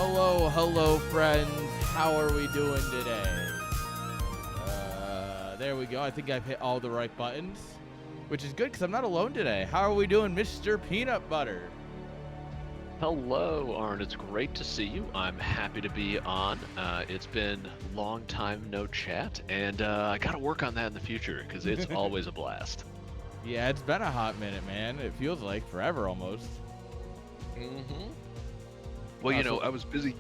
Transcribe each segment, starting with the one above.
Hello, friends. How are we doing today? There we go. I think I've hit all the right buttons, which is good because I'm not alone today. How are we doing, Mr. Peanut Butter? Hello, Arn. It's great to see you. I'm happy to be on. It's been a long time no chat, and I got to work on that in the future because it's always a blast. Yeah, it's been a hot minute, man. It feels like forever almost. Mm-hmm. Well, you know, I was busy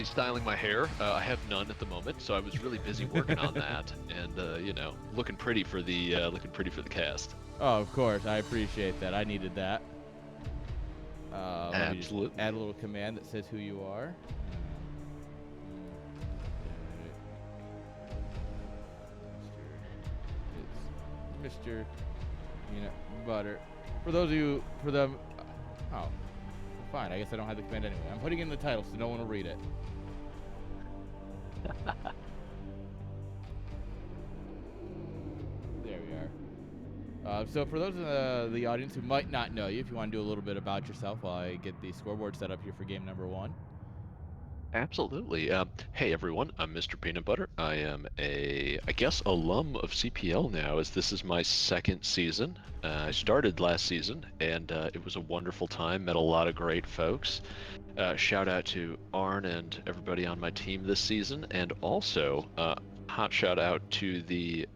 styling my hair. I have none at the moment, so I was really busy working on that, and you know, looking pretty for the cast. Oh, of course. I appreciate that. I needed that. Let me just Absolutely. add a little command that says who you are. It's Mr. Peanut Butter. For those of you, oh, fine. I guess I don't have the command anyway. I'm putting in the title so no one will read it. There we are. So for those in the audience who might not know you, if you want to do a little bit about yourself while I get the scoreboard set up here for game number 1. Absolutely. Hey everyone, I'm Mr. Peanut Butter. I am I guess, alum of CPL now, as this is my second season. I started last season, and it was a wonderful time. Met a lot of great folks. Shout out to Arn and everybody on my team this season, and also hot shout out to the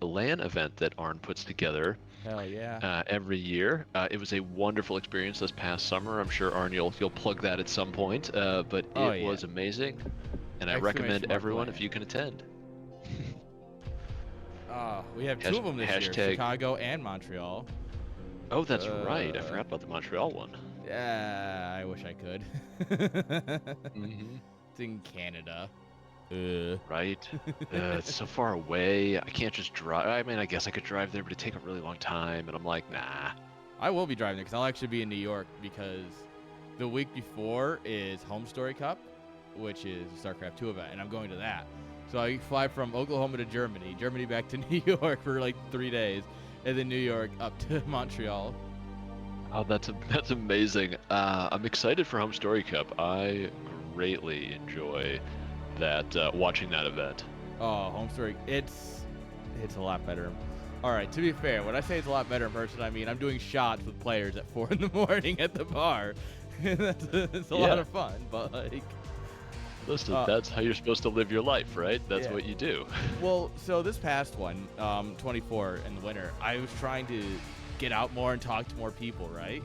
LAN event that Arn puts together. Hell yeah. Every year. It was a wonderful experience this past summer. I'm sure, Arn, you'll plug that at some point, but it was amazing, and I recommend everyone if you can attend. We have two of them this year, Chicago and Montreal. Oh, that's right. I forgot about the Montreal one. Yeah, I wish I could. It's in Canada. Right. It's so far away. I can't just drive. I mean, I guess I could drive there, but it'd take a really long time, and I'm like, nah. I will be driving there because I'll actually be in New York because the week before is Home Story Cup, which is a Starcraft 2 event, and I'm going to that. So I fly from Oklahoma to Germany back to New York for like 3 days, and then New York up to Montreal. Oh, that's amazing. I'm excited for Home Story Cup. I greatly enjoy that watching that event. Oh, Home Story, it's a lot better. All right, to be fair, when I say it's a lot better in person, I mean I'm doing shots with players at 4 in the morning at the bar. It's a lot of fun, but like, listen, that's how you're supposed to live your life, right? That's what you do. Well, so this past one, 24 in the winter, I was trying to get out more and talk to more people, right?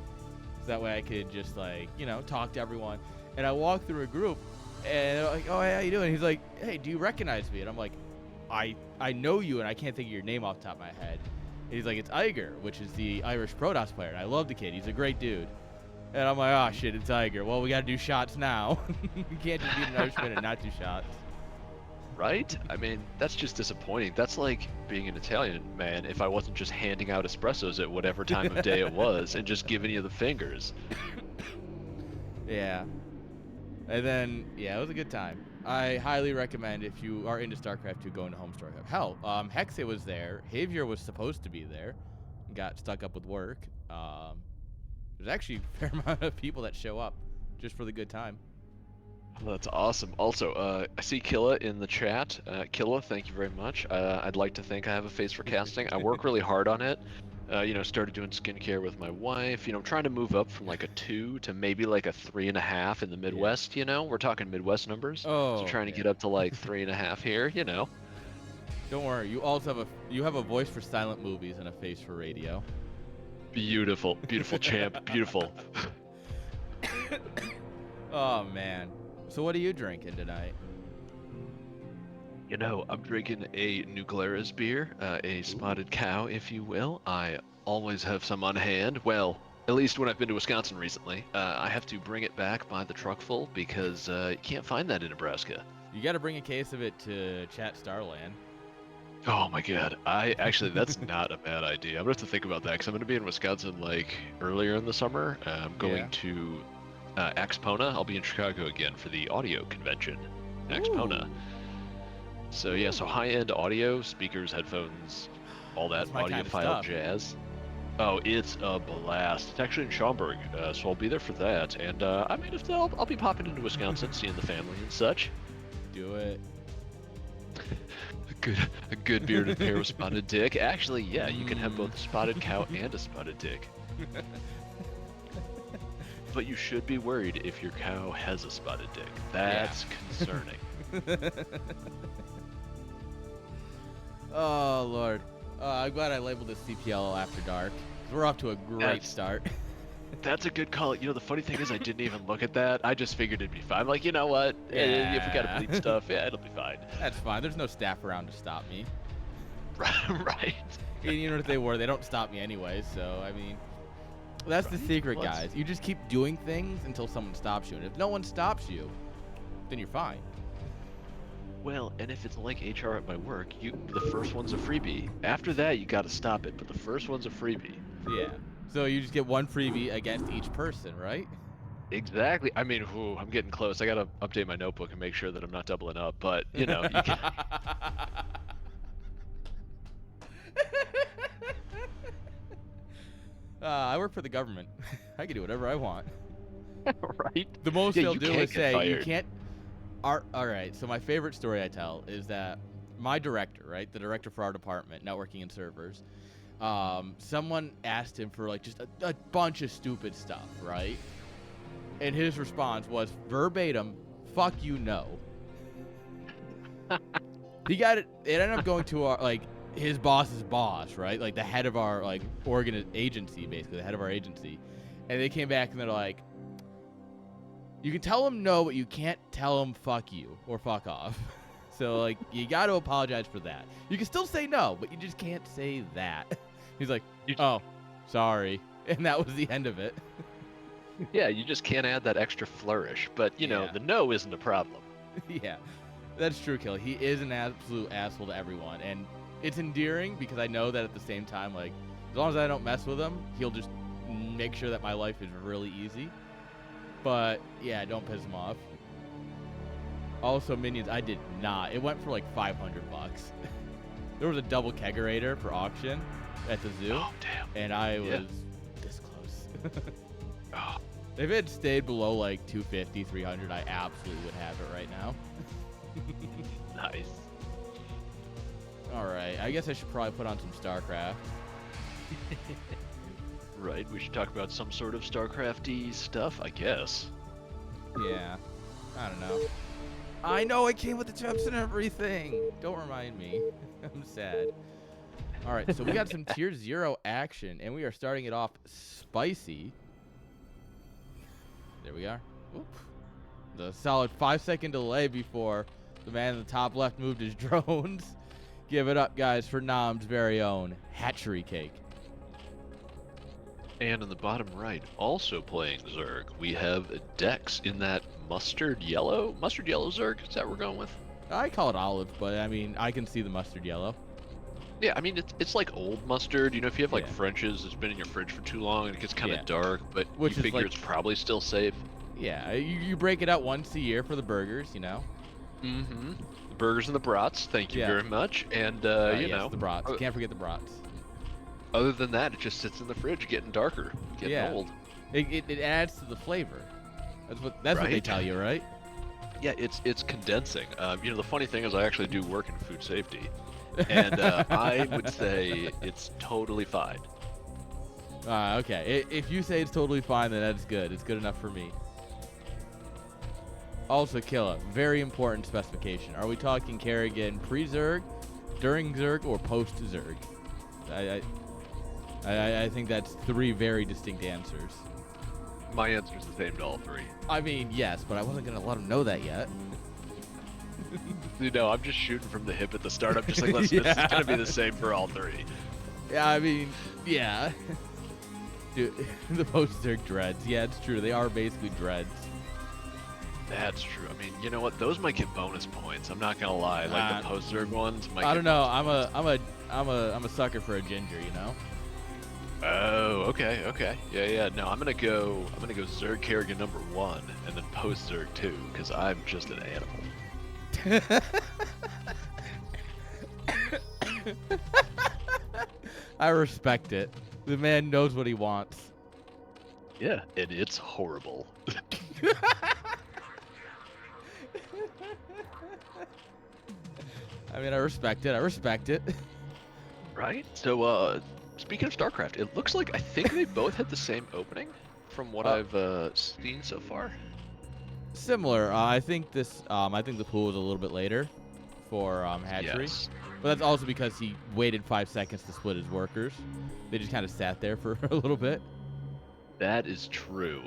So that way I could just, like, you know, talk to everyone. And I walked through a group, and they're like, oh, hey, how you doing? He's like, hey, do you recognize me? And I'm like, I know you, and I can't think of your name off the top of my head. And he's like, it's Iger, which is the Irish Protoss player. And I love the kid. He's a great dude. And I'm like, oh, shit, it's Iger. Well, we got to do shots now. You can't just beat an Irishman and not do shots. Right? I mean, that's just disappointing. That's like being an Italian man if I wasn't just handing out espressos at whatever time of day it was and just giving you the fingers. Yeah. And then, yeah, it was a good time. I highly recommend if you are into StarCraft 2 going to Home Story Cup. Hell, Hexe was there. Javier was supposed to be there. Got stuck up with work. There's actually a fair amount of people that show up just for the good time. Well, that's awesome. Also, I see Kilah in the chat. Kilah, thank you very much. I'd like to think I have a face for casting. I work really hard on it. You know, started doing skincare with my wife. You know, I'm trying to move up from like a 2 to maybe like a 3.5 in the Midwest. You know, we're talking Midwest numbers. Oh, so trying to get up to like 3.5 here. You know. Don't worry. You also have a voice for silent movies and a face for radio. Beautiful, beautiful champ, beautiful. Oh man. So what are you drinking tonight? You know, I'm drinking a New Glarus beer, a spotted cow, if you will. I always have some on hand. Well, at least when I've been to Wisconsin recently. I have to bring it back by the truckful because you can't find that in Nebraska. You got to bring a case of it to Chat Starland. Oh my god, that's not a bad idea. I'm gonna have to think about that because I'm gonna be in Wisconsin like earlier in the summer. I'm going to Axpona. I'll be in Chicago again for the audio convention, Axpona. So yeah, so high-end audio, speakers, headphones, all that audiophile jazz. Oh, it's a blast. It's actually in Schaumburg, so I'll be there for that. And I mean, if I'll be popping into Wisconsin, seeing the family and such. Do it. A good bearded pair with spotted dick. Actually, yeah, you can have both a spotted cow and a spotted dick. But you should be worried if your cow has a spotted dick. That's concerning. Oh, Lord. I'm glad I labeled this CPL After Dark. 'Cause we're off to a great start. That's a good call. You know, the funny thing is I didn't even look at that. I just figured it'd be fine. I'm like, you know what? If we gotta bleed stuff, yeah, it'll be fine. That's fine. There's no staff around to stop me. Right. And even if they were, they don't stop me anyway. So, I mean, that's the secret, guys. You just keep doing things until someone stops you. And if no one stops you, then you're fine. Well, and if it's like HR at my work, the first one's a freebie. After that, you gotta stop it, but the first one's a freebie. Yeah. So you just get one freebie against each person, right? Exactly. I mean, I'm getting close. I gotta update my notebook and make sure that I'm not doubling up, but, you know, you can... I work for the government. I can do whatever I want. Right? The most they'll you do can't is get say, fired. you can't... All right, so my favorite story I tell is that my director, right, the director for our department, networking and servers, someone asked him for, like, just a bunch of stupid stuff, right? And his response was verbatim, "Fuck you, no." He got it. It ended up going to our, like, his boss's boss, right? Like, the head of our, like, agency, basically, the head of our agency. And they came back and they're like, you can tell him no, but you can't tell him fuck you or fuck off. So, like, you got to apologize for that. You can still say no, but you just can't say that. He's like, oh, sorry. And that was the end of it. Yeah, you just can't add that extra flourish. But, you know, the no isn't a problem. Yeah, that's true, Kill. He is an absolute asshole to everyone. And it's endearing because I know that at the same time, like, as long as I don't mess with him, he'll just make sure that my life is really easy. But, yeah, don't piss him off. Also, Minions, I did not. It went for like $500. There was a double kegerator for auction at the zoo. Oh, damn. And I was this close. Oh. If it had stayed below like 250, 300, I absolutely would have it right now. Nice. All right, I guess I should probably put on some Starcraft. Right, we should talk about some sort of Starcraft-y stuff, I guess. Yeah, I don't know. I know it came with the chips and everything. Don't remind me. I'm sad. All right, so we got some tier 0 action, and we are starting it off spicy. There we are. Oop. The solid 5-second delay before the man in the top left moved his drones. Give it up, guys, for Nom's very own HatcheryCake. And in the bottom right, also playing Zerg, we have Dex in that mustard yellow Zerg. Is that what we're going with? I call it olive, but I mean, I can see the mustard yellow. Yeah, I mean, it's like old mustard. You know, if you have like Yeah. French's, it's been in your fridge for too long and it gets kind of Yeah. dark, but Which you is figure like- it's probably still safe. Yeah, you break it out once a year for the burgers, you know? Mm-hmm. The burgers and the brats, thank you Yeah. very much. And, you Yes, know, the brats. Can't forget the brats. other than that, it just sits in the fridge getting darker, getting Yeah. old. It adds to the flavor. That's what they Right. tell you, right? Yeah, it's condensing. You know, the funny thing is I actually do work in food safety. And I would say it's totally fine. Okay. If you say it's totally fine, then that's good. It's good enough for me. Also, Killa, very important specification. Are we talking Kerrigan pre-Zerg, during Zerg, or post-Zerg? I think that's 3 very distinct answers. My answer's the same to all 3. I mean, yes, but I wasn't going to let him know that yet. You know, I'm just shooting from the hip at the start. I'm just like, listen, this is going to be the same for all 3. Yeah, I mean, yeah. Dude, the post-Zerg dreads. Yeah, it's true. They are basically dreads. That's true. I mean, you know what? Those might get bonus points. I'm not gonna lie. Like the post-Zerg ones might. I don't know. I'm a sucker for a ginger, you know. Oh, okay. Yeah. No, I'm gonna go Zerg Kerrigan number 1 and then post Zerg 2 because I'm just an animal. I respect it. The man knows what he wants. Yeah, and it's horrible. I mean, I respect it. I respect it. Right? So, speaking of StarCraft, it looks like I think they both had the same opening from what I've seen so far. Similar. I think this. I think the pool was a little bit later for Hatchery, Yes. but that's also because he waited 5 seconds to split his workers. They just kind of sat there for a little bit. That is true.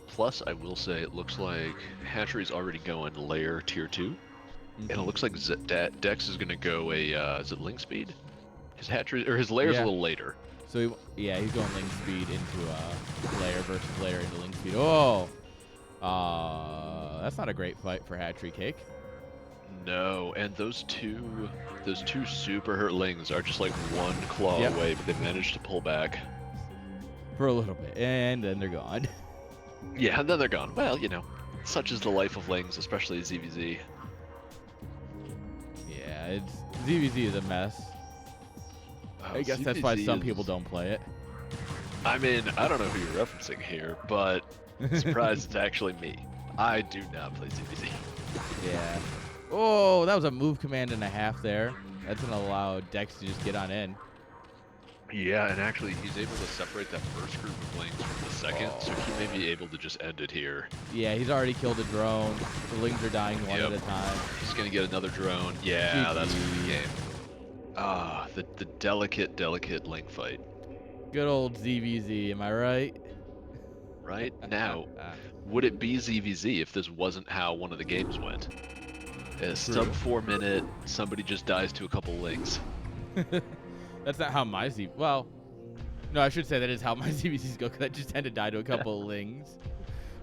Plus, I will say it looks like Hatchery's already going layer tier 2. And it looks like Dex is going to go is it Link Speed? His Hatchery, or his layer's a little later. So, he's going Link Speed into layer versus layer into Link Speed. Oh! That's not a great fight for HatcheryCake. No, and those two super hurt lings are just like one claw away, but they managed to pull back. For a little bit, and then they're gone. Yeah, and then they're gone. Well, such is the life of lings, especially ZVZ. Yeah, ZVZ is a mess. I guess that's why some people don't play it. I mean, I don't know who you're referencing here, but surprise, it's actually me. I do not play ZVZ. Yeah. Oh, that was a move command and a half there. That's going to allow Dex to just get on in. Yeah, and actually, he's able to separate that first group of lings from the second, so he may be able to just end it here. Yeah, he's already killed a drone. The lings are dying one at a time. He's going to get another drone. Yeah, that's the game. Ah, the delicate ling fight. Good old ZVZ, am I right? Right? Now, would it be ZVZ if this wasn't how one of the games went? Sub 4 minute, somebody just dies to a couple lings. That's not how my well, no, I should say that is how my ZVZs go, because I just tend to die to a couple of lings.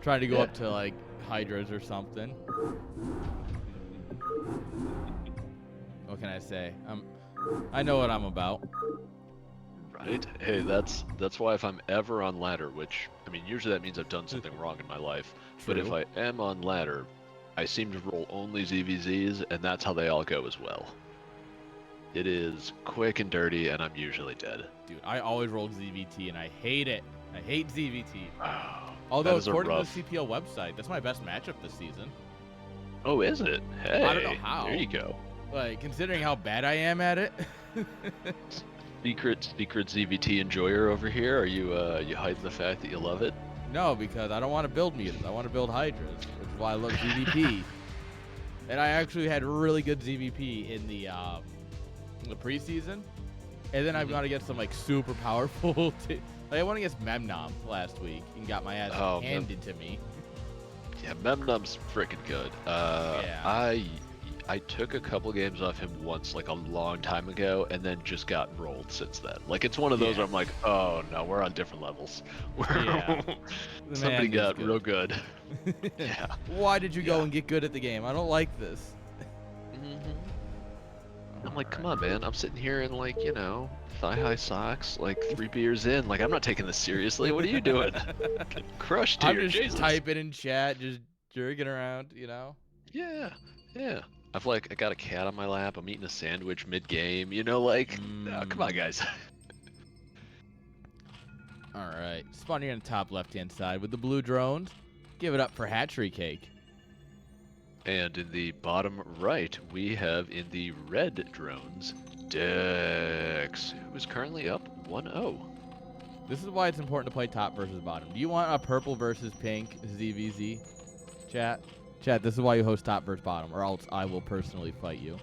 Trying to go up to, like, Hydras or something. What can I say? I know what I'm about. Right? Hey, that's why if I'm ever on ladder, which, I mean, usually that means I've done something wrong in my life, but if I am on ladder, I seem to roll only ZVZs, and that's how they all go as well. It is quick and dirty, and I'm usually dead. Dude, I always roll ZVT, and I hate it. I hate ZVT. Oh, although, according to the CPL website, that's my best matchup this season. Oh, is it? Hey, I don't know how. There you go. Like, considering how bad I am at it. Secret ZVT enjoyer over here. Are you hiding the fact that you love it? No, because I don't want to build mutants. I want to build Hydras, which is why I love ZVP. And I actually had really good ZVP in the preseason, and then I've gone against some like super powerful. Like I went against Memnom last week and got my ass handed to me. Yeah, Memnom's freaking good. I took a couple games off him once, like a long time ago, and then just got rolled since then. Like it's one of those where I'm like, oh no, we're on different levels. Somebody got real good. Yeah. Why did you go and get good at the game? I don't like this. I'm like, come on, man. I'm sitting here in like, thigh-high socks, like 3 beers in. Like, I'm not taking this seriously. What are you doing? Crushed here, I'm just Jesus. typing in chat, just jerking around, Yeah. I got a cat on my lap. I'm eating a sandwich mid-game. Come on, guys. All right. Spawning on the top left-hand side with the blue drones. Give it up for HatcheryCake. And in the bottom right, we have in the red drones, Dex, who is currently up 1-0. This is why it's important to play top versus bottom. Do you want a purple versus pink ZVZ? Chat, this is why you host top versus bottom, or else I will personally fight you.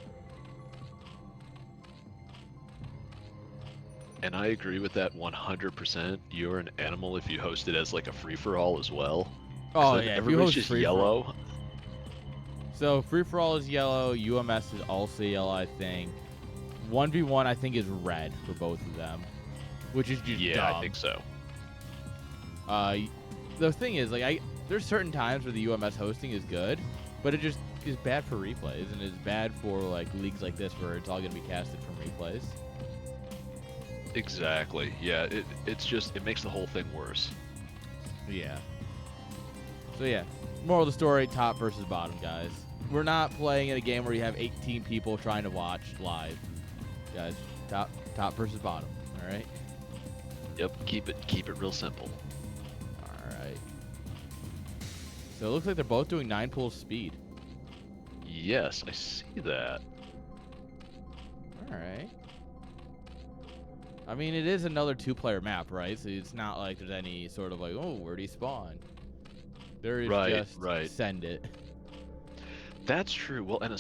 And I agree with that 100%. You're an animal if you host it as like a free-for-all as well. Oh, yeah. Everybody's just yellow. So free-for-all is yellow. UMS is also yellow, I think. 1v1, I think, is red for both of them, which is just dumb. I think so. The thing is, like, there's certain times where the UMS hosting is good, but it just is bad for replays, and is bad for like leagues like this where it's all going to be casted from replays. Exactly. Yeah. It makes the whole thing worse. Yeah. So yeah, moral of the story: top versus bottom, guys. We're not playing in a game where you have 18 people trying to watch live, guys. Top versus bottom. All right. Yep, keep it real simple. All right. So it looks like they're both doing 9 pulls speed. Yes, I see that. All right. I mean, it is another 2-player map, right? So it's not like there's any sort of like, oh, where'd he spawn? There is just send it. That's true. Well, and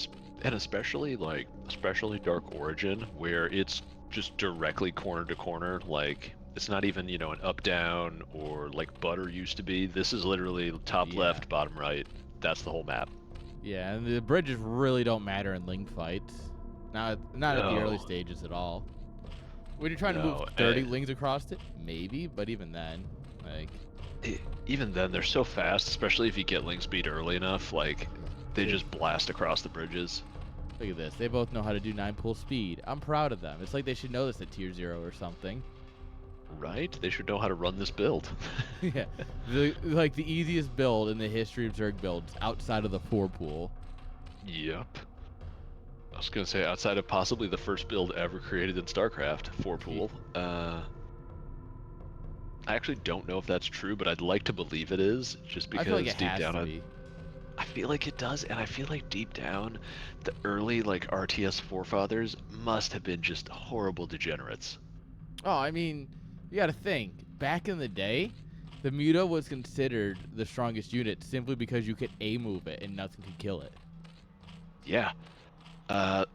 especially Dark Origin, where it's just directly corner to corner. Like it's not even an up down or like Butter used to be. This is literally top left, bottom right. That's the whole map. Yeah, and the bridges really don't matter in Ling fights. Not at the early stages at all. When you're trying to move 30 Lings across it, maybe, but even then, like... Even then, they're so fast, especially if you get Ling speed early enough, like, they just blast across the bridges. Look at this. They both know how to do 9 pull speed. I'm proud of them. It's like they should know this at tier 0 or something. Right? They should know how to run this build. Yeah. Like the easiest build in the history of Zerg builds outside of the 4 pool. Yep. I was going to say, outside of possibly the first build ever created in StarCraft, 4 pool. I actually don't know if that's true, but I'd like to believe it is, just because I feel like it deep has down to be. I feel like it does, and I feel like deep down, the early RTS forefathers must have been just horrible degenerates. Oh, I mean, you got to think. Back in the day, the Muta was considered the strongest unit simply because you could A-move it and nothing could kill it. Yeah.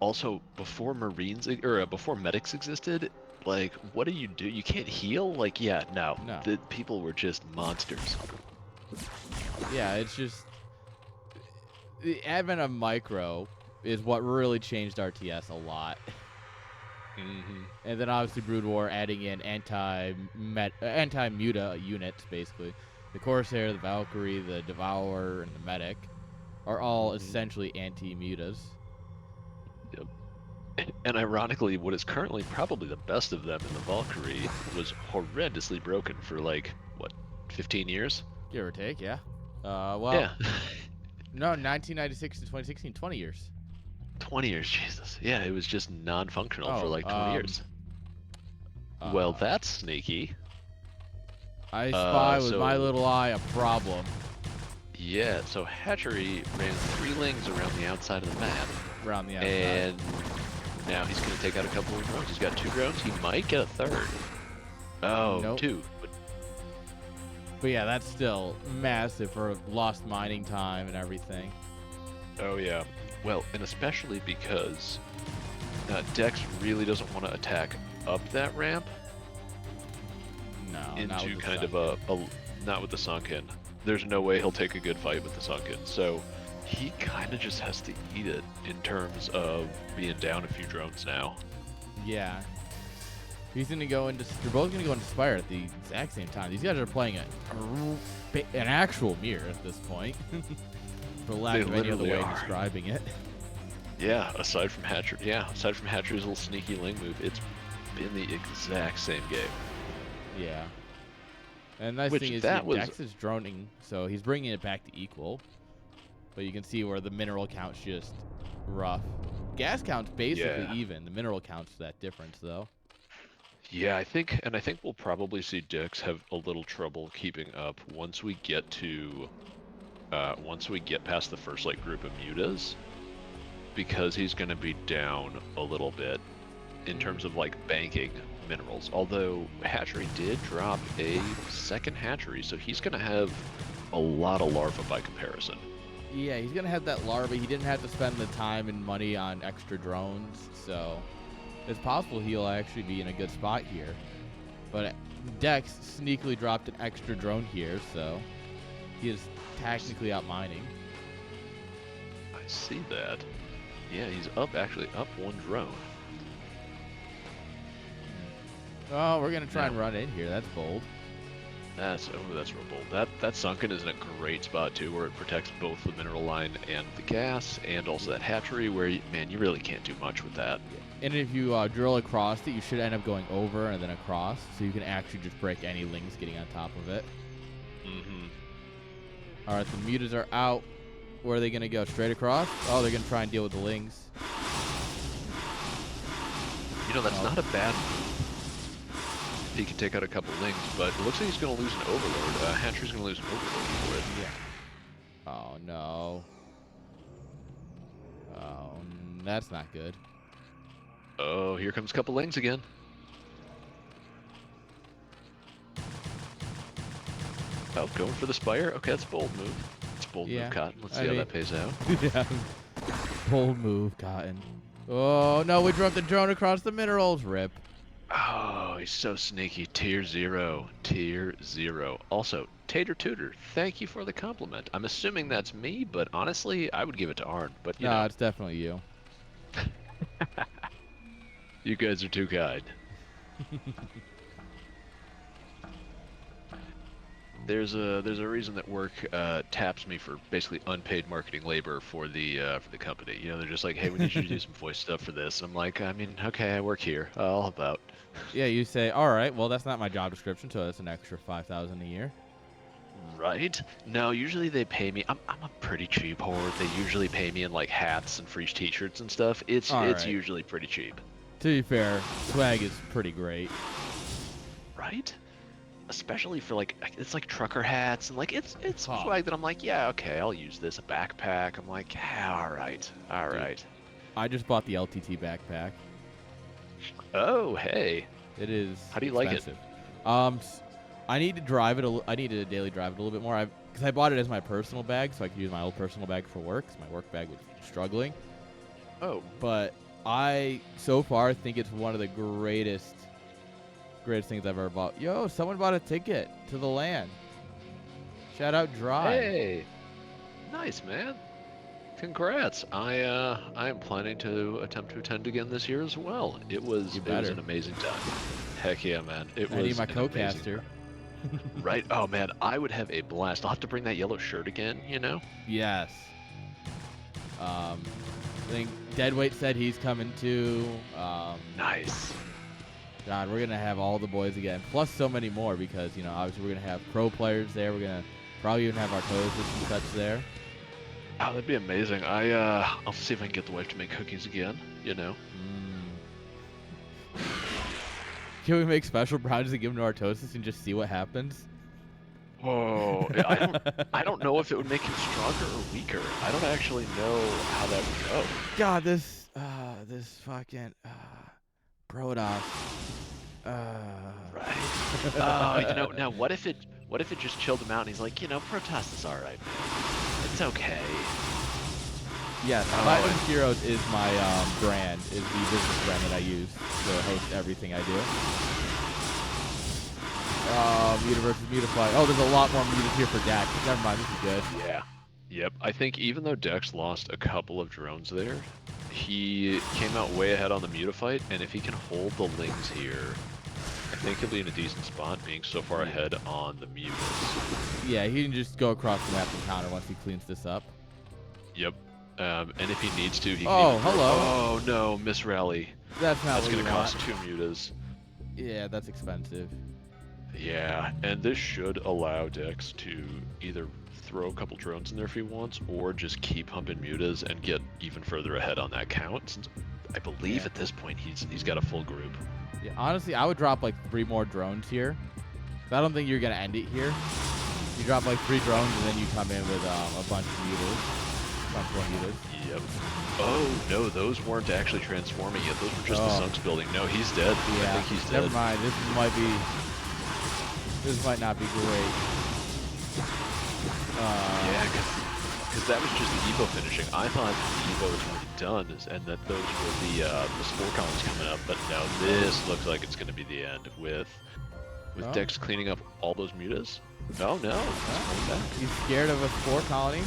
Also, before before medics existed, like, what do? You can't heal? Like, yeah, no. The people were just monsters. Yeah, it's just the advent of micro is what really changed RTS a lot. Mm-hmm. And then obviously Brood War adding in anti-muta units, basically. The Corsair, the Valkyrie, the Devourer, and the Medic are all essentially anti-mutas. Yep. And ironically, what is currently probably the best of them in the Valkyrie was horrendously broken for, like, what, 15 years? Give or take, yeah. Well, yeah. No, 1996 to 2016, 20 years. 20 years, Jesus. Yeah, it was just non-functional for like 20 years. Well, that's sneaky. I spy with my little eye a problem. Yeah, so Hatchery ran 3 Lings around the outside of the map. Around the outside. And now he's going to take out a couple of drones. He's got 2 drones. He might get a 3rd. Oh, nope. 2. But yeah, that's still massive for lost mining time and everything. Oh, yeah. Well, and especially because Dex really doesn't want to attack up that ramp. No, into kind of a not with the sunken. There's no way he'll take a good fight with the sunken. So he kind of just has to eat it in terms of being down a few drones now. Yeah. He's gonna go into. They're both gonna go into Spire at the exact same time. These guys are playing an actual mirror at this point, for lack of any other way of describing it. Yeah. Aside from Hatchery's little sneaky Ling move, it's been the exact same game. Yeah. And the nice thing is Dex is droning, so he's bringing it back to equal. But you can see where the mineral count's just rough. Gas count's basically even. The mineral count's that difference, though. Yeah, I think we'll probably see Dex have a little trouble keeping up once we get past the first group of mutas, because he's going to be down a little bit in terms of banking minerals. Although Hatchery did drop a 2nd hatchery, so he's going to have a lot of larva by comparison. Yeah, he's going to have that larva. He didn't have to spend the time and money on extra drones, so it's possible he'll actually be in a good spot here. But Dex sneakily dropped an extra drone here, so he is technically out mining. I see that. Yeah, he's actually up 1 drone. Oh, we're gonna try and run in here. That's bold. That's real bold. That sunken is in a great spot too, where it protects both the mineral line and the gas, and also that hatchery, where you really can't do much with that. And if you drill across it, you should end up going over and then across, so you can actually just break any Lings getting on top of it. All right, the mutas are out. Where are they gonna go? Straight across? Oh, they're gonna try and deal with the Lings. That's not a bad. he can take out a couple lings, but it looks like he's going to lose an Overlord. Hatchery's going to lose an Overlord for it. Yeah. Oh, no. Oh, that's not good. Oh, here comes a couple lings again. Oh, going for the Spire? Okay, that's a bold move. It's a bold move, Cotton. Let's see how that pays out. Yeah. Bold move, Cotton. Oh, no, we dropped the drone across the minerals. Rip. Oh, he's so sneaky. Tier 0. Tier 0. Also, Tater Tutor, thank you for the compliment. I'm assuming that's me, but honestly, I would give it to Arn. But you know. It's definitely you. You guys are too kind. There's a reason that work taps me for basically unpaid marketing labor for the company. You know, they're just like, hey, we need you to do some voice stuff for this. I'm like, I mean, okay, I work here. I'll help out. Yeah, you say, all right, well, that's not my job description, so that's an extra $5,000 a year. Right? No, usually they pay me. I'm a pretty cheap horde. They usually pay me in like hats and free T-shirts and stuff. It's usually pretty cheap. To be fair, swag is pretty great. Right? Especially for like, it's like trucker hats and like it's swag that I'm like, yeah, okay, I'll use this. A backpack. I'm like, yeah, all right. I just bought the LTT backpack. Oh, hey. It is. How do you expensive. like it? I need to drive it. I need to daily drive it a little bit more. Because I bought it as my personal bag, so I could use my old personal bag for work. Because my work bag was struggling. Oh. But I so far think it's one of the greatest things I've ever bought. Yo, someone bought a ticket to the LAN. Shout out Drive. Hey. Nice, man. Congrats. I am planning to attempt to attend again this year as well. It was an amazing time. Heck yeah, man. I need my co-caster. Right. Oh man, I would have a blast. I'll have to bring that yellow shirt again, you know? Yes. I think Deadweight said he's coming too. Nice. God, we're gonna have all the boys again, plus so many more because obviously we're gonna have pro players there. We're gonna probably even have our coaches and such there. Oh, that'd be amazing. I'll see if I can get the wife to make cookies again. You know. Can we make special brownies and give them to our toasters and just see what happens? Whoa, I don't know if it would make him stronger or weaker. I don't actually know how that would go. God, this fucking Protoss. Right. Oh, now what if it just chilled him out and he's like, Protoss is all right, man. It's okay. Yes, Platinum Heroes is my brand, is the business brand that I use to host everything I do. Muta versus Mutafly. Oh, there's a lot more mutas here for Dax. Never mind, this is good. Yeah. Yep. I think even though Dex lost a couple of drones there, he came out way ahead on the Muta fight, and if he can hold the Lings here, I think he'll be in a decent spot, being so far ahead on the Mutas. Yeah, he can just go across the map and counter once he cleans this up. Yep. And if he needs to, he can hello. Oh, no, miss rally. That's going to cost 2 Mutas. Yeah, that's expensive. Yeah, and this should allow Dex to either throw a couple drones in there if he wants, or just keep pumping Mutas and get even further ahead on that count, since I believe at this point he's got a full group. Yeah, honestly, I would drop like 3 more drones here. I don't think you're going to end it here. You drop like 3 drones and then you come in with a bunch of Mutas. Yep. Oh, no, those weren't actually transforming yet. Those were just the Sunks building. No, he's dead. Yeah. I think he's dead. Never mind. This might not be great. Yeah, because that was just the Evo finishing. I thought the Evo was already done, and that those were the spore columns coming up. But no, this looks like it's going to be the end with Dex cleaning up all those mutas. Oh no, he's scared of a spore colony.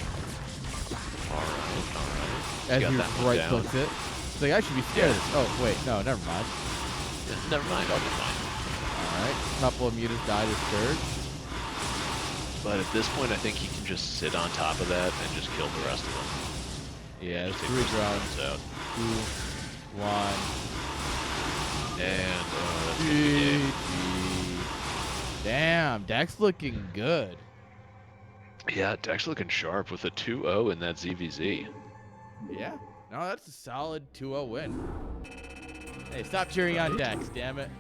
All right. As he right clicks it. It's like, I should be scared of this. Oh, wait, no, never mind. Never mind, I'll be fine. Alright, a couple of mutas died as Scourge. But at this point, I think he can just sit on top of that and just kill the rest of them. Yeah, just 3 drones out. 2, 1. And, that's GG. Damn, Dex looking good. Yeah, Dex looking sharp with a 2-0 in that ZVZ. Yeah. No, that's a solid 2-0 win. Hey, stop cheering on Dex, damn it.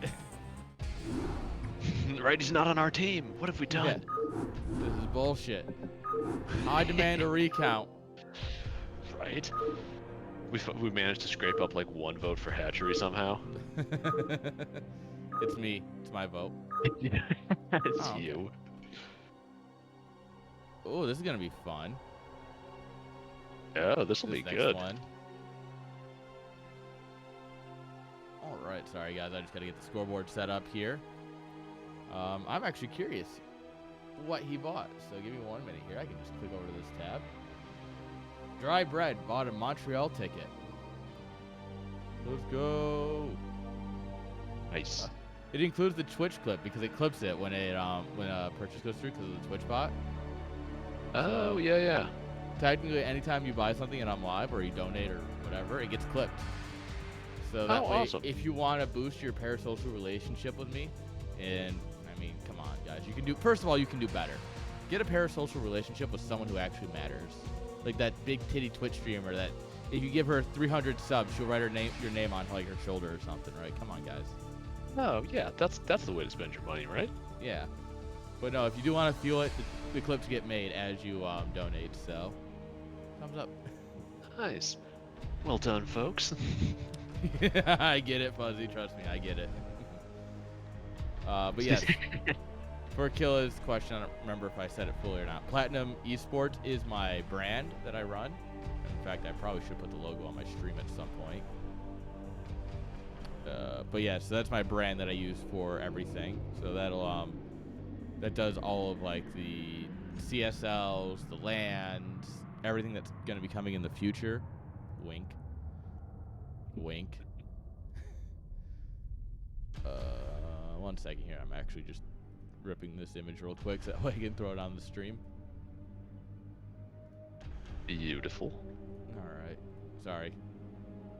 Right, he's not on our team. What have we done? Yeah. This is bullshit. I demand a recount. Right? We managed to scrape up like 1 vote for Hatchery somehow. It's me. It's my vote. It's Oh, okay. you. Oh, this is gonna be fun. Oh, this will be Next good. one. All right, sorry guys, I just gotta get the scoreboard set up here. I'm actually curious what he bought, so give me 1 minute here. I can just click over to this tab. Dry Bread bought a Montreal ticket. Let's go. Nice. It includes the Twitch clip because it clips it when a purchase goes through because of the Twitch bot. Oh, So, yeah. technically, anytime you buy something and I'm live or you donate or whatever, it gets clipped. So that way, awesome. if you want to boost your parasocial relationship with me, and I mean, come on, guys, you can do. First of all, you can do better. Get a parasocial relationship with someone who actually matters, like that big titty Twitch streamer that if you give her 300 subs, she'll write your name on like her shoulder or something, right? Come on, guys. Oh, yeah, that's the way to spend your money, right? Yeah. But no, if you do want to feel it, the clips get made as you donate. So, thumbs up. Nice. Well done, folks. I get it, Fuzzy. Trust me, I get it. But yes, for KilahAce's question, I don't remember if I said it fully or not. Platinum Esports is my brand that I run. In fact, I probably should put the logo on my stream at some point. But yeah, so that's my brand that I use for everything. So that'll that does all of like the CSLs, the lands, everything that's going to be coming in the future. Wink. Wink. 1 second here. I'm actually just ripping this image real quick so that way I can throw it on the stream. Beautiful. All right. Sorry.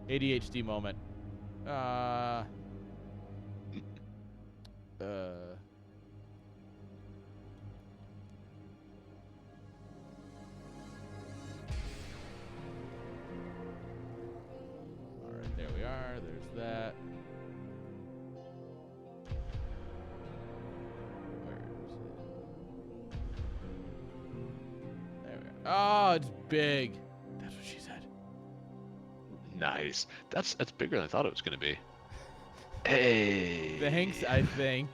ADHD moment. All right, there we are. There's that. Where is it? There we are. Oh, it's big. That's what she said. Nice. That's bigger than I thought it was going to be. Hey. Thanks, I think.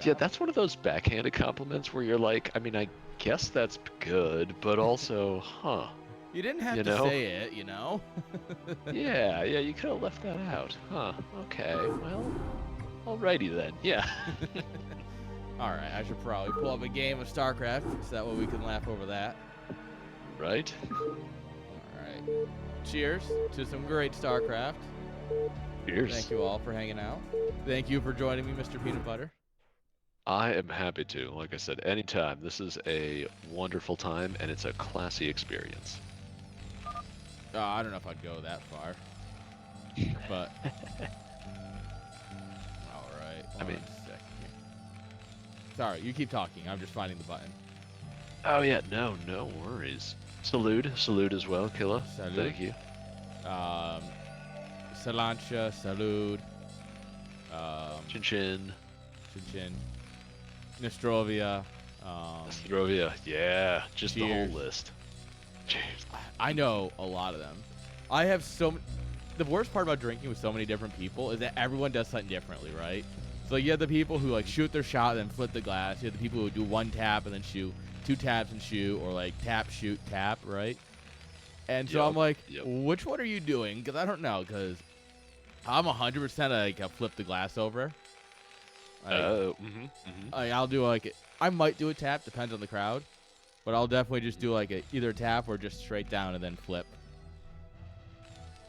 Yeah, that's one of those backhanded compliments where you're like, I mean, I guess that's good, but also, huh. You didn't have You to know? say it, you know? Yeah, you could have left that out. Huh, okay, well, alrighty then, yeah. Alright, I should probably pull up a game of Starcraft, so that way we can laugh over that. Right? Alright. Cheers to some great Starcraft. Cheers. Thank you all for hanging out. Thank you for joining me, Mr. Peanut Butter. I am happy to. Like I said, anytime. This is a wonderful time, and it's a classy experience. I don't know if I'd go that far. But... Alright, I mean... one second here. Sorry, you keep talking. I'm just finding the button. Oh yeah, no worries. Salute as well, Kilah. Salud. Thank you. Salancha, Salud. Chin Chin. Chin. Nostrovia. Astrovia, yeah, just the Cheers. whole list. Cheers. I know a lot of them. I have the worst part about drinking with so many different people is that everyone does something differently, right? So you have the people who like shoot their shot and then flip the glass. You have the people who do 1 tap and then shoot, 2 taps and shoot, or like tap, shoot, tap, right? And so I'm like, which one are you doing? Because I don't know, because I'm 100% like a flip the glass over. I'll do like, I might do a tap, depends on the crowd. But I'll definitely just do like either a tap or just straight down and then flip.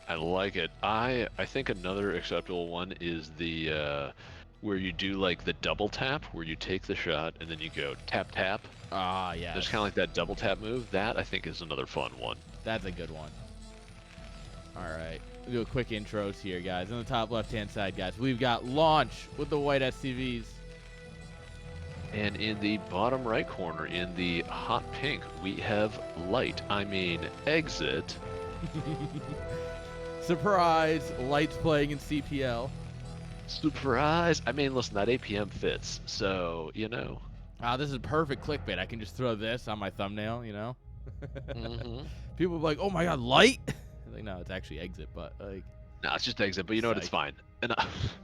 I like it. I think another acceptable one is the where you do like the double tap, where you take the shot and then you go tap tap. Ah, yeah. There's kind of like that double tap move. That I think is another fun one. That's a good one. All right. We'll do a quick intros here, guys. On the top left-hand side, guys, we've got Launch with the white SCVs. And in the bottom right corner, in the hot pink, we have Exit. Surprise! Light's playing in CPL. Surprise! I mean, listen, that APM fits, so, you know. This is perfect clickbait. I can just throw this on my thumbnail, you know? Mm-hmm. People are like, oh my god, light? Like, no, it's actually exit, but like... No, it's just exit, but you know what? It's fine. And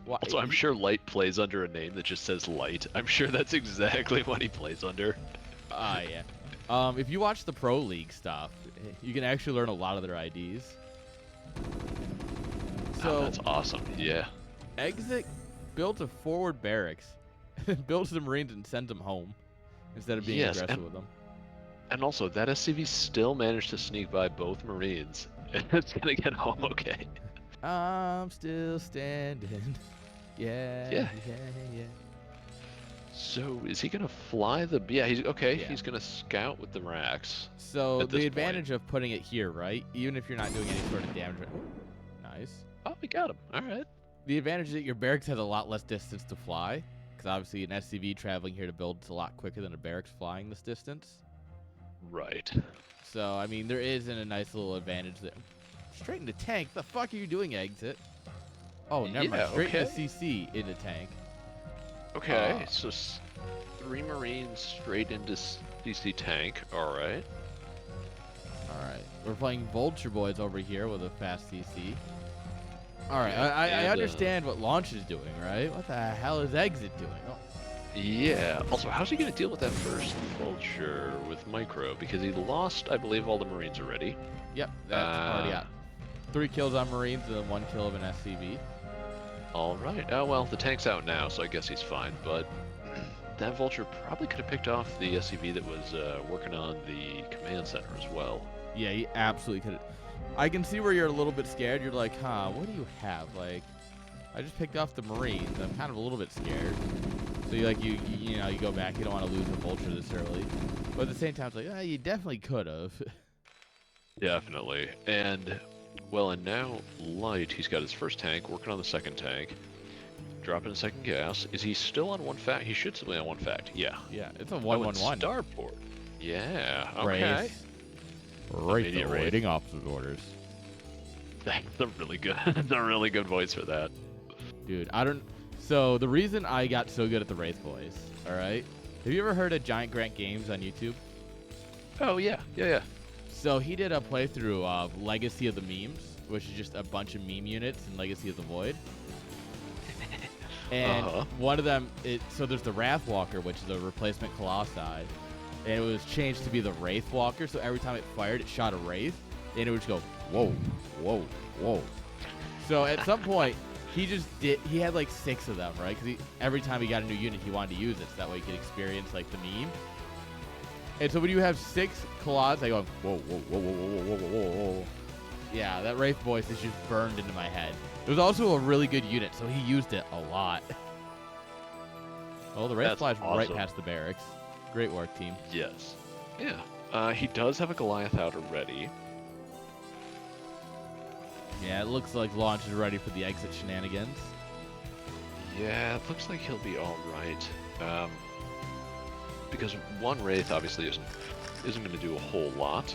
also, I'm sure Light plays under a name that just says Light. I'm sure that's exactly what he plays under. Yeah. If you watch the Pro League stuff, you can actually learn a lot of their IDs. So that's awesome. Yeah. Exit built a forward barracks, builds the Marines and sends them home instead of being aggressive with them. And also, that SCV still managed to sneak by both Marines, and it's gonna get home okay. I'm still standing. Yeah. So is he gonna fly the? Yeah, he's okay. Yeah. He's gonna scout with the racks. So the advantage of putting it here, right? Even if you're not doing any sort of damage. Ooh, nice. Oh, we got him. All right. The advantage is that your barracks has a lot less distance to fly, because obviously an SCV traveling here to build is a lot quicker than a barracks flying this distance. Right. So I mean, there is a nice little advantage there. Straight into tank. The fuck are you doing, exit? Oh, never mind. Straight into CC into tank. Okay, so 3 Marines straight into CC tank. All right. We're playing Vulture Boys over here with a fast CC. All right, I understand what Launch is doing, right? What the hell is Exit doing? Oh. Yeah. Also, how's he going to deal with that first Vulture with Micro? Because he lost, I believe, all the Marines already. Yep, that's already out. 3 kills on Marines and then 1 kill of an SCV. All right. Oh, well, the tank's out now, so I guess he's fine. But that Vulture probably could have picked off the SCV that was working on the command center as well. Yeah, he absolutely could have. I can see where you're a little bit scared. You're like, what do you have? Like, I just picked off the Marines. I'm kind of a little bit scared. So you go back. You don't want to lose a Vulture this early. But at the same time, it's like, you definitely could have. Definitely. And, well, and now Light, he's got his first tank, working on the second tank, dropping a second gas. Is he still on 1 fact? He should still be on 1 fact. Yeah. Yeah, it's a 1-1-1. Starport. Yeah. Okay. Right, awaiting opposite orders. That's a really good. That's a really good voice for that. Dude, So the reason I got so good at the Wraith voice, all right? Have you ever heard of Giant Grant Games on YouTube? Oh yeah. So he did a playthrough of Legacy of the Memes, which is just a bunch of meme units in Legacy of the Void. And one of them, so there's the Wrathwalker, which is a replacement Colossi. And it was changed to be the Wraithwalker, so every time it fired, it shot a Wraith, and it would just go, whoa, whoa, whoa. So at some point, he had like 6 of them, right? Because every time he got a new unit, he wanted to use it, so that way he could experience like the meme. And so when you have 6 Colossi going, whoa, whoa, whoa, whoa, whoa, whoa, whoa, whoa. Yeah, that Wraith voice is just burned into my head. It was also a really good unit, so he used it a lot. Oh, the Wraith flies right past the barracks. Great work, team. Yes. Yeah. He does have a Goliath out already. Yeah, it looks like Launch is ready for the exit shenanigans. Yeah, it looks like he'll be all right. Because 1 Wraith obviously isn't going to do a whole lot.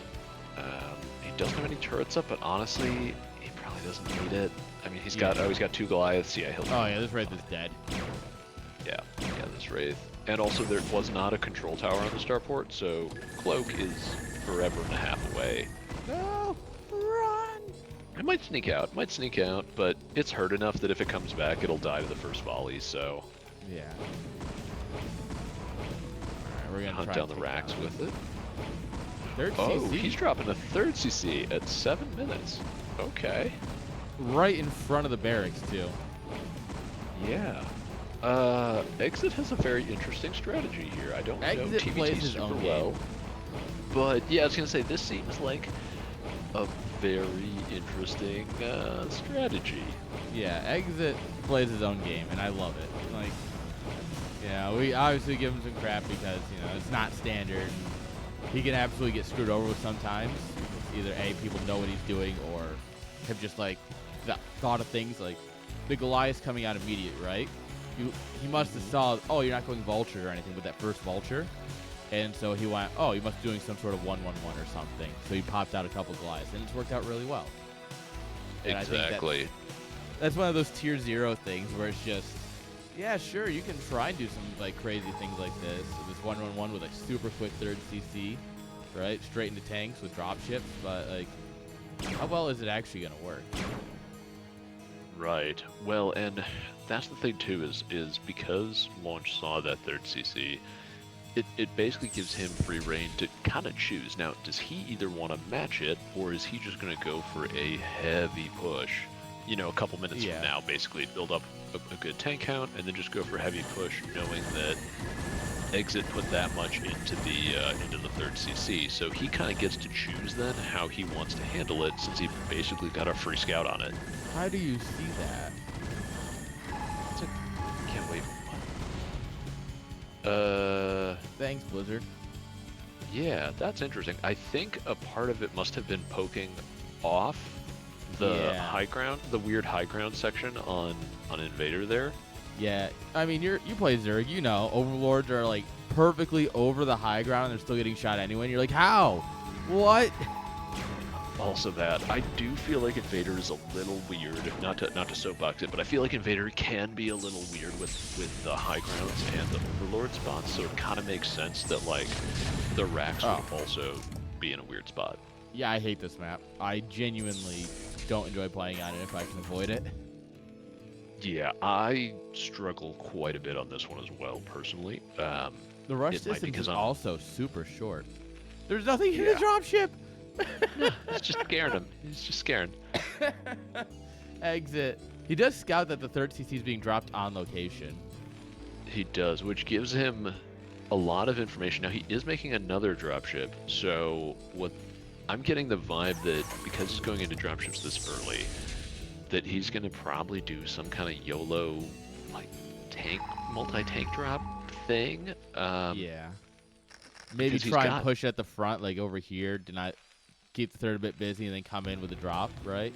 He doesn't have any turrets up, but honestly, he probably doesn't need it. I mean, he's got 2 Goliaths. Yeah, he'll. Oh yeah, this Wraith is dead. Yeah, this Wraith. And also, there was not a control tower on the starport, so Cloak is forever and a half away. No, run! It might sneak out, but it's hurt enough that if it comes back, it'll die to the first volley, so... Yeah. Alright, we're gonna hunt down the racks with it. 3rd CC? Oh, he's dropping a 3rd CC at 7 minutes. Okay. Right in front of the barracks, too. Yeah. Exit has a very interesting strategy here. I don't know TVT super well. But yeah, I was going to say, this seems like a very interesting strategy. Yeah, Exit plays his own game, and I love it. Like, yeah, we obviously give him some crap because, it's not standard. He can absolutely get screwed over with sometimes. Either A, people know what he's doing, or have just, like, thought of things like the Goliath coming out immediate, right? He must have saw, you're not going Vulture or anything with that first Vulture. And so he went, you must be doing some sort of 1-1-1 or something. So he popped out a couple Goliaths, and it's worked out really well. And exactly. That's one of those tier 0 things where it's just, yeah, sure, you can try and do some like crazy things like this. This 1-1-1 with like super quick 3rd CC, right? Straight into tanks with dropships, but like, how well is it actually gonna work? Right. Well, and that's the thing too, is because Launch saw that 3rd CC, it basically gives him free reign to kind of choose. Now, does he either want to match it, or is he just going to go for a heavy push? You know, a couple minutes from now, basically build up a good tank count, and then just go for a heavy push, knowing that Exit put that much into the 3rd CC. So he kind of gets to choose then how he wants to handle it, since he basically got a free scout on it. How do you see that? Can't wait. Thanks, Blizzard. Yeah, that's interesting. I think a part of it must have been poking off the high ground, the weird high ground section on Invader there. Yeah, I mean, you play Zerg, you know, Overlords are like perfectly over the high ground and they're still getting shot anyway, and you're like, how? What? Also that, I do feel like Invader is a little weird, not to soapbox it, but I feel like Invader can be a little weird with the high grounds and the Overlord spots, so it kind of makes sense that like the racks would also be in a weird spot. Yeah, I hate this map. I genuinely don't enjoy playing on it if I can avoid it. Yeah, I struggle quite a bit on this one as well, personally. The rush distance is also super short. There's nothing in the dropship! It's just scaring him. He's just scaring. Exit. He does scout that the 3rd CC is being dropped on location. He does, which gives him a lot of information. Now, he is making another dropship, so what I'm getting the vibe that because he's going into dropships this early, that he's going to probably do some kind of YOLO, like, multi-tank drop thing. Yeah. Maybe try and push at the front, like over here, to not keep the 3rd a bit busy and then come in with a drop, right?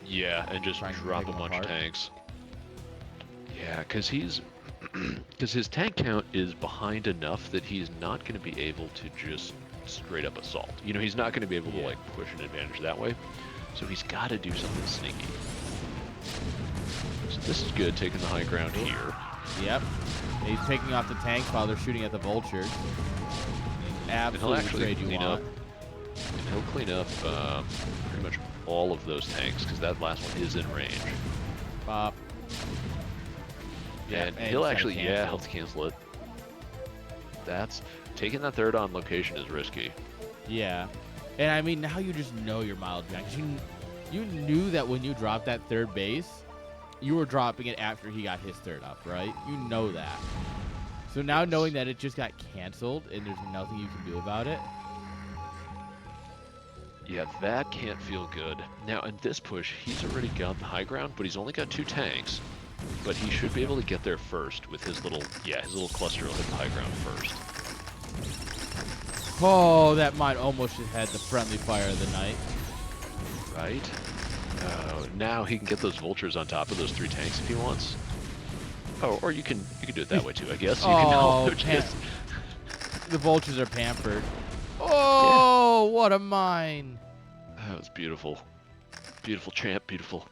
Yeah, and just drop a bunch of tanks. Yeah, because his tank count is behind enough that he's not going to be able to just straight up assault. You know, he's not going to be able to like push an advantage that way. So he's got to do something sneaky. So this is good, taking the high ground here. Yep. And he's picking off the tanks while they're shooting at the vultures. Absolutely trade you want. And he'll clean up pretty much all of those tanks, because that last one is in range. Pop. Yeah, and he'll actually, he'll cancel it. That's, taking that 3rd on location is risky. Yeah. And I mean, now you just know your mileage back. You knew that when you dropped that 3rd base, you were dropping it after he got his 3rd up, right? You know that. So now knowing that it just got canceled and there's nothing you can do about it. Yeah, that can't feel good. Now, in this push, he's already got the high ground, but he's only got 2 tanks. But he should be able to get there first with his little cluster will hit the high ground first. Oh, that mine almost just had the friendly fire of the night. Right? Now he can get those vultures on top of those 3 tanks if he wants. Oh, or you can do it that way too, I guess. You can also just... The vultures are pampered. Oh, what a mine! That was beautiful. Beautiful, champ, beautiful.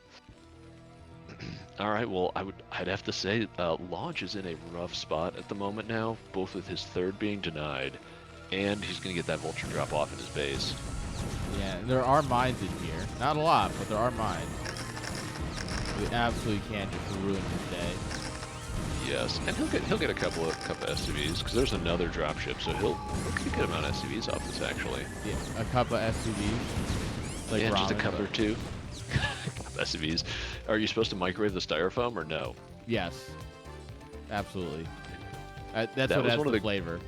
All right, well, I'd have to say Launch is in a rough spot at the moment now, both with his 3rd being denied, and he's going to get that vulture drop off at his base. Yeah, and there are mines in here. Not a lot, but there are mines. We absolutely can just ruin his day. Yes, and he'll get a couple of SCVs, because there's another dropship, so he'll get a good amount of SCVs off this actually. Yeah, a couple of SCVs. Like yeah, ramen, just a couple or 2. SCVs. Are you supposed to microwave the styrofoam or no? Yes, absolutely. That's what adds the flavor.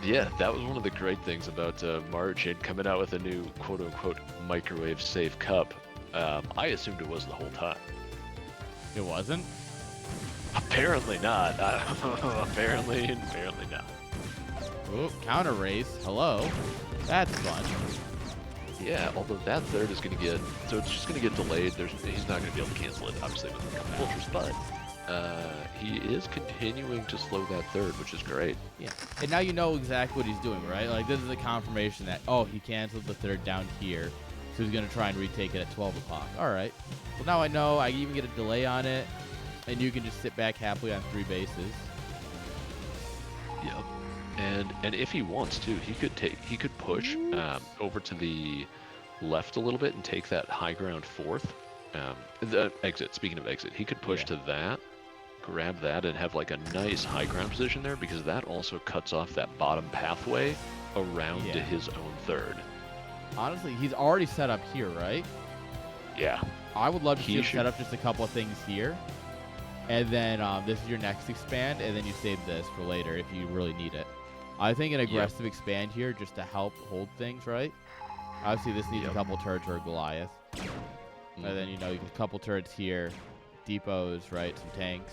Yeah, that was one of the great things about March and coming out with a new quote-unquote microwave-safe cup. I assumed it was the whole time. It wasn't? Apparently not. Apparently not. Oh, counter race. Hello. That's fun. Yeah, although that 3rd is going to get... So it's just going to get delayed. He's not going to be able to cancel it, obviously, with a couple vultures, but he is continuing to slow that 3rd, which is great. Yeah, and now you know exactly what he's doing, right? Like, this is a confirmation that, oh, he canceled the 3rd down here. So he's going to try and retake it at 12 o'clock. All right. Well, now I know I even get a delay on it, and you can just sit back happily on 3 bases. Yep. And if he wants to, he could push over to the left a little bit and take that high ground 4th. The exit. Speaking of exit, he could push to that, grab that, and have like a nice high ground position there, because that also cuts off that bottom pathway around to his own 3rd. Honestly, he's already set up here, right? Yeah. I would love to see him set up just a couple of things here. And then this is your next expand, and then you save this for later if you really need it. I think an aggressive expand here just to help hold things, right? Obviously, this needs a couple turrets or a Goliath. And then, you can a couple turrets here, depots, right? Some tanks.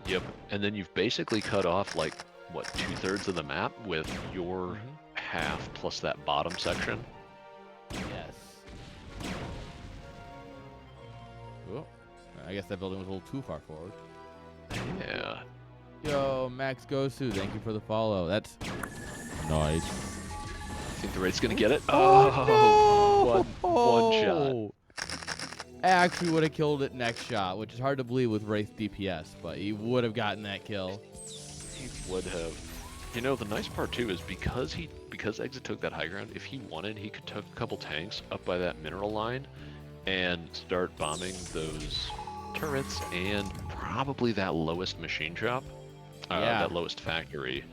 Yep. And then you've basically cut off, like, what, 2/3 of the map with your half plus that bottom section. Yes. Oh, I guess that building was a little too far forward. Yeah. Yo, Max Gosu, thank you for the follow. That's nice. Think the raid's gonna get it? Oh, no! One shot. I actually would have killed it next shot, which is hard to believe with Wraith DPS, but he would have gotten that kill. He would have. The nice part too is because Exit took that high ground, if he wanted, he could take a couple tanks up by that mineral line and start bombing those turrets and probably that lowest machine shop, that lowest factory.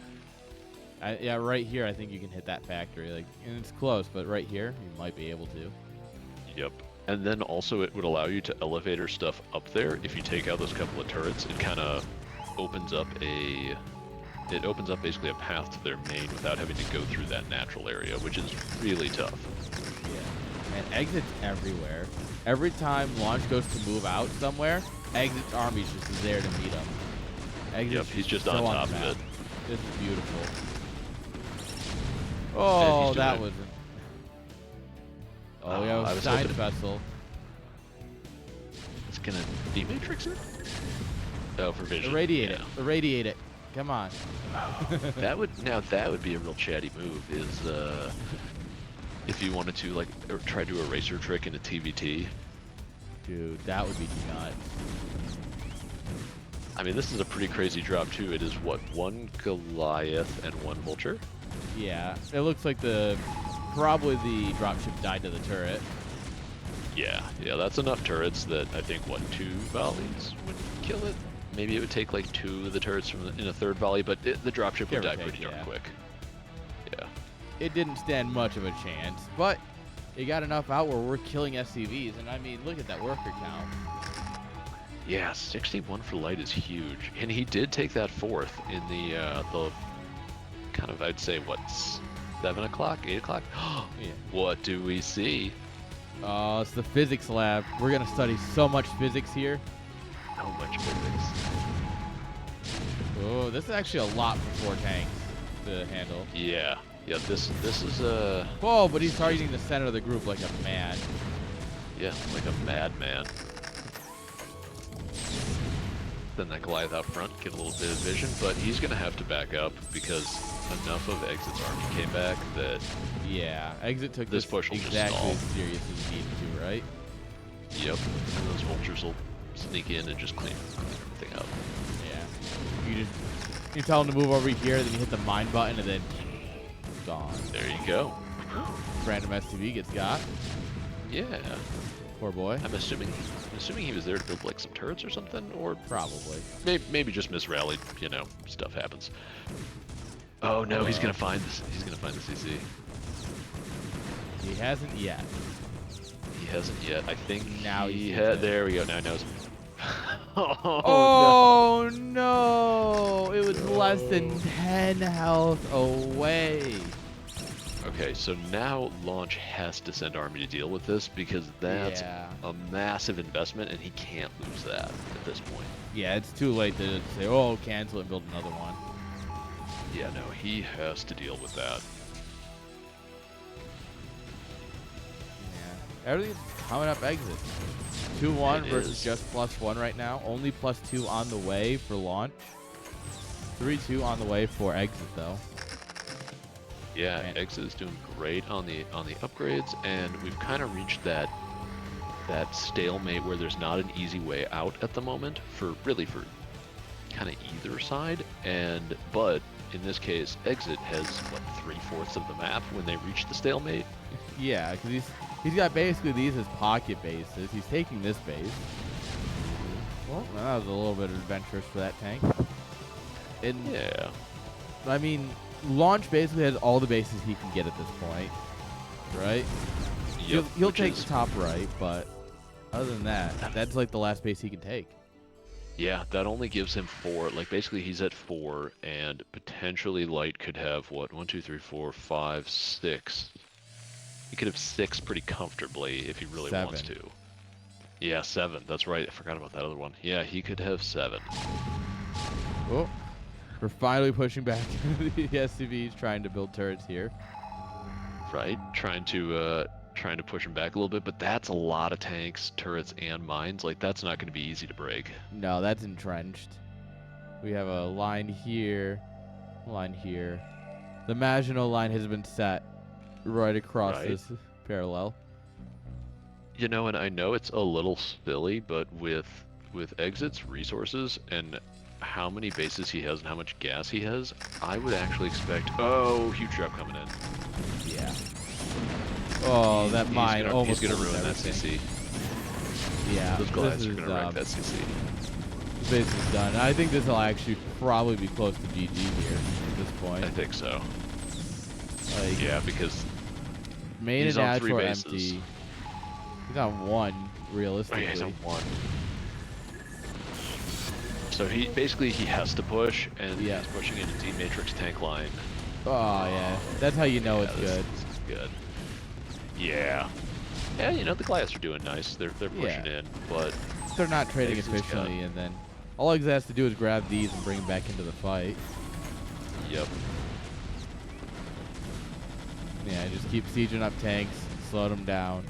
Yeah, right here I think you can hit that factory. And it's close, but right here you might be able to. Yep. And then also it would allow you to elevator stuff up there. If you take out those couple of turrets, it kind of opens up basically a path to their main without having to go through that natural area, which is really tough. Yeah. And Exit's everywhere. Every time Launch goes to move out somewhere, Exit's army's just there to meet him. Exit's he's just on top of it. This is beautiful. Oh, that was... Oh, yeah, it was Stein Vessel. It's gonna D-Matrix it? Oh, for vision. Irradiate it. Irradiate it. Come on. That would be a real chatty move, is if you wanted to try to do a racer trick in a TVT. Dude, that would be nuts. I mean, this is a pretty crazy drop too. It is what, 1 Goliath and 1 Vulture? Yeah, it looks like probably the dropship died to the turret. Yeah, that's enough turrets that I think, 2 volleys would kill it? Maybe it would take 2 of the turrets in a 3rd volley, but the dropship would die pretty darn quick. Yeah. It didn't stand much of a chance, but it got enough out where we're killing SCVs, and I mean, look at that worker count. Yeah, 61 for light is huge, and he did take that 4th in the kind of, I'd say, what, 7 o'clock, 8 o'clock? Yeah. What do we see? Oh, it's the physics lab. We're gonna study so much physics here. How much physics? Oh, this is actually a lot for 4 tanks to handle. Yeah, this is a... Oh, but he's targeting the center of the group like a man. Yeah, like a madman. Then that Goliath out front, get a little bit of vision, but he's going to have to back up because enough of Exit's army came back that... Yeah, Exit took this push will exactly just as serious as he needed to, right? Yep, and those vultures will sneak in and just clean everything up. Yeah. You tell him to move over here, then you hit the mine button, and then... gone. There you go. Random STV gets got. Yeah. Poor boy. I'm assuming he was there to build some turrets or something, or probably. Maybe just misrallied. Stuff happens. Oh no, he's gonna find this. He's gonna find the CC. He hasn't yet. He hasn't yet. I think now he had. There we go. Now he knows. Oh no! It was less than 10 health away. Okay, so now Launch has to send Army to deal with this because that's a massive investment, and he can't lose that at this point. Yeah, it's too late to say, oh, cancel it and build another one. Yeah, no, he has to deal with that. Yeah, everything's coming up Exit. 2-1 versus just +1 right now. Only +2 on the way for Launch. 3-2 on the way for Exit, though. Yeah, And Exit is doing great on the upgrades, and we've kind of reached that stalemate where there's not an easy way out at the moment for kind of either side. But in this case, Exit has what 3/4 of the map when they reach the stalemate. yeah, because he's got basically these as pocket bases. He's taking this base. Well, that was a little bit adventurous for that tank. And Yeah. I mean, Launch basically has all the bases he can get at this point, right? Yep, He'll which take is- the top right, but other than that, that's like the last base he can take. Yeah, that only gives him 4. Like, basically, he's at 4, and potentially Light could have, what, 1, 2, 3, 4, 5, 6. He could have 6 pretty comfortably if he really wants 7. to. Yeah, 7. That's right. I forgot about that other one. Yeah, he could have 7. Oh, we're finally pushing back the SCVs, trying to build turrets here. Right? Trying to push him back a little bit, but that's a lot of tanks, turrets, and mines. Like, that's not going to be easy to break. No, that's entrenched. We have a line here, line here. The Maginot line has been set right across Right. this parallel. You know, and I know it's a little silly, but with Exit's resources and how many bases he has and how much gas he has, I would actually expect... Oh, huge trap coming in. Yeah. Oh, that mine almost He's gonna ruined ruin that everything. CC. Yeah, Those glides this are is, gonna wreck that CC. This base is done. And I think this will actually probably be close to GG here at this point. I think so. Like, Yeah, because main he's and on 3 natural are bases. empty. He's on 1, Oh, realistically. yeah, he's on 1. So he has to push, and Yeah. he's pushing into D-Matrix tank line. Oh, yeah. That's how you know Yeah, it's this good. is good. Yeah. Yeah, you know, the Goliaths are doing nice. They're pushing Yeah. in, but They're not trading Exit's efficiently, and then all Exit has to do is grab these and bring them back into the fight. yep. Yeah, just keep sieging up tanks, slow them down.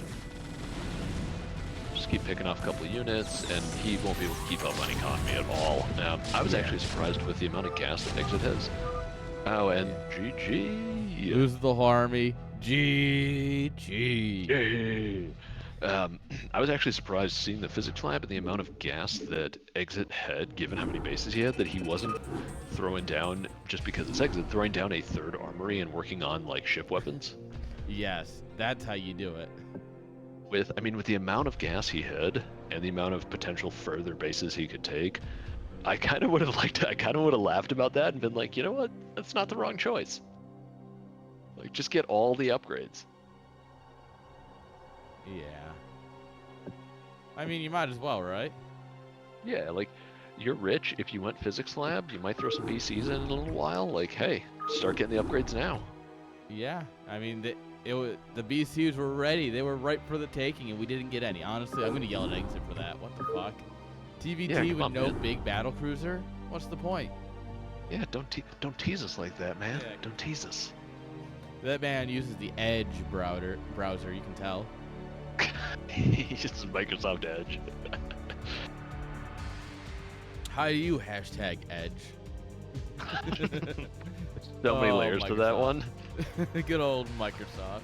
Just keep picking off a couple of units, and he won't be able to keep up on economy at all. I was Yeah. actually surprised with the amount of gas that Exit has. Oh, and GG. Lose the whole army. GG. Yay. I was actually surprised seeing the physics lab and the amount of gas that Exit had, given how many bases he had, that he wasn't throwing down, just because it's Exit, throwing down a 3rd armory and working on, like, ship weapons. Yes, that's how you do it. With the amount of gas he had, and the amount of potential further bases he could take, I kind of would have laughed about that and been like, you know what, that's not the wrong choice. Like, just get all the upgrades. Yeah. I mean, you might as well, right? Yeah, like, you're rich. If you went physics lab, you might throw some BCs in a little while. Like, hey, start getting the upgrades now. Yeah. I mean, the BCUs were ready. They were ripe for the taking, and we didn't get any. Honestly, I'm going to yell at Exit for that. What the fuck? TVT Yeah, come with on, no man. big battle cruiser? What's the point? Yeah, don't tease us like that, man. Yeah. Don't tease us. That man uses the Edge browser, you can tell. He uses Microsoft Edge. How do you hashtag Edge? So many Oh, layers to that Microsoft. one. Good old Microsoft.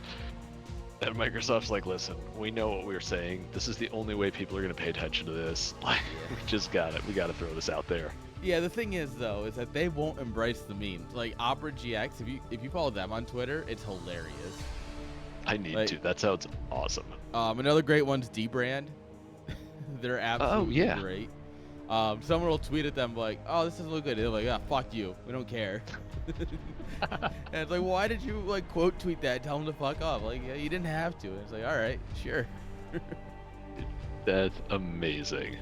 And Microsoft's like, listen, we know what we were saying. This is the only way people are going to pay attention to this. Like, we just got it. We got to throw this out there. Yeah, the thing is though, is that they won't embrace the memes. Like Opera GX, if you follow them on Twitter, it's hilarious. I need Like- to. That sounds awesome. Another great one's D-Brand. They're absolutely yeah. great. Someone will tweet at them like, "Oh, this doesn't look good." They're like, "Ah, fuck you. We don't care." And it's like, why did you like quote tweet that? Tell them to fuck off. Like, yeah, you didn't have to. And it's like, all right, sure. That's amazing.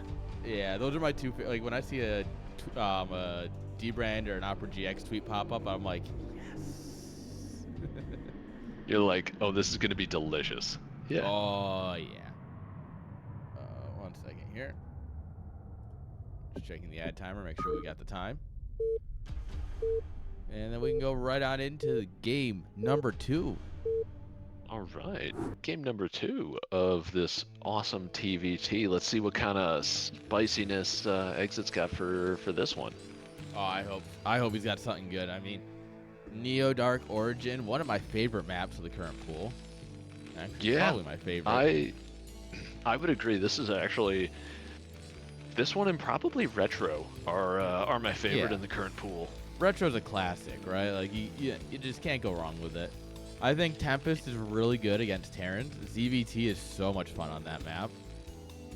Yeah, those are my two. Like when I see a D-Brand or an Opera GX tweet pop up, I'm like, yes. You're like, oh, this is going to be delicious. Yeah. Oh yeah. 1 second here. Just checking the ad timer, make sure we got the time. And then we can go right on into game number 2. All right. Game number 2 of this awesome TVT. Let's see what kind of spiciness Exit's got for this one. Oh, I hope he's got something good. I mean, Neo Dark Origin, one of my favorite maps of the current pool. Actually, Yeah, probably my favorite. I would agree. This is actually this one and probably Retro are my favorite Yeah. in the current pool. Retro's a classic, right? Like you just can't go wrong with it. I think Tempest is really good against Terrans. ZVT is so much fun on that map.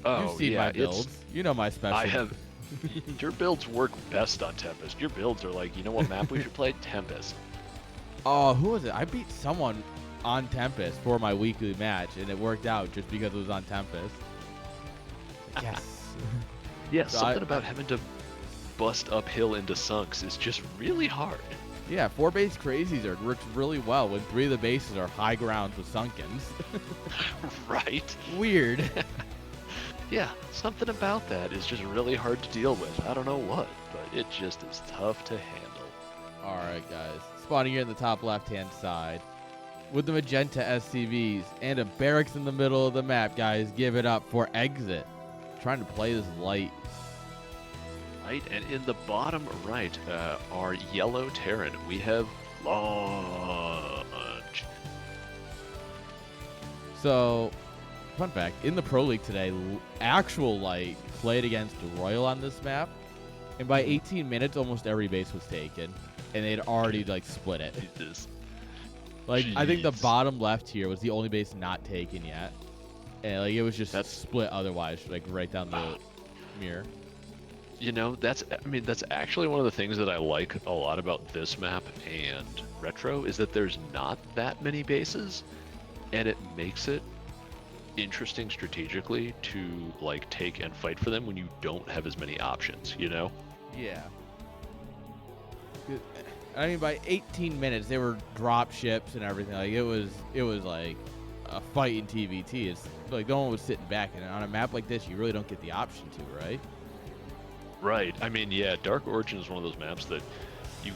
Oh, You've seen yeah, my builds. You know my special. I have. Your builds work best on Tempest. Your builds are like, you know what map we should play? Tempest. Oh, who was it? I beat someone on Tempest for my weekly match, and it worked out just because it was on Tempest. Yes. Yeah, So something about having to bust uphill into sunks is just really hard. Yeah, 4 base crazies are works really well when 3 of the bases are high grounds with sunkens. Right? Weird. Yeah, something about that is just really hard to deal with. I don't know what, but it just is tough to handle. All right, guys. Spawning here in the top left-hand side with the magenta SCVs and a barracks in the middle of the map, guys. Give it up for Exit. Trying to play this light. Right, and in the bottom right, our yellow Terran, we have Launch. So, fun fact, in the Pro League today, actual light played against Royal on this map, and by 18 minutes, almost every base was taken, and they'd already, like, split it. Jesus. Like, I think the Jeez. bottom left here was the only base not taken yet, and, like, it was just split otherwise, like, right down the mirror. You know, that's actually one of the things that I like a lot about this map and Retro is that there's not that many bases, and it makes it interesting strategically to like take and fight for them when you don't have as many options, you know? Yeah. I mean, by 18 minutes, they were drop ships and everything. Like, it was like a fight in TVT. It's like no one was sitting back, and on a map like this, you really don't get the option to, right? Right. I mean, yeah, Dark Origin is one of those maps that you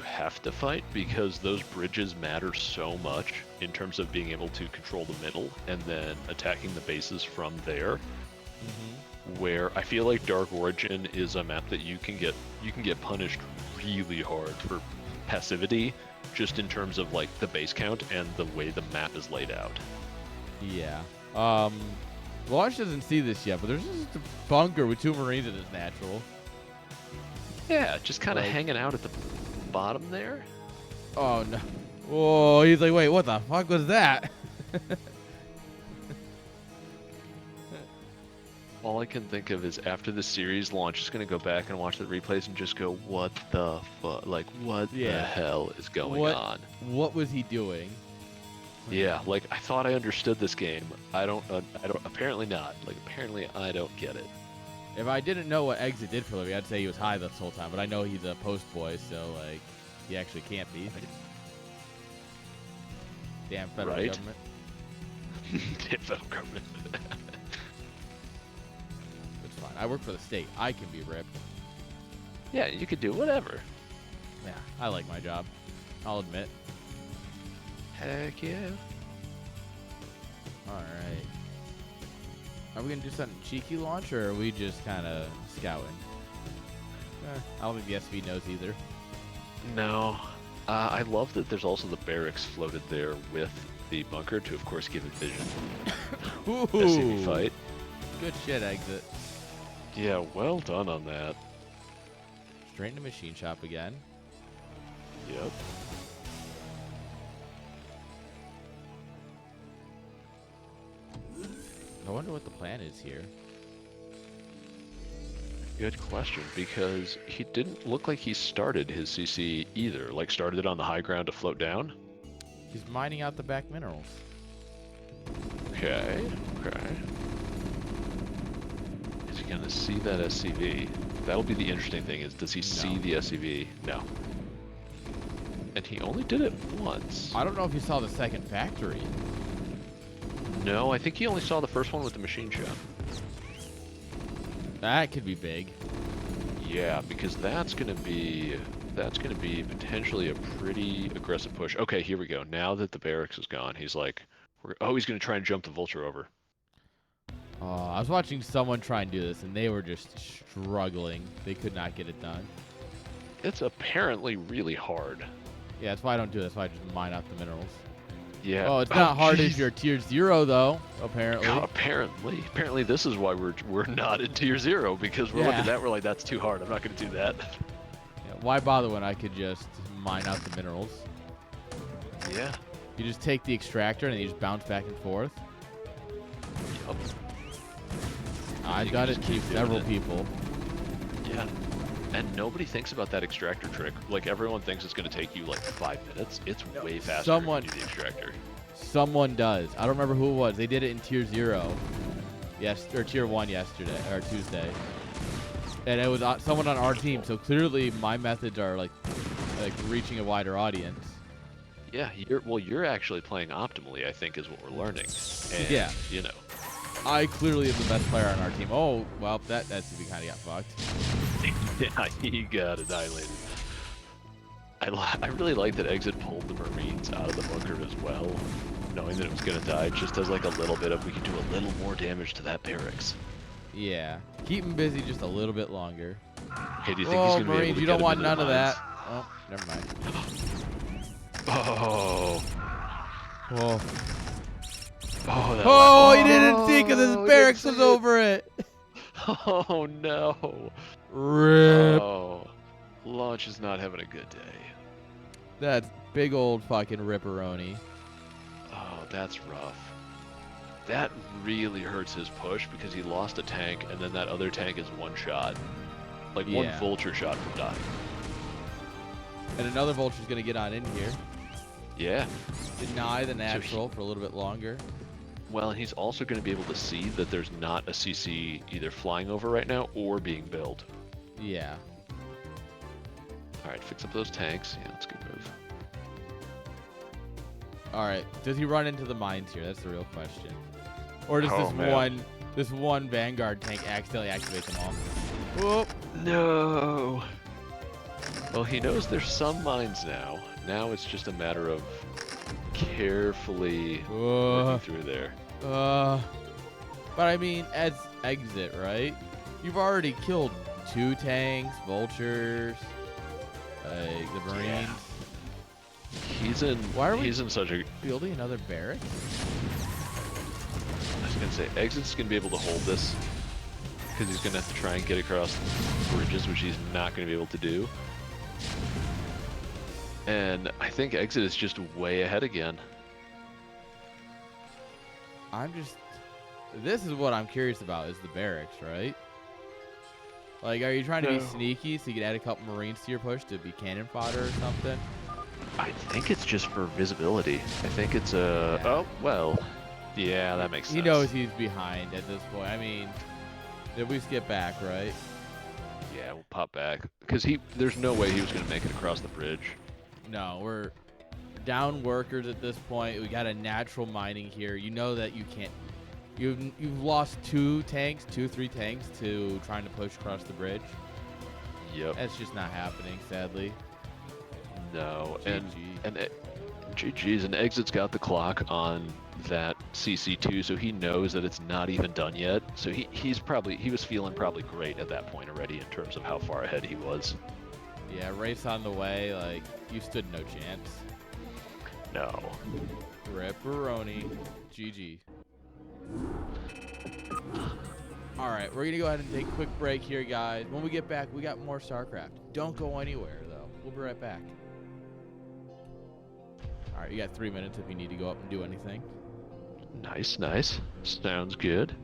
have to fight because those bridges matter so much in terms of being able to control the middle and then attacking the bases from there. Mm-hmm. Where I feel like Dark Origin is a map that you can get punished really hard for passivity, just in terms of like the base count and the way the map is laid out. Yeah. Launch doesn't see this yet, but there's just a bunker with 2 Marines in his natural. Yeah, just kind of hanging out at the bottom there. Oh no! Whoa! He's like, wait, what the fuck was that? All I can think of is after the series launch, just gonna go back and watch the replays and just go, what the fuck? Like, what the hell is going on? What was he doing? Yeah, like I thought I understood this game. I don't. Apparently not. Like apparently I don't get it. If I didn't know what Exit did for a living, I'd say he was high this whole time. But I know he's a post boy, so like, he actually can't be. Damn federal government. Damn federal government. It's fine. I work for the state. I can be ripped. Yeah, you could do whatever. Yeah, I like my job. I'll admit. Heck yeah. Alright. Are we going to do something cheeky launch, or are we just kind of scouting? I don't think the SV knows either. No. I love that there's also the barracks floated there with the bunker to, of course, give it vision. Ooh. SCV fight. Good shit, Exit. Yeah, well done on that. Straight into machine shop again. Yep. I wonder what the plan is here. Good question, because he didn't look like he started his CC either. Like, started it on the high ground to float down? He's mining out the back minerals. Okay, okay. Is he going to see that SCV? That'll be the interesting thing, is does he see the SCV? No. And he only did it once. I don't know if you saw the second factory. No, I think he only saw the first one with the machine shop. That could be big. Yeah, because that's gonna be potentially a pretty aggressive push. Okay, here we go. Now that the barracks is gone, he's like, he's gonna try and jump the vulture over. I was watching someone try and do this, and they were just struggling. They could not get it done. It's apparently really hard. Yeah, that's why I don't do this. That's why I just mine out the minerals. Yeah. Oh, it's not hard geez. if you're tier 0 though. Apparently. Apparently, this is why we're not in tier 0 because we're looking at that. We're like, that's too hard. I'm not going to do that. Yeah, why bother when I could just mine out the minerals? Yeah. You just take the extractor and you just bounce back and forth. Yup. I've done it to several people. Yeah. And nobody thinks about that extractor trick. Like, everyone thinks it's going to take you like 5 minutes. It's way faster if you do the extractor. Someone does. I don't remember who it was. They did it in tier 0. Yes, or tier 1 yesterday or Tuesday. And it was someone on our team. So clearly my methods are like reaching a wider audience. Yeah, you're actually playing optimally, I think, is what we're learning. And, yeah. You know. I clearly am the best player on our team. Oh, well, that SCP kind of got fucked. Yeah, he got annihilated. I really like that Exit pulled the Marines out of the bunker as well, knowing that it was going to die, just as like a little bit of, we can do a little more damage to that barracks. Yeah. Keep him busy just a little bit longer. Hey, do you think he's going to be able to you get don't him want into the none of mines? that. Oh, never mind. Oh. Whoa. Oh, he didn't see because his barracks was over it. Oh, no. Rip. Oh. Launch is not having a good day. That's big old fucking ripperoni. Oh, that's rough. That really hurts his push because he lost a tank, and then that other tank is one shot. Like one vulture shot from dying. And another vulture's going to get on in here. Yeah. Deny the natural for a little bit longer. Well, he's also going to be able to see that there's not a CC either flying over right now or being built. Yeah. Alright, fix up those tanks. Yeah, that's a good move. Alright, does he run into the mines here? That's the real question. Or does this one Vanguard tank accidentally activate them all? Whoop. No! Well, he knows there's some mines now. Now it's just a matter of carefully working through there. But I mean, as Exit, right? You've already killed 2 tanks, vultures, the Marines. Yeah. He's in such a... building another barrack? I was going to say, Exit's going to be able to hold this because he's going to have to try and get across bridges, which he's not going to be able to do. And I think Exit is just way ahead again. This is what I'm curious about, is the barracks, right? Like, are you trying to be sneaky so you can add a couple Marines to your push to be cannon fodder or something? I think it's just for visibility. I think it's a... Oh, well. Yeah, that makes sense. He knows he's behind at this point. I mean, at least get back, right? Yeah, we'll pop back. Because there's no way he was going to make it across the bridge. No, we're down workers at this point. We got a natural mining here. You know that you can't... You've lost 3 tanks to trying to push across the bridge. Yep. That's just not happening, sadly. No, GG. and GG's, and Exit's got the clock on that CC2, so he knows that it's not even done yet. So he was feeling probably great at that point already in terms of how far ahead he was. Yeah, race on the way, like, you stood no chance. No. Ripperoni. GG. Alright, we're going to go ahead and take a quick break here, guys. When we get back, we got more StarCraft. Don't go anywhere, though. We'll be right back. Alright, you got 3 minutes if you need to go up and do anything. Nice, nice. Sounds good.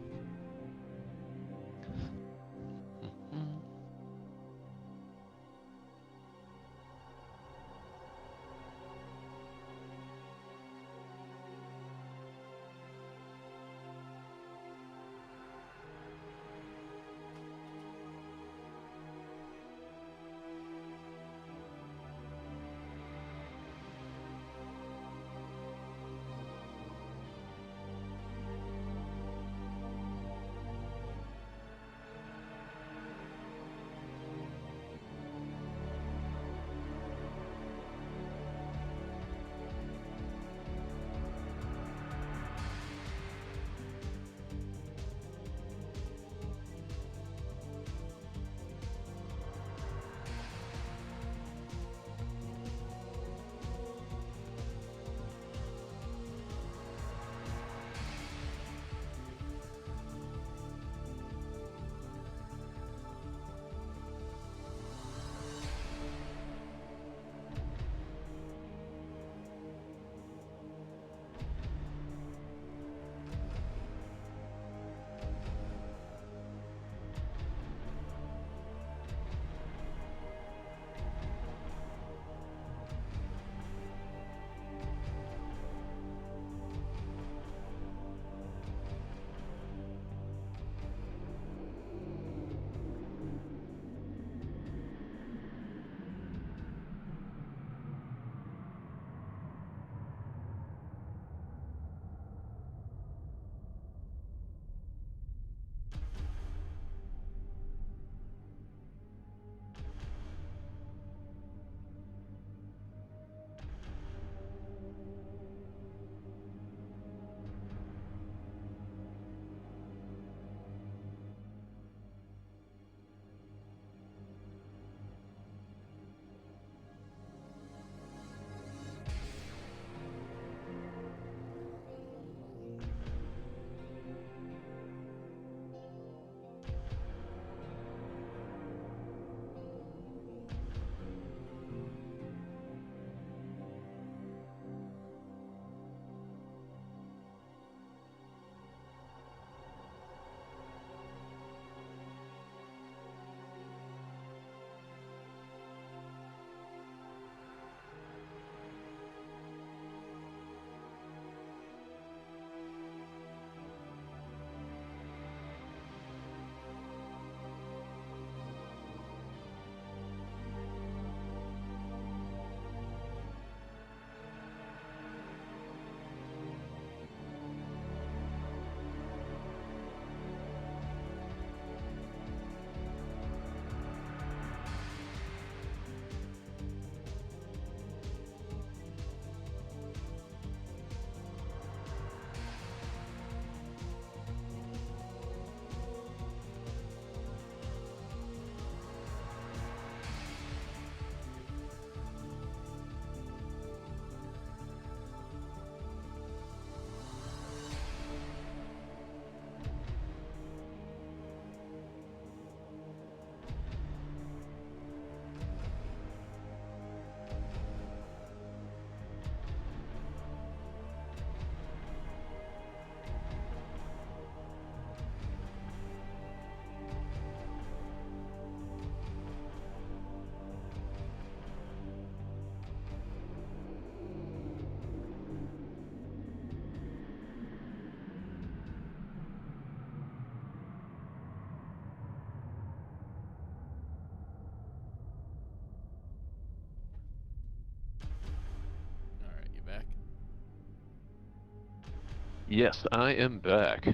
Yes, I am back.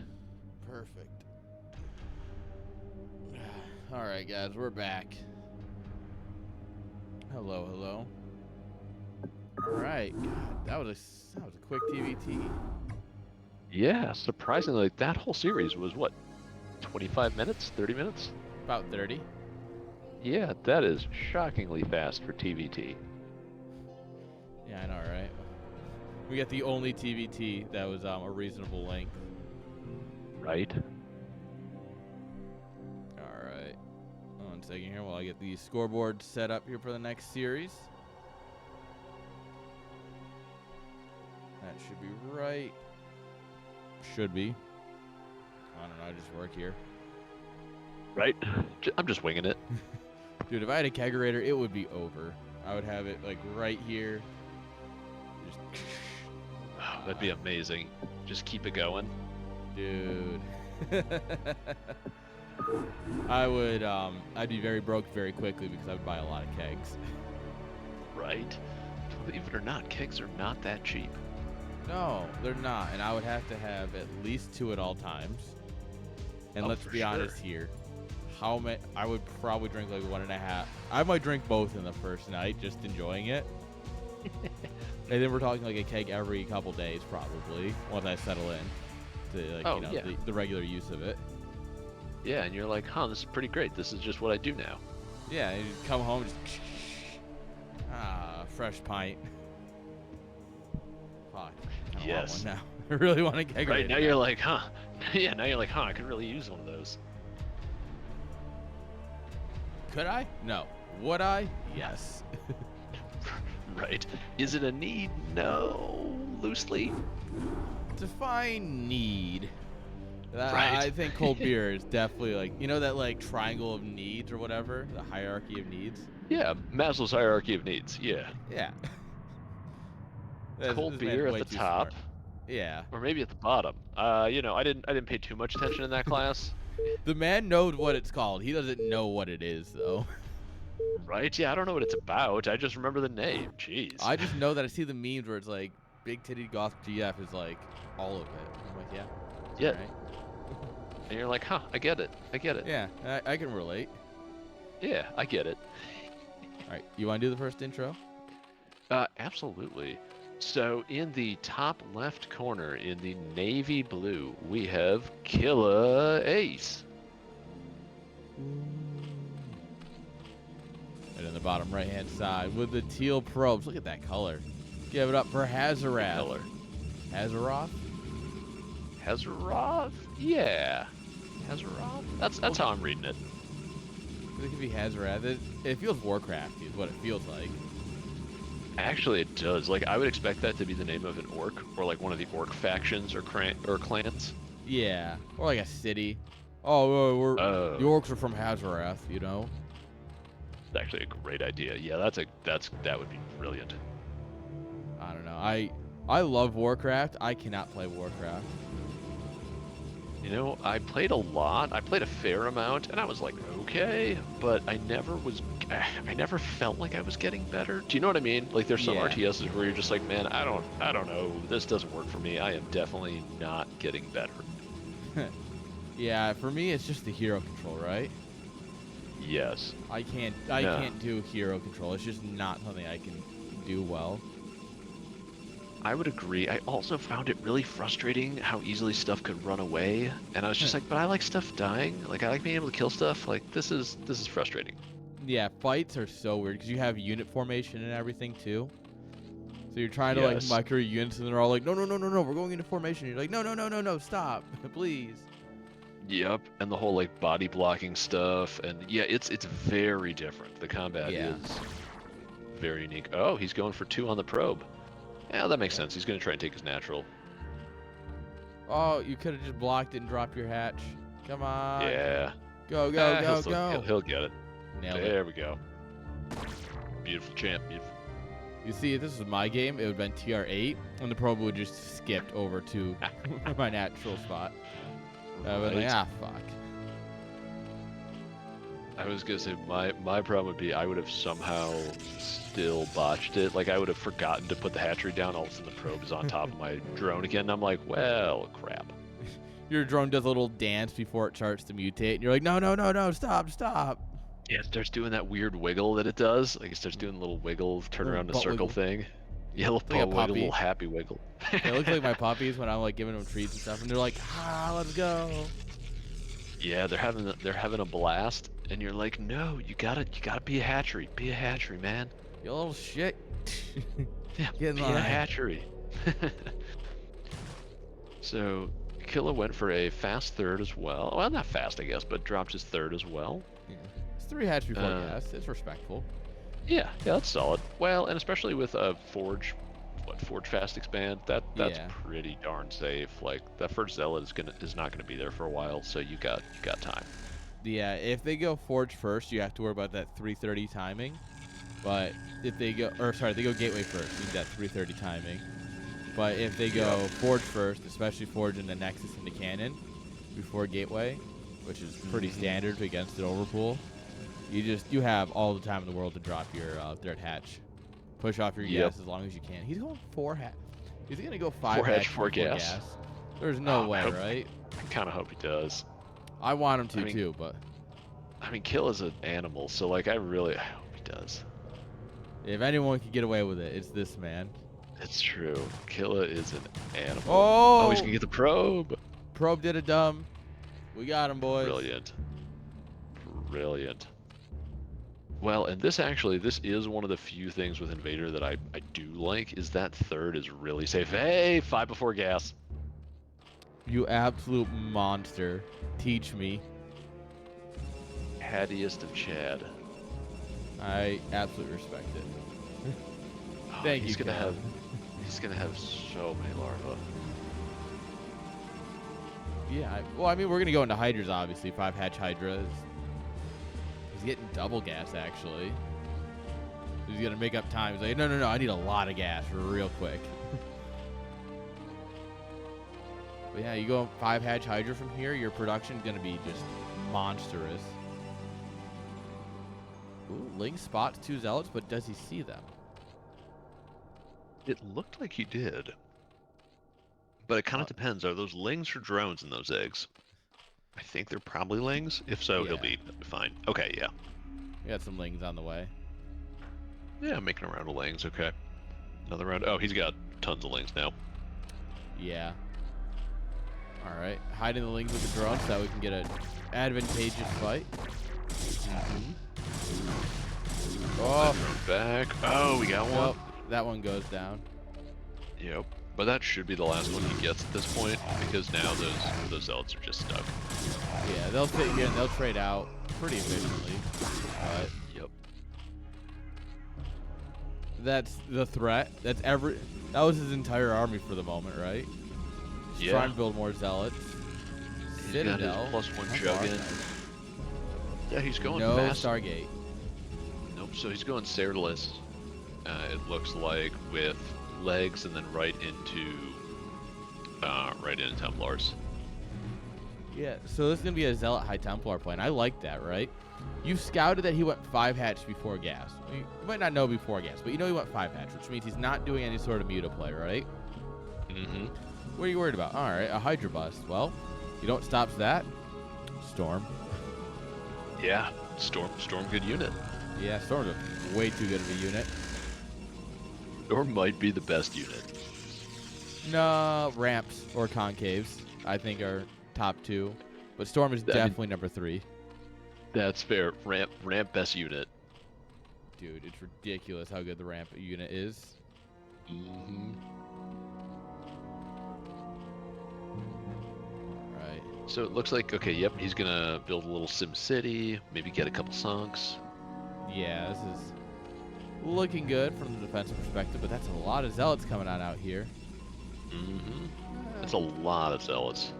Perfect. All right, guys, we're back. Hello, hello. All right, God, that was a quick TVT. Yeah, surprisingly, that whole series was what, 25 minutes, 30 minutes? About 30. Yeah, that is shockingly fast for TVT. Yeah, I know, right? We got the only TVT that was a reasonable length. Right? All right. 1 second here while I get the scoreboard set up here for the next series. That should be right. Should be. I don't know. I just work here. Right? I'm just winging it. Dude, if I had a kegerator, it would be over. I would have it like right here. Just That'd be amazing. Just keep it going. dude. I would I'd be very broke very quickly because I would buy a lot of kegs. Right? Believe it or not, kegs are not that cheap. No, they're not, and I would have to have at least 2 at all times. And Oh, let's for be honest sure. here. How many? I would probably drink like 1.5. I might drink both in the first night, just enjoying it. And then we're talking like a keg every couple days, probably, once I settle in to like, Oh, you know, yeah. the regular use of it. Yeah, and you're like, huh, this is pretty great. This is just what I do now. Yeah, and you come home, just fresh pint. Fuck. I don't Yes. want one now. I really want a kegerator. Right, now you're like, huh. Yeah, now you're like, huh, I could really use one of those. Could I? No. Would I? Yes. Right. Is it a need? No. Loosely. Define need. Right. I think cold beer is definitely like, you know, that like triangle of needs or whatever, the hierarchy of needs. Yeah, Maslow's hierarchy of needs. Yeah. Yeah. Cold This man's beer at way the too top, smart. Yeah. or maybe at the bottom. You know, I didn't pay too much attention in that class. The man knows what it's called. He doesn't know what it is though. Right? Yeah, I don't know what it's about. I just remember the name. Jeez. I just know that I see the memes where it's like big titty goth GF is like all of it. I'm like, yeah. Yeah. Right. And you're like, huh, I get it. I get it. Yeah, I can relate. Yeah, I get it. All right, you want to do the first intro? Absolutely. So in the top left corner, in the navy blue, we have KilahAce. And in the bottom right-hand side with the teal probes. Look at that color. Give it up for Hazorath. Color. Hazorath? Hazorath? Yeah. Hazorath? That's how I'm reading it. It could be Hazorath. It feels Warcraft is what it feels like. Actually, it does. Like, I would expect that to be the name of an orc, or like one of the orc factions or clans. Yeah, or like a city. Oh, the orcs are from Hazorath, you know. It's actually a great idea. Yeah, that would be brilliant. I don't know. I love Warcraft. I cannot play Warcraft. You know, I played a lot. I played a fair amount, and I was like, okay, but I never felt like I was getting better. Do you know what I mean? Like, there's some Yeah. RTSs where you're just like, man, I don't know. This doesn't work for me. I am definitely not getting better. Yeah, for me it's just the hero control, right? Yes. I can't do hero control. It's just not something I can do well. I would agree. I also found it really frustrating how easily stuff could run away, and I was just like, but I like stuff dying. Like, I like being able to kill stuff. Like, this is frustrating. Yeah, fights are so weird because you have unit formation and everything too. So you're trying to Yes. like micro units and they're all like, no, we're going into formation. You're like, no, stop, please. Yep, and the whole like body blocking stuff, and yeah, it's very different. The combat Yeah. is very unique. Oh, he's going for 2 on the probe. Yeah, that makes sense. He's gonna try and take his natural. Oh, you could have just blocked it and dropped your hatch. Come on. Yeah. Go, He'll get it. Nailed it. There we go. Beautiful champ. Beautiful. You see, if this was my game, it would have been TR8, and the probe would just skipped over to my natural spot. I would like, Right. fuck. I was gonna say my problem would be I would have somehow still botched it. Like I would have forgotten to put the hatchery down. All of a sudden the probe is on top of my drone again. And I'm like, well, crap. Your drone does a little dance before it starts to mutate, and you're like, no, no, no, no, stop, stop. Yeah, it starts doing that weird wiggle that it does. Like it starts doing a little wiggle, turn Little around in a butt circle wiggle. thing. Yeah, little Like a butt wiggle, puppy. little happy wiggle. It looks like my puppies when I'm like giving them treats and stuff, and they're like, ah, let's go. Yeah, they're having a blast, and you're like, no, you gotta be a hatchery. Be a hatchery, man. You little shit. Yeah, Get in be a line. hatchery. So, Kilah went for a fast third as well. Well, not fast, I guess, but dropped his third as well. Yeah. It's 3 hatch before gas. It's respectful. Yeah, that's solid. Well, and especially with a Forge fast expand, that's Yeah. pretty darn safe. Like that first zealot is not gonna be there for a while, so you got time. Yeah, if they go Forge first, you have to worry about that 330 timing. But if they go, they go Gateway first, you need that 330 timing. But if they go Forge first, especially Forge into Nexus into Cannon before Gateway, which is pretty standard against an Overpool, you have all the time in the world to drop your third hatch. Push off your gas as long as you can. He's going 4 hatch. He's gonna go 5 4 hatch, hatch 4 before gas. There's no Oh, way, right? I kind of hope he does. I want him to I mean- too, but I mean, Kilah's an animal, so like I hope he does. if anyone could get away with it, it's this man. It's true. Kilah is an animal. Oh! He's gonna get the probe. Probe did a dumb. We got him, boys. Brilliant. Brilliant. Well, and this is one of the few things with Invader that I do like, is that third is really safe. Hey, 5 before gas. You absolute monster. Teach me. Hattiest of Chad. I absolutely respect it. Oh, Thank he's you, gonna Cal. he's gonna have so many larvae. Yeah, well, I mean, we're going to go into Hydras, obviously. 5 hatch Hydras. He's getting double gas, actually. He's going to make up time. He's like, no, no, no, I need a lot of gas real quick. But yeah, you go 5 hatch Hydra from here, your production's going to be just monstrous. Ooh, Ling spots 2 Zealots, but does he see them? It looked like he did. But it kind of depends. Are those lings or drones in those eggs? I think they're probably lings. If so, he'll be fine. Okay, yeah. We got some Lings on the way. Yeah, making a round of lings. Okay. Another round. Oh, he's got tons of lings now. Yeah. All right. Hiding the Lings with the drone so that we can get an advantageous fight. Oh. Drone back. Oh, we got one. Nope. That one goes down. Yep. But that should be the last one he gets at this point, because now those zealots are just stuck. Yeah, they'll sit here and they'll trade out pretty efficiently. But Yep. that's the threat. That was his entire army for the moment, right? Just Yeah. try and build more zealots. He's got Citadel. his +1 How jug far? in. Yeah, he's going No fast. Stargate. Nope, so he's going Cerberus, it looks like, with legs and then right into Templars. Yeah, so this is going to be a Zealot High Templar plan. I like that, right? You scouted that he went 5 hatch before gas. You might not know before gas, but you know he went 5 hatch, which means he's not doing any sort of muta play, right? Mm-hmm. What are you worried about? All right, a Hydra bust. Well, you know what stops that? Storm. Yeah, Storm, good unit. Yeah, Storm's a way too good of a unit. Storm might be the best unit. No, ramps or concaves, I think, are top 2. But Storm is definitely number 3. That's fair. Ramp best unit. Dude, it's ridiculous how good the ramp unit is. Mm-hmm. Right. So it looks like, okay, yep, he's gonna build a little Sim City, maybe get a couple sunks. Yeah, this is looking good from the defensive perspective, but that's a lot of zealots coming on out here. Mm-hmm. That's a lot of zealots.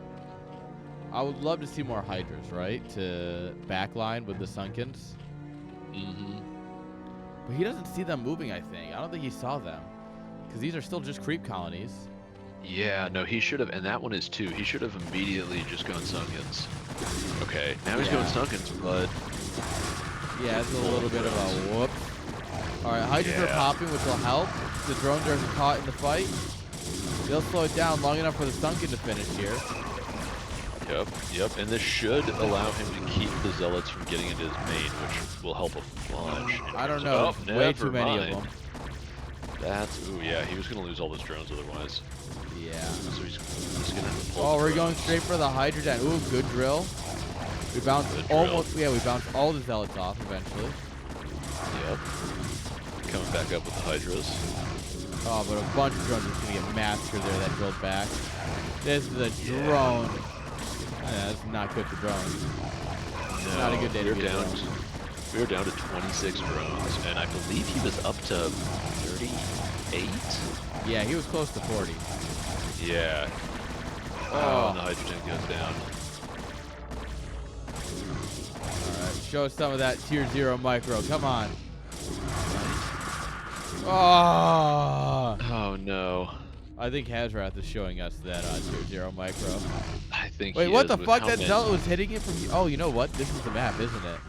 I would love to see more Hydras, right? To backline with the Sunkens. Mm-hmm. But he doesn't see them moving, I think. I don't think he saw them. Because these are still just creep colonies. Yeah, no, he should have, and that one is too. He should have immediately just gone Sunkens. Okay, now he's going Sunkens, but Yeah, it's a little bit of a whoop. All right, Hydras are popping, which will help. The drones are caught in the fight. They'll slow it down long enough for the Sunken to finish here. Yep, and this should allow him to keep the Zealots from getting into his main, which will help a bunch. I don't know, way too many of them. That's, ooh, yeah, he was going to lose all those drones otherwise. Yeah. So he's going to have to pull. Oh, we're going straight for the Hydra den. Ooh, good drill. We bounced almost, yeah, we bounced all the Zealots off eventually. Yep. Coming back up with the Hydras. Oh, but a bunch of drones are going to get massacred there that drilled back. This is a drone. Yeah, that's not good for drones. No, Not a good day to be down. We were down to 26 drones, and I believe he was up to 38? Yeah, he was close to 40. Yeah. Oh, and the hydrogen goes down. Alright, show us some of that tier 0 micro. Come on. Oh no. I think Hazorath is showing us that tier 0 micro. I think Wait, he what is the with fuck? how That many- Zealot was hitting it from... Oh, you know what? This is the map, isn't it?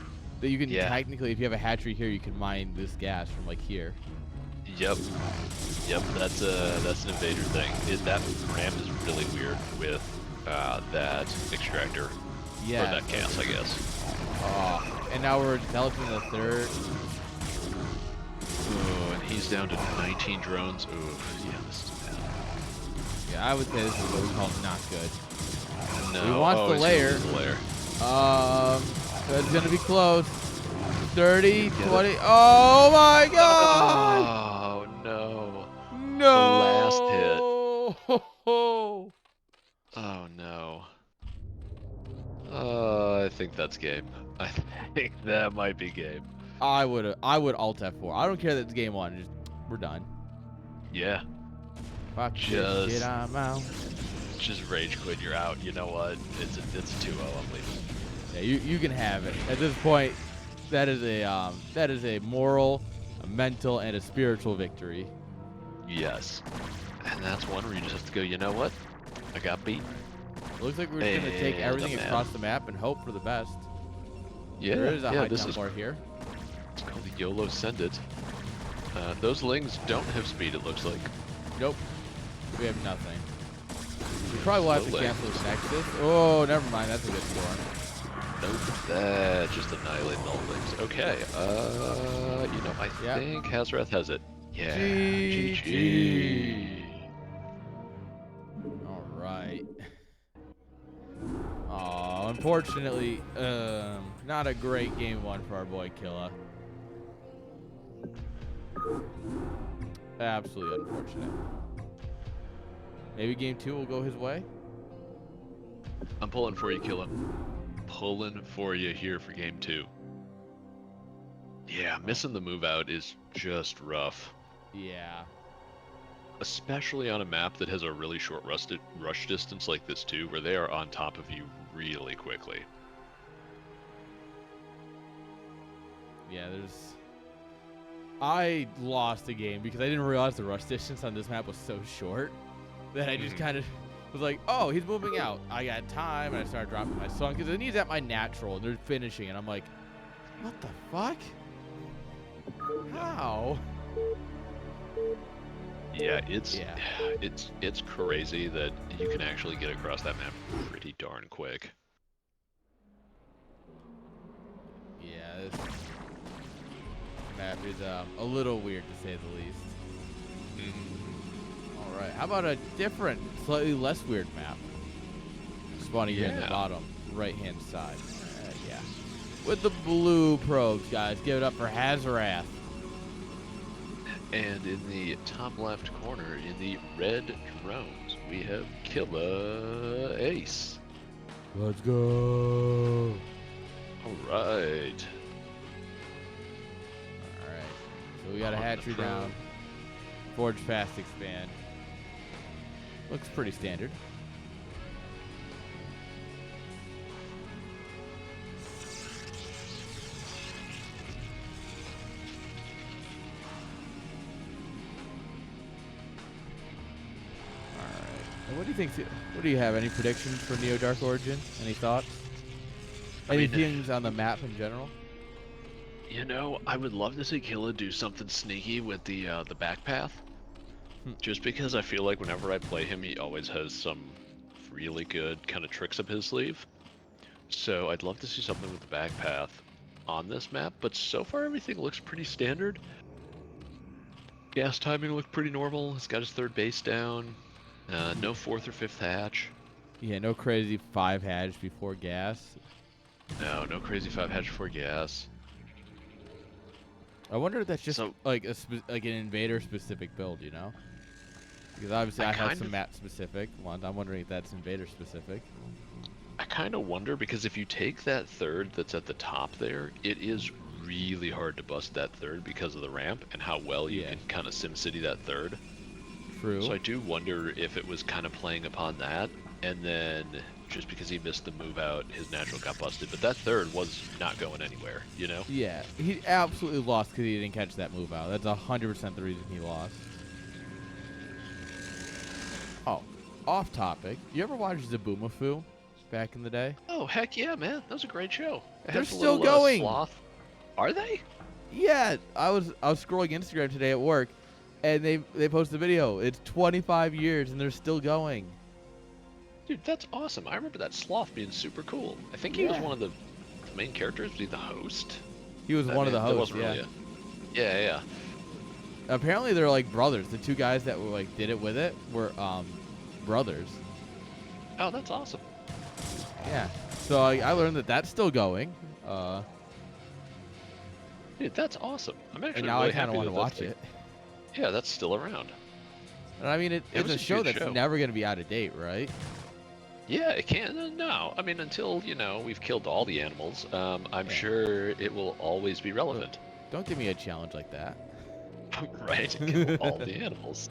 That you can technically, if you have a hatchery here, you can mine this gas from like here. Yep, that's an invader thing. That ramp is really weird with that extractor. Yeah. Or that gas, I guess. Oh, and now we're Zealots in the third. Oh, and he's down to 19 drones. Ooh, yeah, this is bad. Yeah, I would say this is what we call not good. No. He wants the he's layer. gonna lose the layer. That's gonna be close. 30, 20. Oh my god! Oh no. No! The last hit. Oh no. I think that's game. I think that might be game. I would alt F4. I don't care that it's game 1. Just we're done. Yeah. Fuck this shit, I'm out. Just rage quit. You're out. You know what? It's a 2-0. I'm leaving. Yeah, you can have it. At this point, that is a moral, a mental, and a spiritual victory. Yes. And that's one where you just have to go, you know what? I got beat. Looks like we're just going to take everything across the map and hope for the best. Yeah, there is a high this jump bar here. It's called the YOLO Send It. Those lings don't have speed, it looks like. Nope. We have nothing. We probably will have to cancel this Nexus. Oh, never mind. That's a good score. Nope. That just annihilated all things. Okay. You know, I think Hazorath has it. Yeah. GG. All right. Oh, unfortunately, not a great game 1 for our boy Kilah. Absolutely unfortunate. Maybe game 2 will go his way. I'm pulling for you, Kilah. Pulling for you here for game 2. Yeah, missing the move out is just rough. Yeah. Especially on a map that has a really short rush distance like this too, where they are on top of you really quickly. Yeah, I lost a game because I didn't realize the rush distance on this map was so short that I just kind of was like, oh, he's moving out. I got time, and I started dropping my song because he's at my natural, and they're finishing, and I'm like, what the fuck? How? Yeah, it's crazy that you can actually get across that map pretty darn quick. Yeah, this map is a little weird to say the least. All right, how about a different, slightly less weird map? Spawning here in the bottom right-hand side. Yeah, with the blue probes, guys. Give it up for Hazorath. And in the top left corner, in the red drones, we have KilahAce. Let's go. All right. So we got a hatchery down. Forge fast expand. Looks pretty standard. What do you think? What do you have? Any predictions for Neo Dark Origin? Any thoughts? Any things on the map in general? You know, I would love to see Killa do something sneaky with the back path. Just because I feel like whenever I play him, he always has some really good kind of tricks up his sleeve. So I'd love to see something with the back path on this map, but so far everything looks pretty standard. Gas timing looked pretty normal. He's got his third base down. No fourth or fifth hatch. Yeah, no crazy 5 hatch before gas. No crazy 5 hatch before gas. I wonder if that's just like an invader specific build, you know? Because obviously I have some map specific ones. I'm wondering if that's invader specific. I kind of wonder because if you take that third that's at the top there, it is really hard to bust that third because of the ramp and how well you can kind of SimCity that third. True. So I do wonder if it was kind of playing upon that, and then just because he missed the move out, his natural got busted. But that third was not going anywhere, you know? Yeah, he absolutely lost because he didn't catch that move out. That's 100% the reason he lost. Oh, off topic. You ever watch Zaboomafoo back in the day? Oh, heck yeah, man. That was a great show. They're still going. Sloth. Are they? Yeah, I was scrolling Instagram today at work, and they posted a video. It's 25 years, and they're still going. Dude, that's awesome. I remember that sloth being super cool. I think he was one of the main characters. Was he the host? He was one of the hosts, really yeah. Apparently they're like brothers. The two guys that were like did it with it were brothers. Oh, that's awesome. Yeah. So I learned that that's still going. Dude, that's awesome. I'm actually and now really I kind of happy want to watch it. Yeah, that's still around. And I mean, it's a show that's never going to be out of date, right? Yeah, it can. No, I mean, until, you know, we've killed all the animals, I'm sure it will always be relevant. Don't give me a challenge like that. Right, kill all the animals.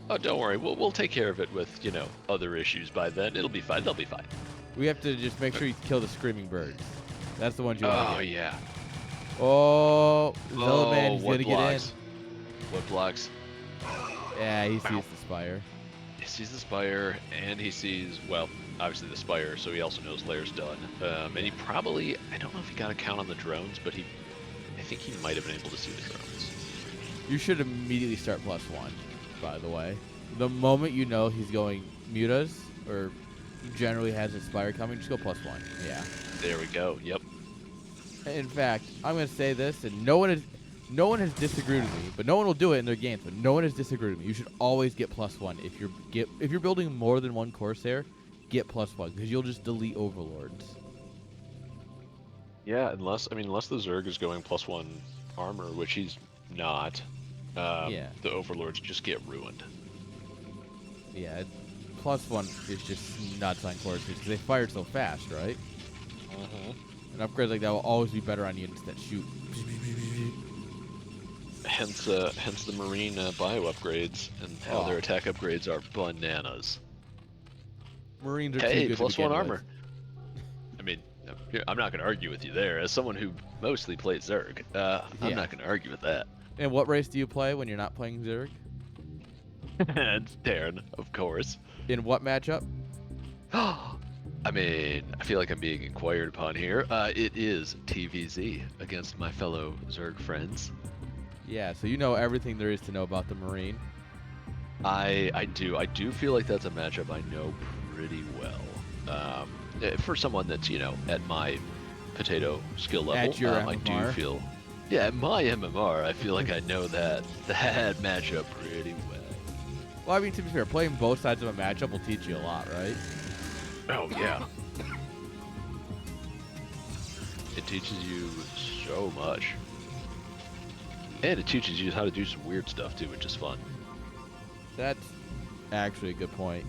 Oh, don't worry. We'll take care of it with, you know, other issues by then. It'll be fine. They'll be fine. We have to just make sure you kill the screaming birds. That's the ones you want to get. Oh, yeah. Oh, Zealotman's going to get in. What blocks? Yeah, he sees the spire. He sees the spire, and he sees, well, obviously the spire, so he also knows Lair's done. And he probably, I don't know if he got a count on the drones, but I think he might have been able to see the drones. You should immediately start +1, by the way. The moment you know he's going mutas, or generally has a spire coming, just go +1. Yeah. There we go. Yep. In fact, I'm going to say this, and no one has disagreed with me, but no one will do it in their games. But no one has disagreed with me. You should always get +1 if you're building more than one Corsair. Get +1 because you'll just delete overlords. Yeah, unless the Zerg is going +1 armor, which he's not. The overlords just get ruined. Yeah, +1 is just nuts on Corsairs because they fire so fast, right? And upgrades like that will always be better on units that shoot. Hence the Marine bio upgrades and how their attack upgrades are bananas. Marines are too good to +1 armor. with. I mean, I'm not going to argue with you there. As someone who mostly plays Zerg, I'm not going to argue with that. And what race do you play when you're not playing Zerg? It's Airn, of course. In what matchup? I mean, I feel like I'm being inquired upon here. It is TVZ against my fellow Zerg friends. Yeah, so you know everything there is to know about the Marine. I do. I do feel like that's a matchup I know pretty well. For someone that's, you know, at my potato skill level, at your I do feel... Yeah, at my MMR, I feel like I know that matchup pretty well. Well, I mean, to be fair, playing both sides of a matchup will teach you a lot, right? Oh, yeah. It teaches you so much. And it teaches you how to do some weird stuff, too, which is fun. That's actually a good point.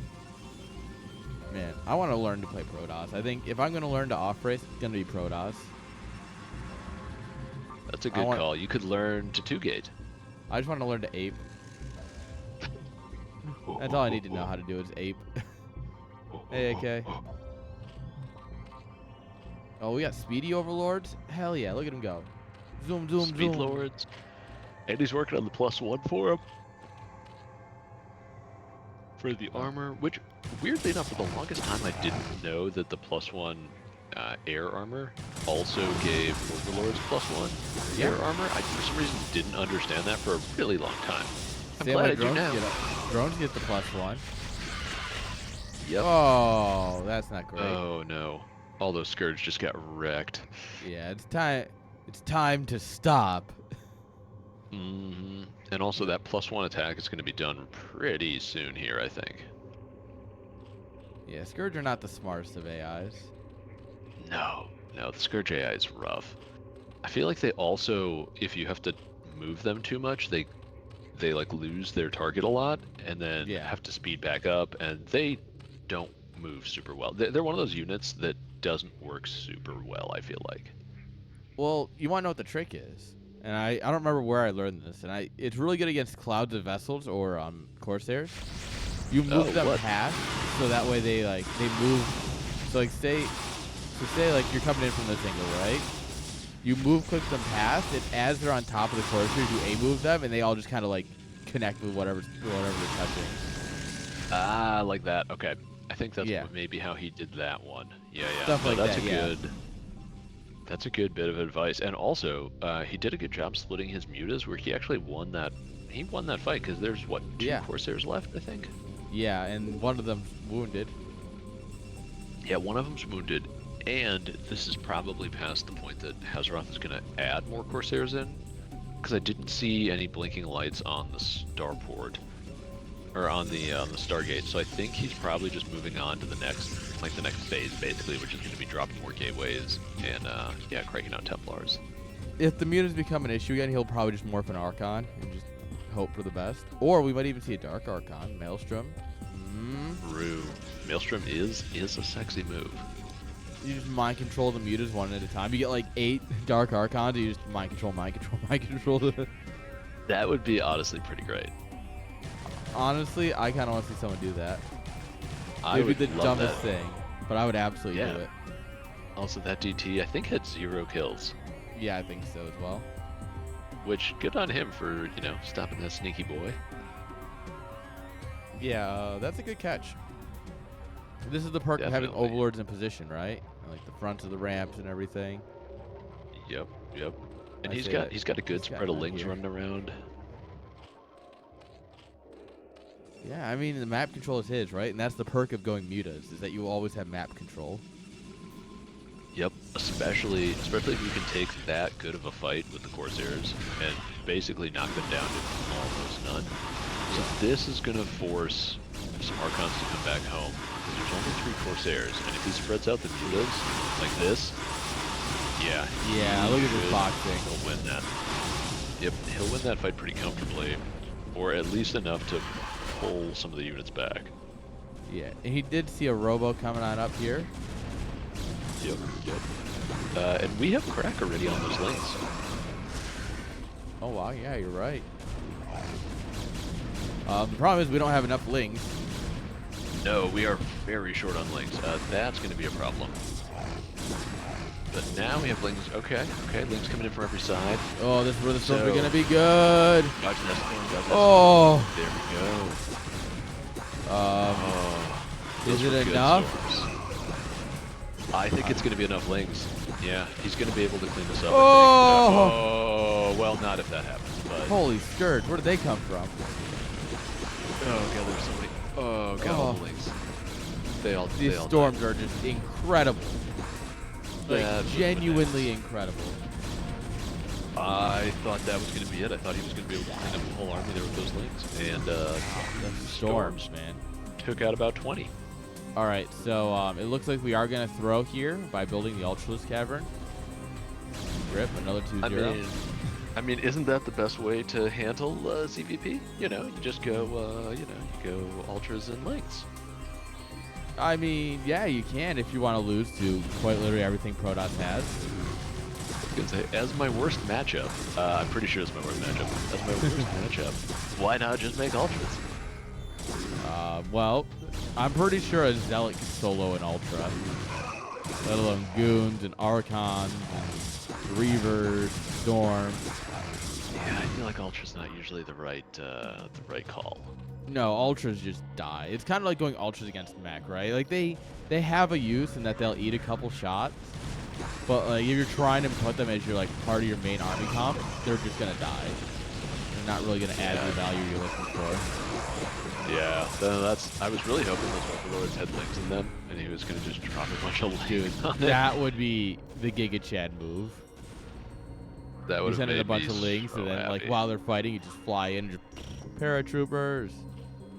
Man, I want to learn to play Protoss. I think if I'm going to learn to off-race, it's going to be Protoss. That's a good call. You could learn to 2-gate. I just want to learn to ape. That's all I need to know how to do is ape. Hey, AK. Oh, we got speedy overlords? Hell yeah, look at him go. Zoom, zoom, Speed zoom. lords. And he's working on the +1 for him. For the armor, which, weirdly enough, for the longest time I didn't know that the +1 air armor also gave Overlords +1 air armor. I, for some reason, didn't understand that for a really long time. I'm glad I do now. Drones get the +1. Yep. Oh, that's not great. Oh no. All those Scourge just got wrecked. Yeah, it's time. It's time to stop. Mm-hmm. And also that +1 attack is going to be done pretty soon here, I think. Yeah, Scourge are not the smartest of AIs. No, the Scourge AI is rough. I feel like they also, if you have to move them too much, they like lose their target a lot and then have to speed back up, and they don't move super well. They're one of those units that doesn't work super well, I feel like. Well, you want to know what the trick is, and I don't remember where I learned this, and it's really good against Clouds of Vessels or Corsairs. You move them past, so that way they move. So like say like you're coming in from this angle, right? You move click them past, and as they're on top of the Corsairs, you A-move them, and they all just kind of like connect with whatever they're touching. Ah, like that. Okay. I think that's maybe how he did that one. Yeah. Stuff like that's that, That's a good bit of advice. And also, he did a good job splitting his mutas, where he actually won that. He won that fight because there's what, 2 Corsairs left, I think. Yeah, and one of them's wounded. Yeah, one of them's wounded, and this is probably past the point that Hazorath is going to add more Corsairs in, because I didn't see any blinking lights on the starport, or on the Stargate. So I think he's probably just moving on to the next phase, basically, which is going to be dropping more gateways and cracking out Templars. If the mutas become an issue again, he'll probably just morph an Archon and just hope for the best. Or we might even see a Dark Archon, Maelstrom. True. Maelstrom is a sexy move. You just mind control the mutas one at a time. You get like 8 Dark Archons, you just mind control. That would be honestly pretty great. Honestly, I kind of want to see someone do that. It would be the dumbest thing, but I would absolutely do it. Also, that DT, I think, had 0 kills. Yeah, I think so as well. Which, good on him for, stopping that sneaky boy. Yeah, that's a good catch. This is the perk of having Overlords in position, right? Like the fronts of the ramps and everything. Yep. And he's got a good spread of lings running around. Yeah, I mean, the map control is his, right? And that's the perk of going mutas, is that you always have map control. Yep, especially if you can take that good of a fight with the Corsairs and basically knock them down to almost none. So this is going to force some Archons to come back home, because there's only 3 Corsairs, and if he spreads out the mutas like this, look at this boxing. He'll win that. Yep, he'll win that fight pretty comfortably, or at least enough to pull some of the units back. Yeah, and he did see a robo coming on up here. Yep. And we have crack already on those lanes. Oh wow, yeah, you're right. The problem is we don't have enough lings. No, we are very short on lings. That's going to be a problem. But now we have lings. Okay, lings coming in from every side. Oh, this is where the storms are going to be good. Dodge that storm, Oh. There we go. Is it enough? Storms. I think it's going to be enough lings. Yeah, he's going to be able to clean this up. Oh! Well, not if that happens. But holy Scourge, where did they come from? Oh god, there's so many. Oh god, all the lings. These storms are just incredible. Like, genuinely incredible. I thought that was going to be it. I thought he was going to be able to clean up the whole army there with those lings. And the storms, man. Took out about 20. All right, so it looks like we are going to throw here by building the Ultralisk Cavern. Rip, another 2-0. I mean, isn't that the best way to handle CVP? You just go, you go Ultras and Lings. I mean, yeah, you can if you want to lose to quite literally everything Protoss has. I was going to say, as my worst matchup, I'm pretty sure it's my worst matchup. As my worst matchup, why not just make Ultras? Well, I'm pretty sure a Zealot can solo an Ultra. Let alone Goons and Archons and Reavers, Storms. Yeah, I feel like Ultra's not usually the right call. No, ultras just die. It's kind of like going ultras against mech, right? Like they have a use in that they'll eat a couple shots, but like if you're trying to put them as your like part of your main army comp, they're just gonna die. They're not really gonna add the value you're looking for. Yeah, I was really hoping those overlords had links in them, and he was gonna just drop a bunch of links on it. That would be the Giga Chad move. That would You send in a bunch of links, and then like while they're fighting, you just fly in, and just paratroopers.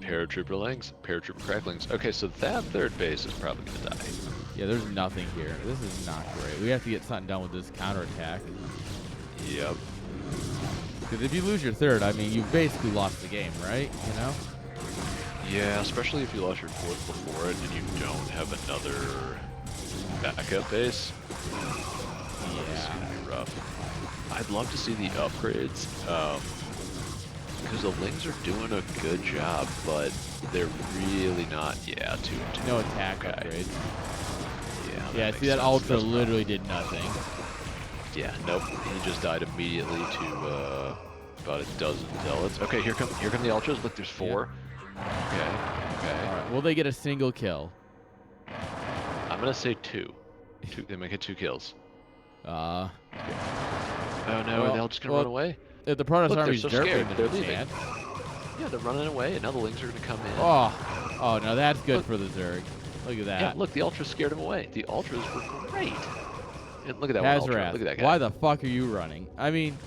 Paratrooper links, paratrooper cracklings. Okay, so that third base is probably gonna die. Yeah, there's nothing here. This is not great. We have to get something done with this counterattack. Yep. Because if you lose your third, I mean, you've basically lost the game, right? You know? Yeah, especially if you lost your fourth before it and you don't have another backup base. Yeah. It's gonna be rough. I'd love to see the upgrades. Because the Lings are doing a good job, but they're really not. Yeah, two. No attack upgrades. Yeah. See, that ultra literally did nothing. Yeah, nope. He just died immediately to about a dozen zealots. Okay, here come the ultras. Look, there's 4. Yeah. Okay. All right. Will they get a single kill? I'm gonna say 2. They might get 2 kills. Okay. Oh no, well, are they all just gonna run away? If the Protoss Look, army's they're so scared. derping, They're there's a leaving. chance. Yeah, they're running away, and now the Lings are gonna come in. Oh, no, that's good Look. for the Zerg. Look at that. Yeah, look, the ultras scared him away. The ultras were great. And look at that one ultra. Hazorath, Look at that guy. why the fuck are you running? I mean,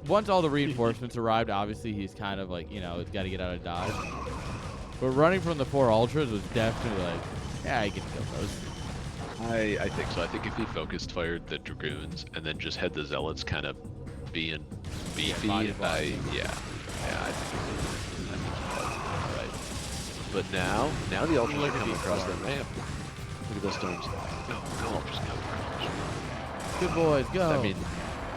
once all the reinforcements arrived, obviously he's kind of like, he's got to get out of dodge. But running from the 4 ultras was definitely like, yeah, I can kill those. I think so. I think if he focused fired the dragoons and then just had the zealots kind of being beefy, I think right. But now the ultras are coming across the map. Look at those storms. Go ultras, go. Good boys, go.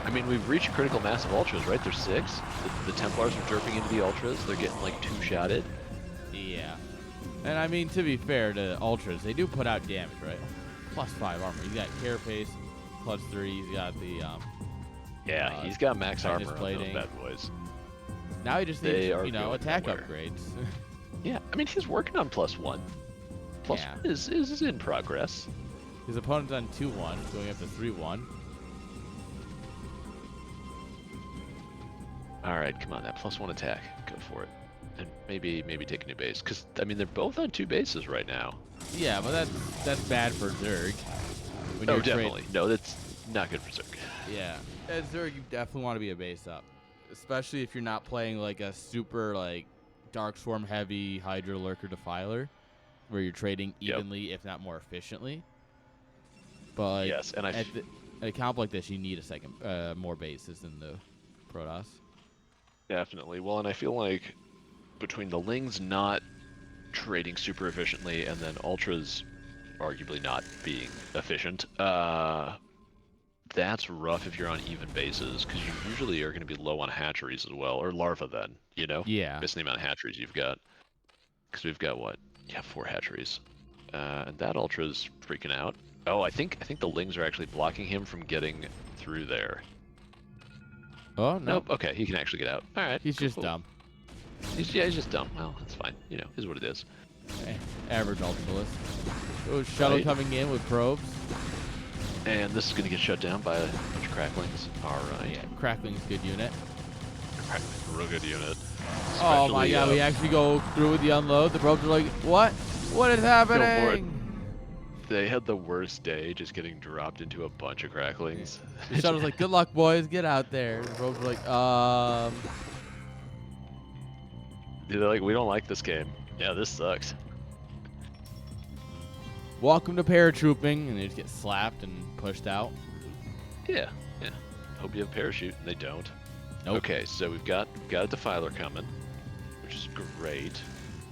I mean, we've reached critical mass of ultras, right? There's 6. The Templars are jerking into the ultras. They're getting like 2-shotted. Yeah. And I mean, to be fair to ultras, they do put out damage, right? +5 armor. You got KilahAce +3. He's got the Yeah, he's got max armor on plating. those bad boys. Now he just needs, attack nowhere. upgrades. Yeah, I mean, he's working on +1. +1 is in progress. His opponent's on 2-1, going up to 3-1. All right, come on, that +1 attack. Go for it. And maybe take a new base. Because, I mean, they're both on 2 bases right now. Yeah, but that's bad for Zerg. Oh, definitely. No, that's not good for Zerg. Yeah. As Zerg, you definitely want to be a base up. Especially if you're not playing like a super like Dark Swarm heavy Hydra Lurker Defiler, where you're trading evenly, if not more efficiently. But like, yes, and at a comp like this, you need a second, more bases than the Protoss. Definitely. Well, and I feel like between the Lings not trading super efficiently and then Ultras arguably not being efficient, that's rough if you're on even bases, because you usually are going to be low on hatcheries as well, or larvae then, Yeah. Missing the amount of hatcheries you've got. Because we've got, 4 hatcheries. And that Ultra's freaking out. Oh, I think the Lings are actually blocking him from getting through there. Oh, no. Nope. Okay, he can actually get out. All right. He's just dumb. He's just dumb. Well, that's fine. Is what it is. Average Ultralist. Oh, shuttle coming in with probes. And this is going to get shut down by a bunch of cracklings. All right. Yeah, crackling's good unit. Crackling's a real good unit. Oh my god, we actually go through with the unload. The probes are like, what? What is happening? They had the worst day just getting dropped into a bunch of cracklings. The shuttle's like, good luck, boys. Get out there. The probes are like, They're like, we don't like this game. Yeah, this sucks. welcome to paratrooping. And they just get slapped and pushed out. Yeah. Hope you have a parachute, and they don't. Nope. Okay, so we've got a Defiler coming, which is great.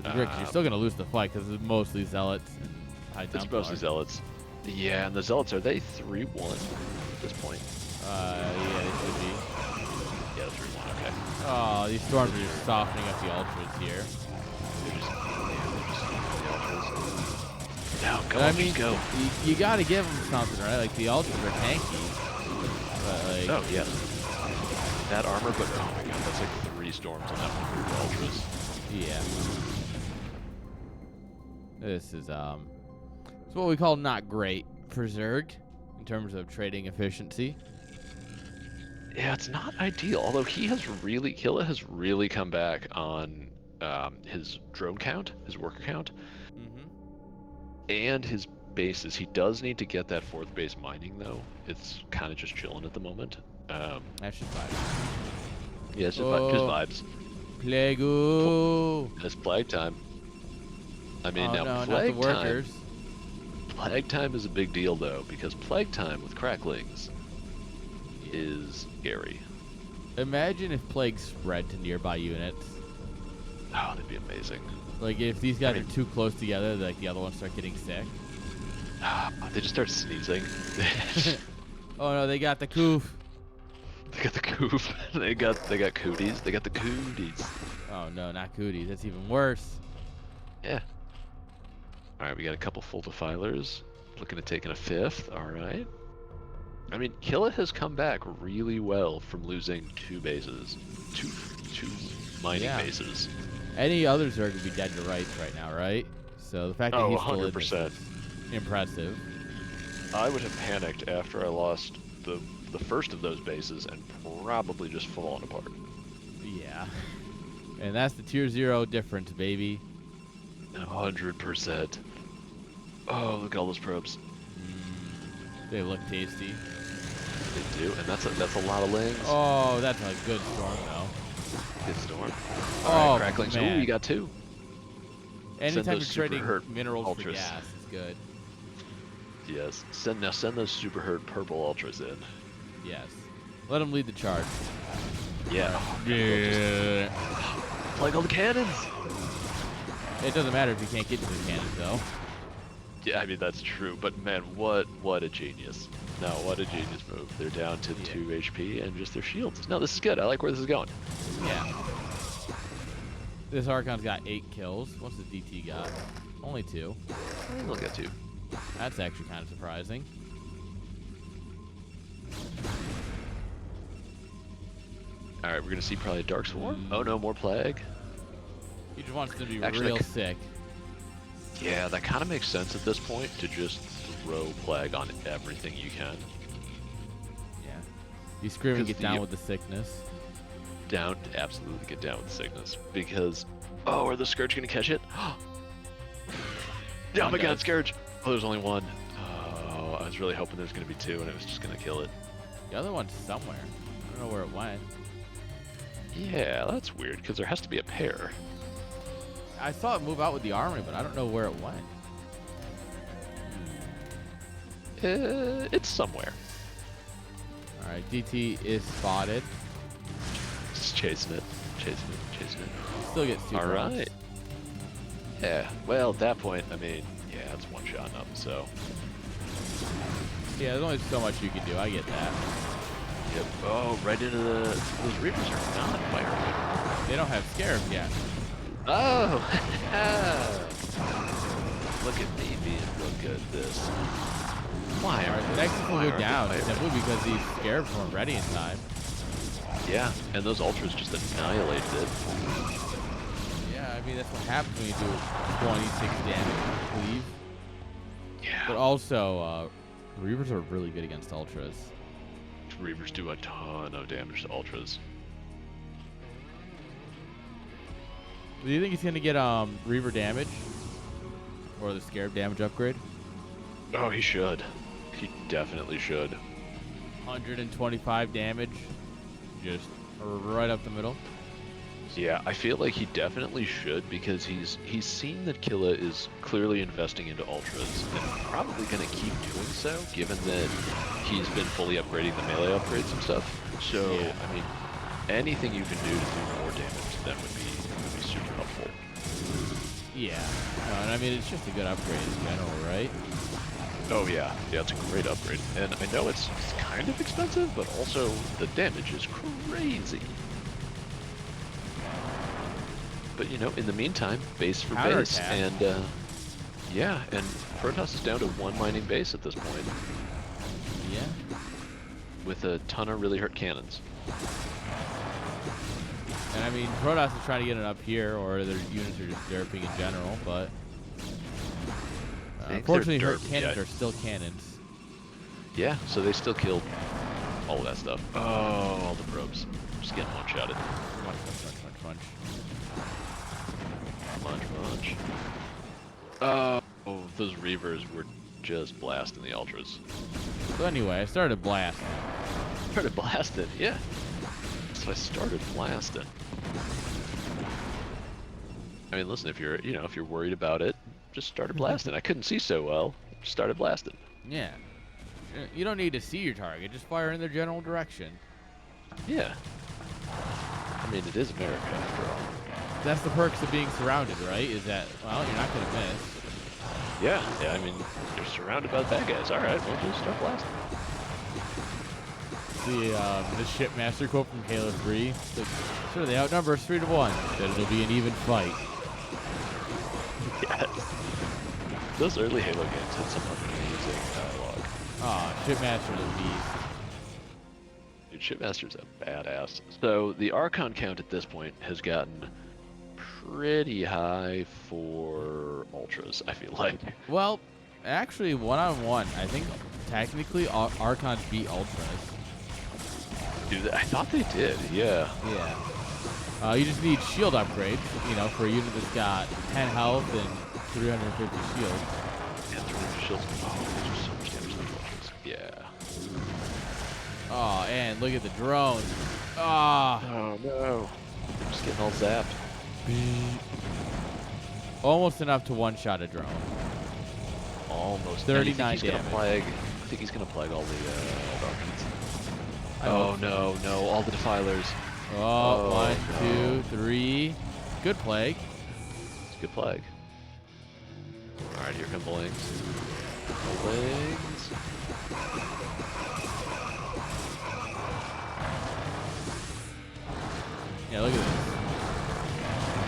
You're still going to lose the fight because it's mostly Zealots and High Templar. It's mostly Zealots. Yeah, and the Zealots, are they 3-1 at this point? Yeah, they should be. Yeah, 3-1, okay. Oh, these storms are just softening up the Ultras here. They're just the Ultras. Now, go, I mean, go. You got to give them something, right? Like, the Ultras are tanky. But, like, Oh, yeah. that armor, but oh my god, that's like 3 storms on that one for Ultras. Yeah. This is it's what we call not great for Zerg in terms of trading efficiency. Yeah, it's not ideal. Although Kilah has really come back on his drone count, his worker count, and his bases. He does need to get that 4th base mining though. It's kind of just chilling at the moment. That's just vibes. Yeah, it's just vibes. Plague-oo. It's plague time. I mean, now no, plague not the workers. time. Plague time is a big deal though, because plague time with cracklings is scary. Imagine if plague spread to nearby units. Oh, that'd be amazing. Like if these guys are too close together, like the other ones start getting sick. They just start sneezing. Oh no, they got the coof. They got the coof. they got cooties. They got the cooties. Oh no, not cooties. That's even worse. Yeah. All right, we got a couple full defilers. Looking at taking a 5th. All right. I mean, Kilah has come back really well from losing 2 bases, two mining bases. Any other Zerg would be dead to rights right now, right? So the fact that he's still 100%. is impressive. I would have panicked after I lost the first of those bases and probably just fallen apart. Yeah. And that's the tier 0 difference, baby. 100%. Oh, look at all those probes. They look tasty. They do, and that's a lot of lings. Oh, that's a good storm, though. Good storm. Oh, all right, cracklings. man. Ooh, you got 2. Anytime you're super trading hurt minerals ultras. for gas, it's good. Yes. Send those super hurt purple ultras in. Yes. Let them lead the charge. Yeah. Yeah. Like all the cannons. It doesn't matter if you can't get to the cannons, though. Yeah, I mean that's true, but man, what a genius. No, what a genius move. They're down to 2 HP and just their shields. No, this is good. I like where this is going. Yeah. This Archon's got 8 kills. What's the DT got? Only 2. I think they'll get 2. That's actually kind of surprising. Alright, we're gonna see probably a Dark Swarm. Oh no, more Plague. He just wants to be Actually, real sick. Yeah, that kind of makes sense at this point, to just throw Plague on everything you can. Yeah. You screaming, get down with the sickness. Absolutely get down with the sickness. Because, oh, are the Scourge gonna catch it? Oh my god, Scourge! Oh, there's only 1. Oh, I was really hoping there was gonna be 2 and it was just gonna kill it. The other one's somewhere. I don't know where it went. Yeah, that's weird, because there has to be a pair. I saw it move out with the army, but I don't know where it went. It's somewhere. Alright, DT is spotted. Just chasing it. Still gets 2 rounds. Alright. Yeah, well, at that point, I mean, yeah, it's 1 shot up, so. Yeah, there's only so much you can do. I get that. Yep. Oh, right into those Reapers are not firing. They don't have Scarab yet. Oh! Look at me being real good at this. Why? Alright, the next will go down simply because these Scarabs weren't ready in time. Yeah, and those Ultras just annihilated it. Yeah, I mean, that's what happens when you do 26 damage cleave. Yeah. But also, Reavers are really good against Ultras. Reavers do a ton of damage to Ultras. Do you think he's going to get Reaver damage? Or the Scarab damage upgrade? Oh, he should. He definitely should. 125 damage. Just right up the middle. Yeah, I feel like he definitely should, because he's seen that Kilah is clearly investing into Ultras and probably going to keep doing so, given that he's been fully upgrading the melee upgrades and stuff. So, yeah. I mean, anything you can do to do more damage to them would be super helpful. Yeah. No, and I mean, it's just a good upgrade in general, right? Oh yeah, it's a great upgrade. And I know it's kind of expensive, but also the damage is crazy. But you know, in the meantime, base for base, and yeah, and Protoss is down to 1 mining base at this point. Yeah. With a ton of really hurt cannons. And I mean, Protoss is trying to get it up here, or their units are just derping in general, but unfortunately her cannons are still cannons. Yeah, so they still killed all of that stuff. Oh, all the probes. Just getting one-shotted. Munch. Oh, those Reavers were just blasting the Ultras. So anyway, I started blasting. Yeah. So I started blasting. I mean, listen, if you're worried about it, just started blasting. I couldn't see so well. Just started blasting. Yeah. You don't need to see your target. Just fire in their general direction. Yeah. I mean, it is America after all. That's the perks of being surrounded, right? Is that, well, you're not going to miss. Yeah, I mean, you're surrounded by the bad guys. All right, we'll just start blasting. See, the Shipmaster quote from Halo 3. Like, sure, they outnumber us 3-1. That it'll be an even fight. Yes. Those early Halo games had some amazing dialogue. Oh, Shipmaster's a beast. Dude, Shipmaster's a badass. So the Archon count at this point has gotten pretty high for Ultras, I feel like. Well, actually, one-on-one, I think technically Archons beat Ultras. Dude, I thought they did, yeah. Yeah. You just need shield upgrades, you know, for a unit that's got 10 health and 350 shield. Yeah, 350 shields. Oh, there's so much damage on the Ultras. Yeah. Oh, and look at the drones. Ah. Oh, no. I'm just getting all zapped. Almost enough to one-shot a drone. Almost. 39 damage. I think he's gonna plague all the Archons. Oh no, all the Defilers. Oh, 1, 2, 3. Good plague. It's a good plague. Alright, here come Blings. Blings. Yeah, look at this.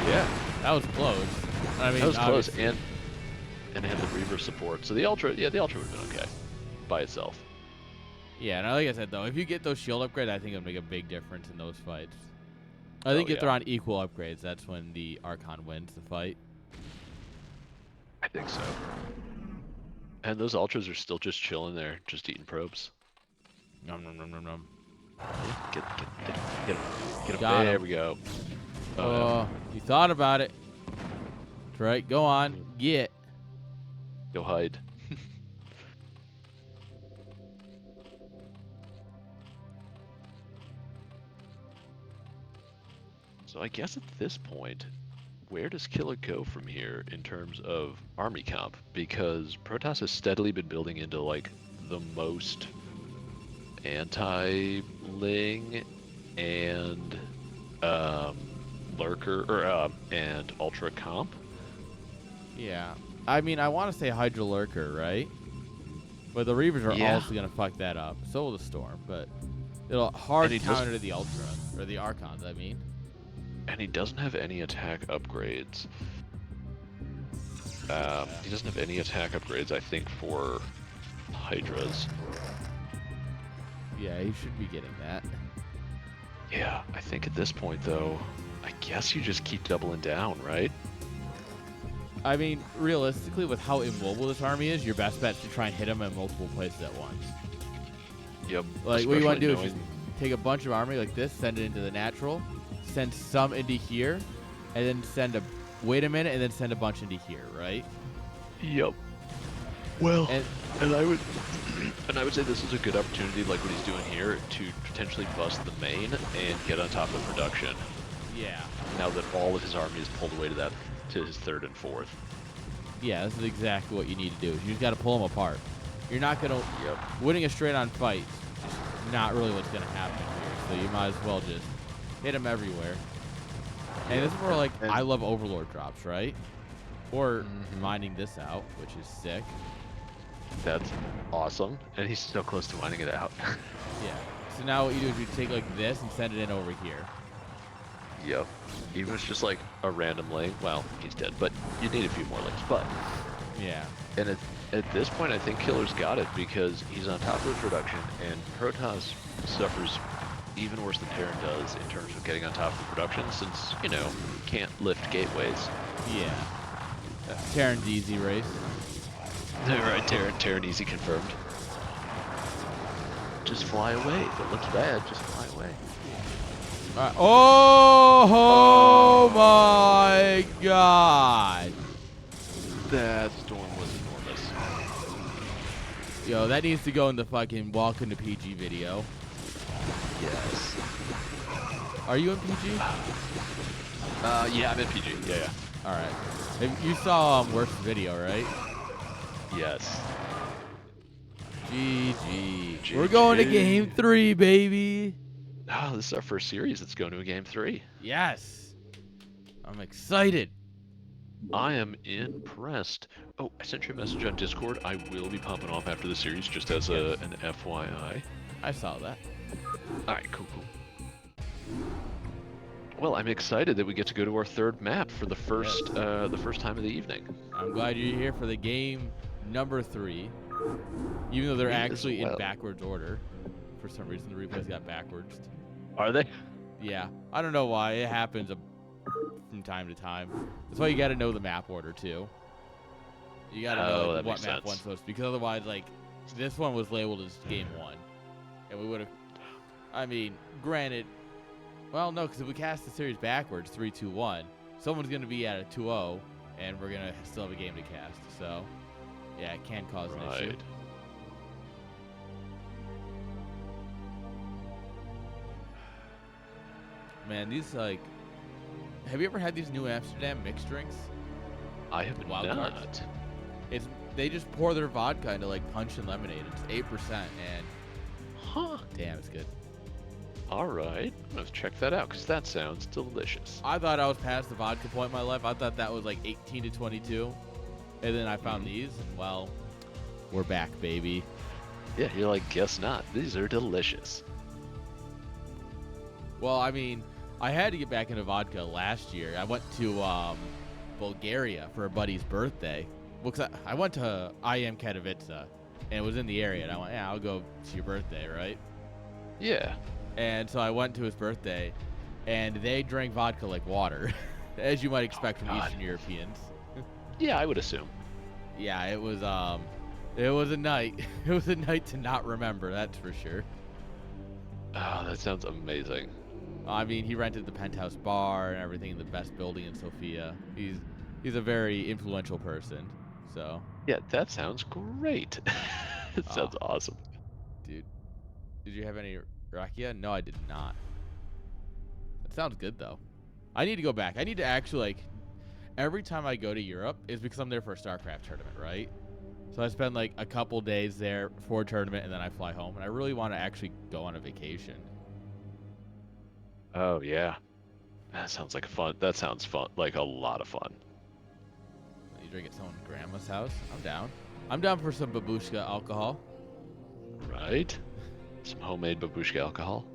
Yeah. That was close. I mean, that was close, obviously. and it had the Reaver support. So the Ultra would have been okay by itself. Yeah, and like I said, though, if you get those shield upgrades, I think it'll make a big difference in those fights. I think if they're on equal upgrades, that's when the Archon wins the fight. I think so. And those Ultras are still just chilling there, just eating probes. Nom nom nom nom nom. Get him. Got There him. we go. Oh, you thought about it. That's right. Go on. Get. Go hide. So I guess at this point, where does Killer go from here in terms of army comp? Because Protoss has steadily been building into like the most anti-Ling and lurker and ultra comp. Yeah. I mean, I want to say Hydra Lurker, right? But the Reavers are also going to fuck that up. So will the Storm, but it'll hard counter the Ultra, or the Archons, I mean. And he doesn't have any attack upgrades. He doesn't have any attack upgrades, I think, for Hydras. Yeah, he should be getting that. Yeah, I think at this point, though, I guess you just keep doubling down, right? I mean, realistically, with how immobile this army is, your best bet is to try and hit them in multiple places at once. Yep. Like, what you want to do is just take a bunch of army like this, send it into the natural, send some into here, and then wait a minute, and then send a bunch into here, right? Yep. Well, and I would say this is a good opportunity, like what he's doing here, to potentially bust the main and get on top of production. Yeah. Now that all of his army is pulled away to his third and fourth. Yeah, this is exactly what you need to do. You just got to pull them apart. You're not gonna winning a straight-on fight is not really what's gonna happen here. So you might as well just hit them everywhere. And this is where like I love Overlord drops, right? Or mining this out, which is sick. That's awesome, and he's so close to mining it out. Yeah. So now what you do is you take like this and send it in over here. Yep. Even if it's just like a random link, well, he's dead, but you need a few more links. But yeah. And at this point, I think Killer's got it because he's on top of the production, and Protoss suffers even worse than Airn does in terms of getting on top of the production, since, you know, can't lift gateways. Yeah. Terran's easy race. Right, Terran easy confirmed. Just fly away. If it looks bad, just fly away. Oh my god. That storm was enormous. Yo, that needs to go in the fucking Welcome to PG video. Yes. Are you in PG? Yeah, I'm in PG. Yeah. Alright. You saw worst video, right? Yes. GG. We're going to game 3, baby. Oh, this is our first series that's going to a game 3. Yes. I'm excited. I am impressed. Oh, I sent you a message on Discord. I will be popping off after the series, just as an FYI. I saw that. Alright, cool. Well, I'm excited that we get to go to our third map for the first time of the evening. I'm glad you're here for the game number 3. Even though they're actually in backwards order. For some reason, the replays got backwards. Are they? Yeah. I don't know why. It happens from time to time. That's why you got to know the map order, too. You got to know what map one's supposed to be. Because otherwise, like, this one was labeled as game 1. And we would have... I mean, granted... Well, no, because if we cast the series backwards, 3, 2, 1, someone's going to be at a 2-0, and we're going to still have a game to cast. So, yeah, it can cause an issue. Man, these, like... Have you ever had these new Amsterdam mixed drinks? I have not. They just pour their vodka into, like, punch and lemonade. It's 8%, and... Huh. Damn, it's good. All right. Let's check that out, because that sounds delicious. I thought I was past the vodka point in my life. I thought that was, like, 18 to 22. And then I found these, and, well, we're back, baby. Yeah, you're like, guess not. These are delicious. Well, I mean... I had to get back into vodka last year. I went to Bulgaria for a buddy's birthday. Well, 'cause I went to IM Katowice, and it was in the area. And I went, yeah, I'll go to your birthday, right? Yeah. And so I went to his birthday, and they drank vodka like water, as you might expect from Eastern Europeans. Yeah, I would assume. Yeah, it was a night. It was a night to not remember, that's for sure. Oh, that sounds amazing. I mean, he rented the penthouse bar and everything in the best building in Sofia. He's a very influential person, so. Yeah, that sounds great. It sounds awesome. Dude, did you have any rakia? No, I did not. That sounds good, though. I need to go back. I need to actually, like, every time I go to Europe is because I'm there for a Starcraft tournament, right? So I spend, like, a couple days there for a tournament, and then I fly home. And I really want to actually go on a vacation. Oh, yeah. That sounds like fun. That sounds fun. Like a lot of fun. You drink at someone's grandma's house? I'm down. I'm down for some babushka alcohol. Right? Some homemade babushka alcohol.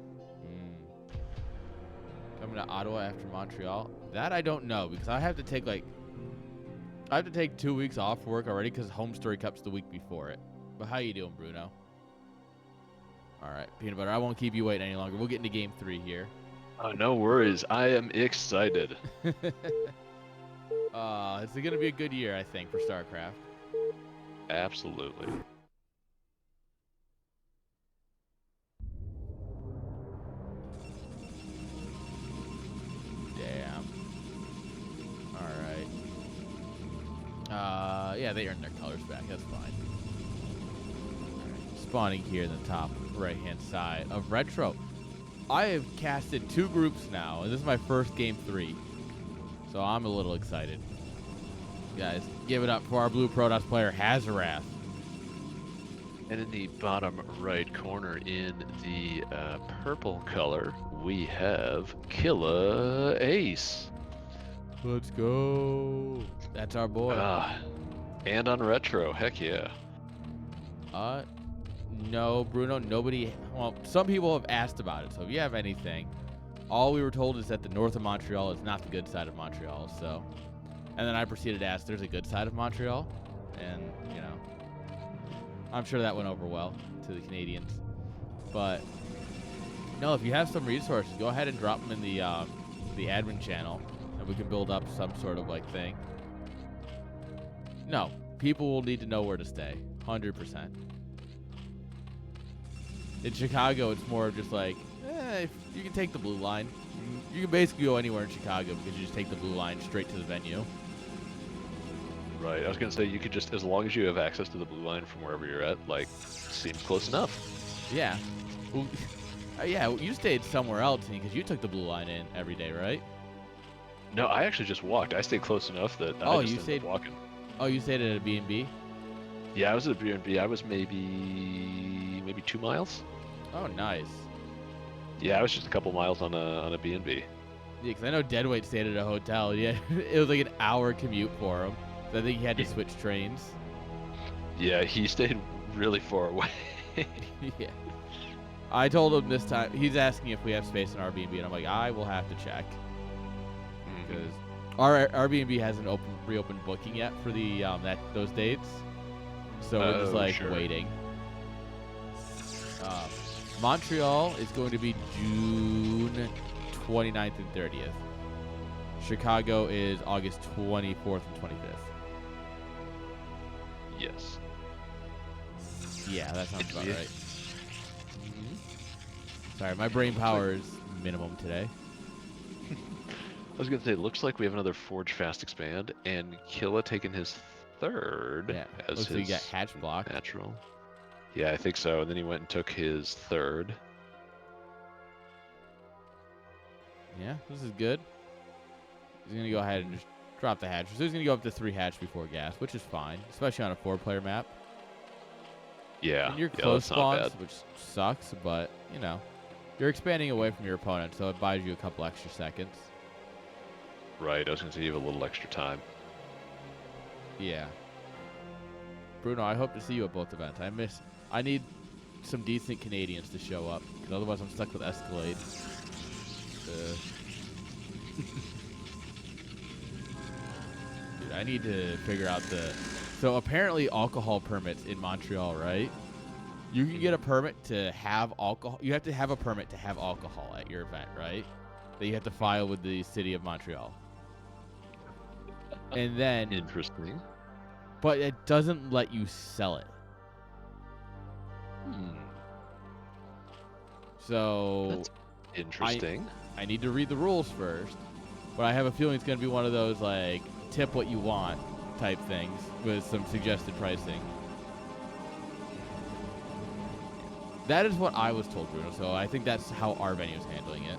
Coming to Ottawa after Montreal? That I don't know, because I have to take, like... I have to take 2 weeks off work already, because Home Story Cup's the week before it. But how you doing, Bruno? Alright, Peanut Butter, I won't keep you waiting any longer. We'll get into Game 3 here. Oh, no worries. I am excited. It's going to be a good year, I think, for StarCraft. Absolutely. Damn. Alright. Yeah, they earned their colors back. That's fine. Right. Spawning here in the top right-hand side of Retro. I have casted 2 groups now, and this is my first game 3. So I'm a little excited. Guys, give it up for our blue Protoss player, Hazorath. And in the bottom right corner in the purple color, we have KilahAce. Let's go. That's our boy. And on retro, heck yeah. No, Bruno, nobody... Well, some people have asked about it, so if you have anything, all we were told is that the north of Montreal is not the good side of Montreal, so... And then I proceeded to ask, there's a good side of Montreal? And, you know, I'm sure that went over well to the Canadians. But No, if you have some resources, go ahead and drop them in the admin channel, and we can build up some sort of like thing. No, people will need to know where to stay, 100%. In Chicago, it's more of just like, if you can take the blue line. You can basically go anywhere in Chicago because you just take the blue line straight to the venue. Right. I was gonna say you could just, as long as you have access to the blue line from wherever you're at, like, seems close enough. Yeah. Well, yeah, you stayed somewhere else because you took the blue line in every day, right? No, I actually just walked. I stayed close enough that I just ended up walking. Oh, you stayed at a B&B? Yeah, I was at a B&B. I was maybe 2 miles. Oh, nice. Yeah, I was just a couple miles on a B&B. Yeah, because I know Deadweight stayed at a hotel. Yeah, it was like an hour commute for him. So I think he had to switch trains. Yeah, he stayed really far away. Yeah. I told him this time, he's asking if we have space in our B&B, and I'm like, I will have to check. Because our Airbnb hasn't reopened booking yet for the those dates, so we're just like waiting. Montreal is going to be June 29th and 30th. Chicago is August 24th and 25th. Yes. Yeah, that sounds about right. Sorry, my brain power is minimum today. I was gonna say, looks like we have another Forge Fast Expand, and Killa taking his third as looks his like he got hatch block. natural. Yeah, I think so. And then he went and took his third. Yeah, this is good. He's gonna go ahead and just drop the hatch. So he's gonna go up to 3 hatch before gas, which is fine, especially on a 4-player map. Yeah, And you're close spawns, which sucks, but you know, you're expanding away from your opponent, so it buys you a couple extra seconds. Right, I was gonna say you have a little extra time. Yeah. Bruno, I hope to see you at both events. I need some decent Canadians to show up, because otherwise I'm stuck with Escalade. Dude, I need to figure out so apparently alcohol permits in Montreal, right? You can get a permit to have alcohol. You have to have a permit to have alcohol at your event, right? That you have to file with the city of Montreal. And then... Interesting. But it doesn't let you sell it. So... That's interesting. I need to read the rules first. But I have a feeling it's going to be one of those, like, tip what you want type things with some suggested pricing. That is what I was told, Bruno, so I think that's how our venue is handling it,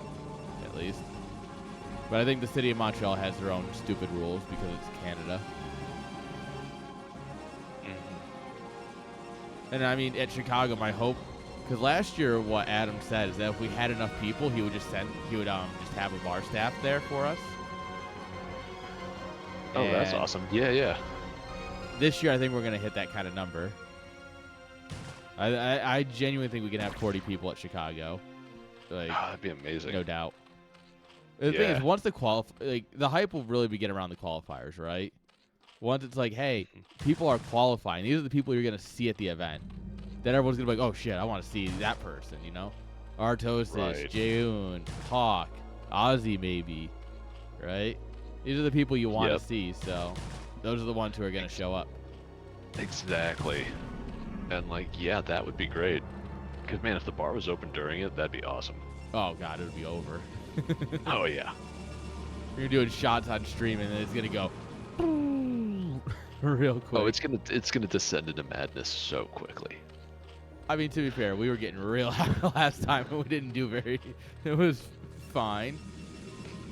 at least. But I think the city of Montreal has their own stupid rules because it's Canada. And I mean, at Chicago, my hope, because last year what Adam said is that if we had enough people, he would just just have a bar staff there for us. Oh, and that's awesome. Yeah. This year, I think we're going to hit that kind of number. I genuinely think we can have 40 people at Chicago. Like, that'd be amazing. No doubt. The thing is, once the hype will really begin around the qualifiers, right? Once it's like, hey, people are qualifying. These are the people you're going to see at the event. Then everyone's going to be like, oh, shit, I want to see that person, you know? Artosis, Right. Jaehoon, Hawk, Ozzy maybe, right? These are the people you want to see, so those are the ones who are going to show up. Exactly. And, like, yeah, that would be great. Because, man, if the bar was open during it, that'd be awesome. Oh, God, it would be over. Oh, yeah. You're doing shots on stream, and then it's going to go real quick. Oh, it's gonna descend into madness so quickly. I mean, to be fair, we were getting real last time, and we didn't do very... It was fine.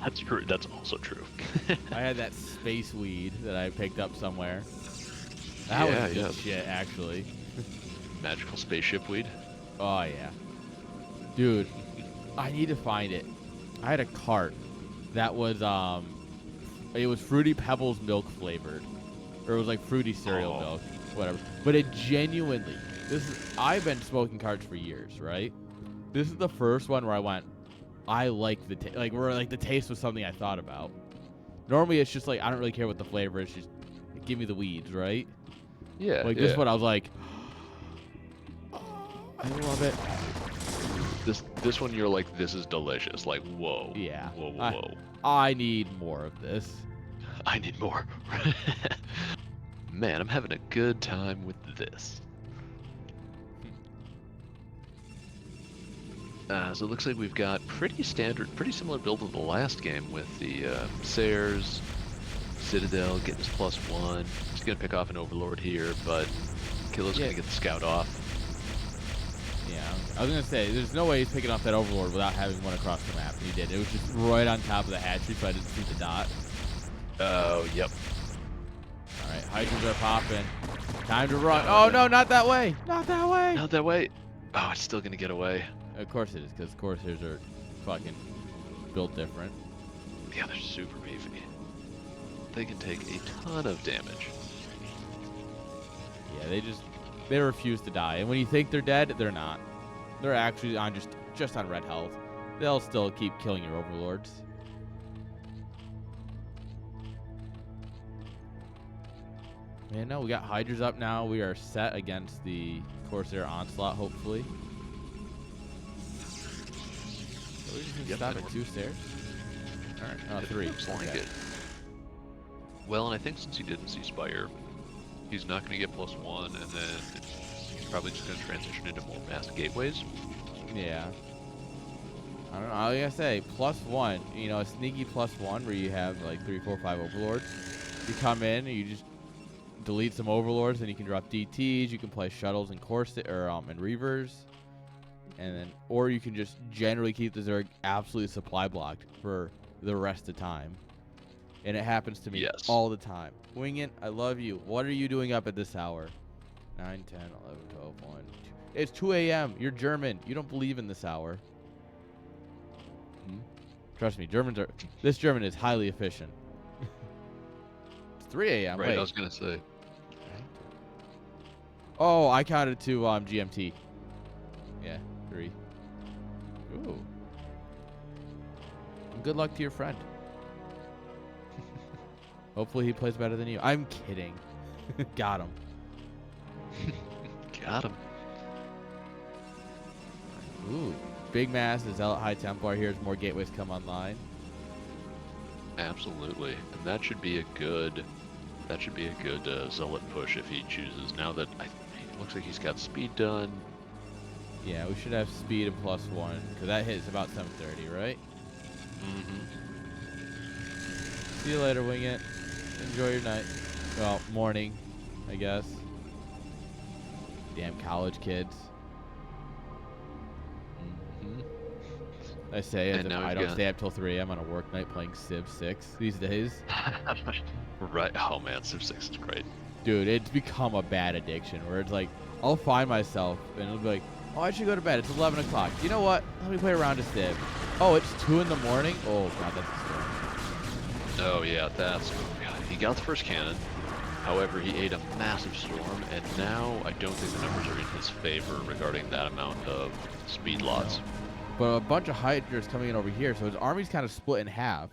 That's true. That's also true. I had that space weed that I picked up somewhere. That was good shit, actually. Magical spaceship weed. Oh, yeah. Dude, I need to find it. I had a cart that was, it was Fruity Pebbles milk flavored. Or it was like fruity cereal milk, whatever. But it genuinely, I've been smoking carts for years, right? This is the first one where I went, I like the taste was something I thought about. Normally it's just like, I don't really care what the flavor is, just give me the weeds, right? Yeah. Like this one, I was like, I love it. This one you're like, this is delicious. Like, whoa. Yeah. Whoa, whoa, whoa. I need more of this. I need more. Man, I'm having a good time with this. So it looks like we've got pretty standard, pretty similar build to the last game with the Sayers, Citadel getting his +1. He's going to pick off an Overlord here, but Kilah's going to get the scout off. Yeah, I was going to say, there's no way he's picking off that Overlord without having one across the map, and he did. It was just right on top of the hatchery, so I didn't see the dot. Oh, yep. All right, Hydras are popping. Time to run. Oh, no, not that way. Not that way. Not that way. Oh, it's still going to get away. Of course it is, because Corsairs are fucking built different. Yeah, they're super beefy. They can take a ton of damage. Yeah, they refuse to die. And when you think they're dead, they're not. They're actually on just on red health. They'll still keep killing your overlords. Man, no, we got Hydras up now. We are set against the Corsair onslaught, hopefully. So we're just gonna stop at 2 stairs. All right, 3. Looks like it. Well, and I think since he didn't see Spire, he's not going to get +1, and then he's probably just going to transition into more mass gateways. Yeah. I don't know. I was going to say, +1, you know, a sneaky +1 where you have like 3, 4, 5 overlords. You come in and you just delete some overlords, and you can drop DTs, you can play shuttles and and reavers. And then, or you can just generally keep the Zerg absolutely supply blocked for the rest of the time. And it happens to me all the time. Wing it, I love you. What are you doing up at this hour? 9, 10, 11, 12, 1, 2. It's 2 a.m. You're German. You don't believe in this hour. Trust me, this German is highly efficient. It's 3 a.m. Right, Wait. I was going to say. Oh, I counted to GMT. Yeah, 3. Ooh. Good luck to your friend. Hopefully he plays better than you. I'm kidding. Got him. Got him. Ooh. Big Mass is Zealot High Templar here as more gateways come online. Absolutely. And that should be a good Zealot push if he chooses. Now that it looks like he's got speed done. Yeah, we should have speed and +1 because that hits about 7:30, right? Mm-hmm. See you later, Wing It. Enjoy your night. Well, morning, I guess. Damn college kids. I say as if I don't stay up till 3 a.m. on a work night playing Civ 6 these days. Right. Oh man, Civ 6 is great. Dude, it's become a bad addiction where it's like, I'll find myself and it'll be like, oh, I should go to bed. It's 11 o'clock. You know what? Let me play around a Civ. Oh, it's 2 in the morning? Oh, God, that's a storm. Oh, yeah, he got the first cannon. However, he ate a massive storm, and now I don't think the numbers are in his favor regarding that amount of speed loss. No. But a bunch of Hydras coming in over here, so his army's kind of split in half.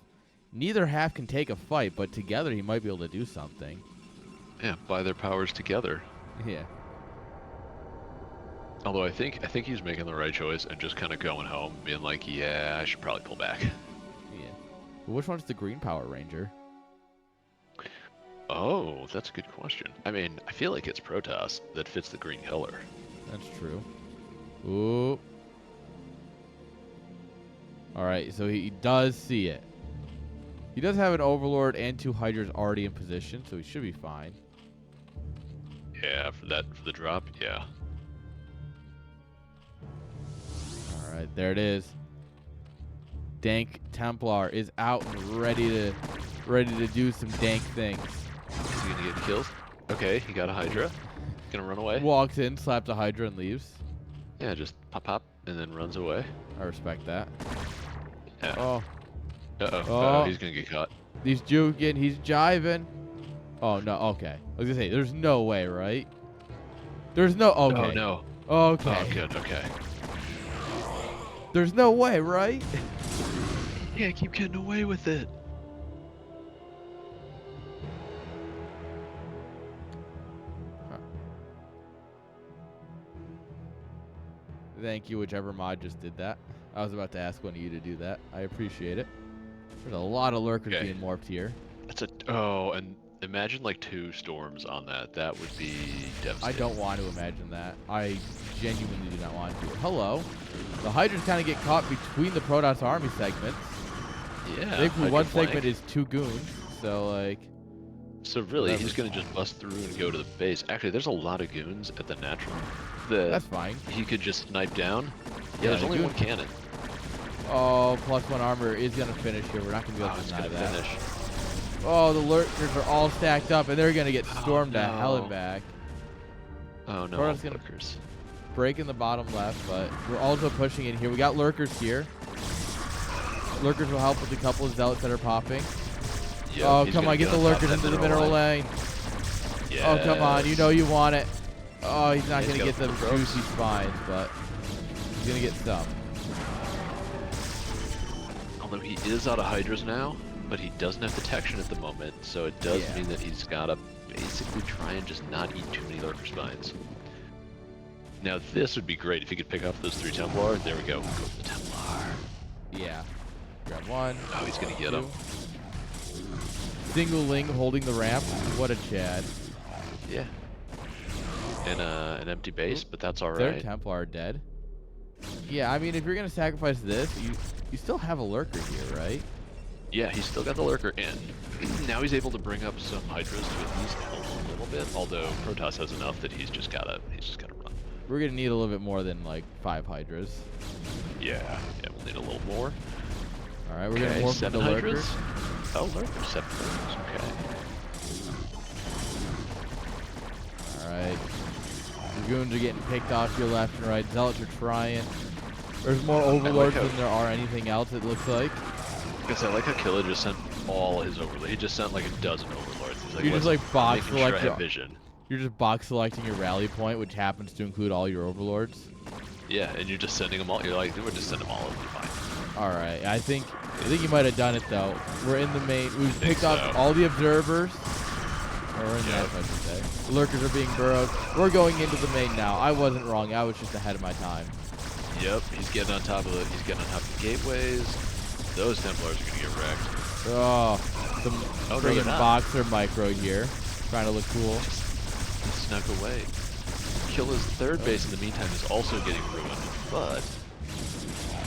Neither half can take a fight, but together he might be able to do something. Yeah, by their powers together. Yeah. Although I think he's making the right choice and just kind of going home, being like, yeah, I should probably pull back. Yeah. Well, which one's the green Power Ranger? Oh, that's a good question. I mean, I feel like it's Protoss that fits the green color. That's true. Ooh. All right, so he does see it. He does have an Overlord and 2 Hydras already in position, so he should be fine. Yeah, for the drop, yeah. All right, there it is. Dank Templar is out and ready to do some dank things. Is he gonna get killed? Okay, he got a Hydra. Gonna run away. Walks in, slaps a Hydra, and leaves. Yeah, just pop, and then runs away. I respect that. Yeah. Oh. Uh-oh. Oh. He's gonna get caught. He's juking. He's jiving. Oh, no. Okay. I was gonna say, there's no way, right? There's no... Okay. Oh, no. Okay. Oh, good. Okay. There's no way, right? Yeah, keep getting away with it. Thank you, whichever mod just did that. I was about to ask one of you to do that. I appreciate it. There's a lot of lurkers being morphed here. That's and imagine like 2 storms on that. That would be devastating. I don't want to imagine that. I genuinely do not want to. Hello. The Hydras kind of get caught between the Protoss army segments. Yeah. Basically, one segment is 2 goons, so like. So really, he's gonna just bust through and go to the base. Actually, there's a lot of goons at the natural. That's fine. He could just snipe down. Yeah, there's only 1 cannon. Oh, +1 armor is gonna finish here. We're not gonna be able to deny that. Finish. Oh, the lurkers are all stacked up, and they're gonna get stormed to hell and back. Oh no, lurkers. Break in the bottom left, but we're also pushing in here. We got lurkers here. Lurkers will help with a couple of zealots that are popping. Yep, oh, come on, get the lurkers into the mineral lane. Yes. Oh, come on, you know you want it. Oh, he's not going to get the juicy spines, but he's going to get some. Although he is out of Hydras now, but he doesn't have detection at the moment, so it does mean that he's got to basically try and just not eat too many lurker spines. Now this would be great if he could pick off those 3 Templar. There we go. Go for the Templar. Yeah. Grab 1. Oh, he's going to get him. Single Ling holding the ramp. What a Chad. Yeah. And an empty base, but that's all right. Their Templar are dead. Yeah, I mean, if you're going to sacrifice this, you still have a lurker here, right? Yeah, he's still got the lurker in. Now he's able to bring up some Hydras to at least help a little bit, although Protoss has enough that he's just gotta run. We're going to need a little bit more than, like, 5 Hydras. Yeah, we'll need a little more. All right, we're going to morph into lurkers. Oh, lurkers, 7 lurkers, okay. All right. Dragoons are getting picked off here left and right. Zealots are trying. There's more overlords than there are anything else, it looks like. Because I like how Kilah just sent all his overlords. He just sent like a dozen overlords. He's like, you're just like box selecting. Sure vision. You're just box selecting your rally point, which happens to include all your overlords. Yeah, and you're just sending them all. You're like, we'll just send them all over. Fine. All right, I think you might have done it though. We're in the main. We've picked up all the observers. Or we're in that, I should say. The lurkers are being burrowed. We're going into the main now. I wasn't wrong. I was just ahead of my time. Yep, he's getting on top of the. He's getting on top of the gateways. Those Templars are gonna get wrecked. Oh, some friggin' boxer micro here, trying to look cool. Just snuck away. Kilah's third base in the meantime is also getting ruined, but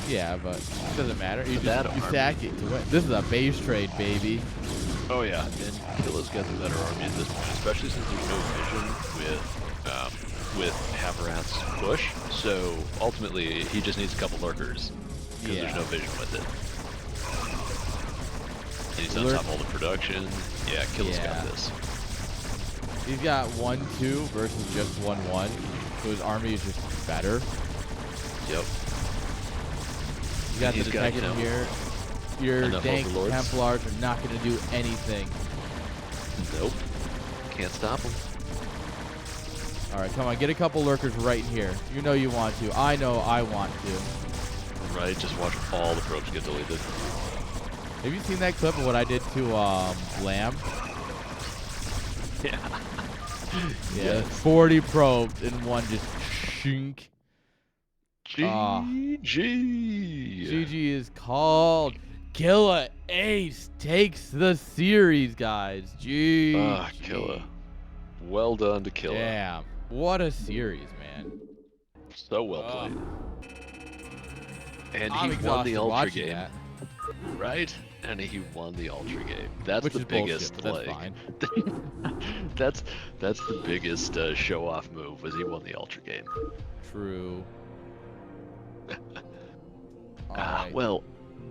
yeah, but it doesn't matter. You stack it to win. This is a base trade, baby. Oh yeah, and Kilah's got the better army at this point, especially since there's no vision with Hazorath's push. So ultimately, he just needs a couple lurkers because there's no vision with it. And he's on top of all the production. Yeah, Kilah's got this. He's got 1-2 versus just 1-1, so his army is just better. Yep. You got the detection here. Your dank Templars are not going to do anything. Nope. Can't stop them. All right, come on. Get a couple lurkers right in here. You know you want to. I know I want to. Right, just watch all the probes get deleted. Have you seen that clip of what I did to Lamb? Yeah. Yeah, 40 probes and one just shink. GG. GG is called. KilahAce takes the series, guys. GG. Kilah. Well done to Kilah. Damn. What a series, man. So well played. And he won the Ultra game. That. Right? And he won the Ultra game. That's the biggest, bullshit, that's fine. that's the biggest show-off move, was he won the Ultra game. True. Right. Well,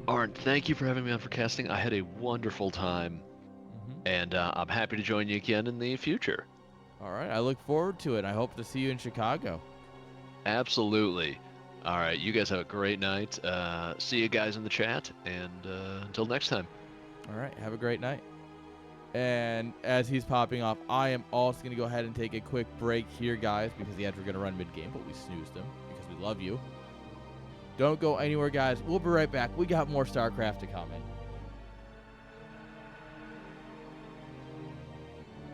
Arn, thank you for having me on for casting. I had a wonderful time, and I'm happy to join you again in the future. All right, I look forward to it. I hope to see you in Chicago. Absolutely. All right, you guys have a great night. See you guys in the chat, and until next time. All right, have a great night. And as he's popping off, I am also going to go ahead and take a quick break here, guys, because the ads were going to run mid-game, but we snoozed them because we love you. Don't go anywhere, guys. We'll be right back. We got more Starcraft to come in.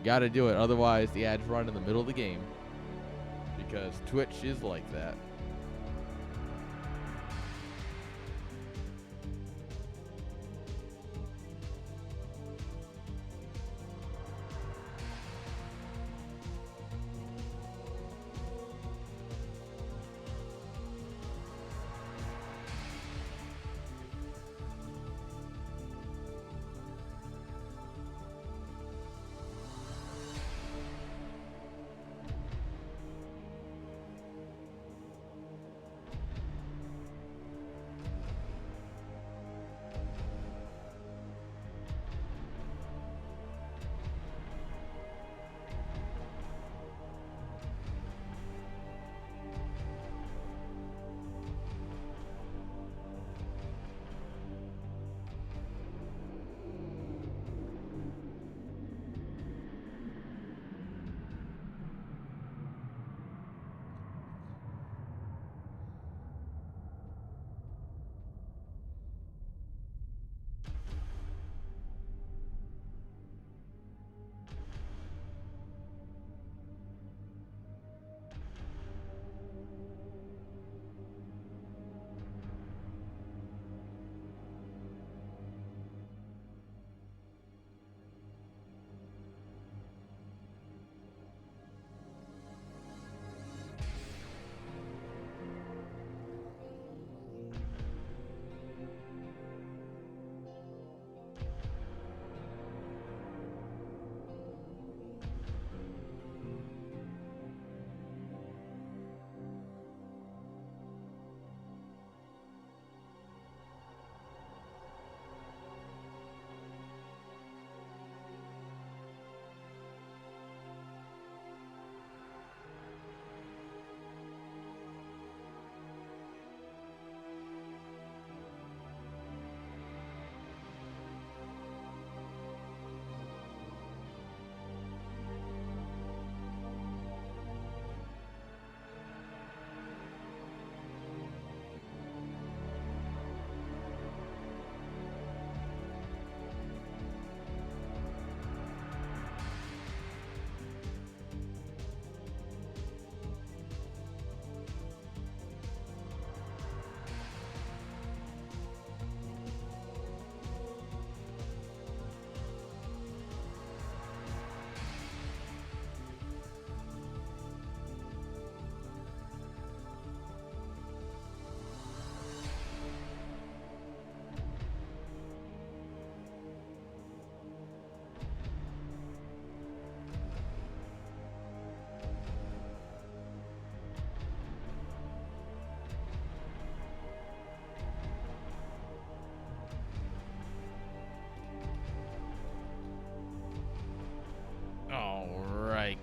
Got to do it, otherwise the ads run in the middle of the game because Twitch is like that.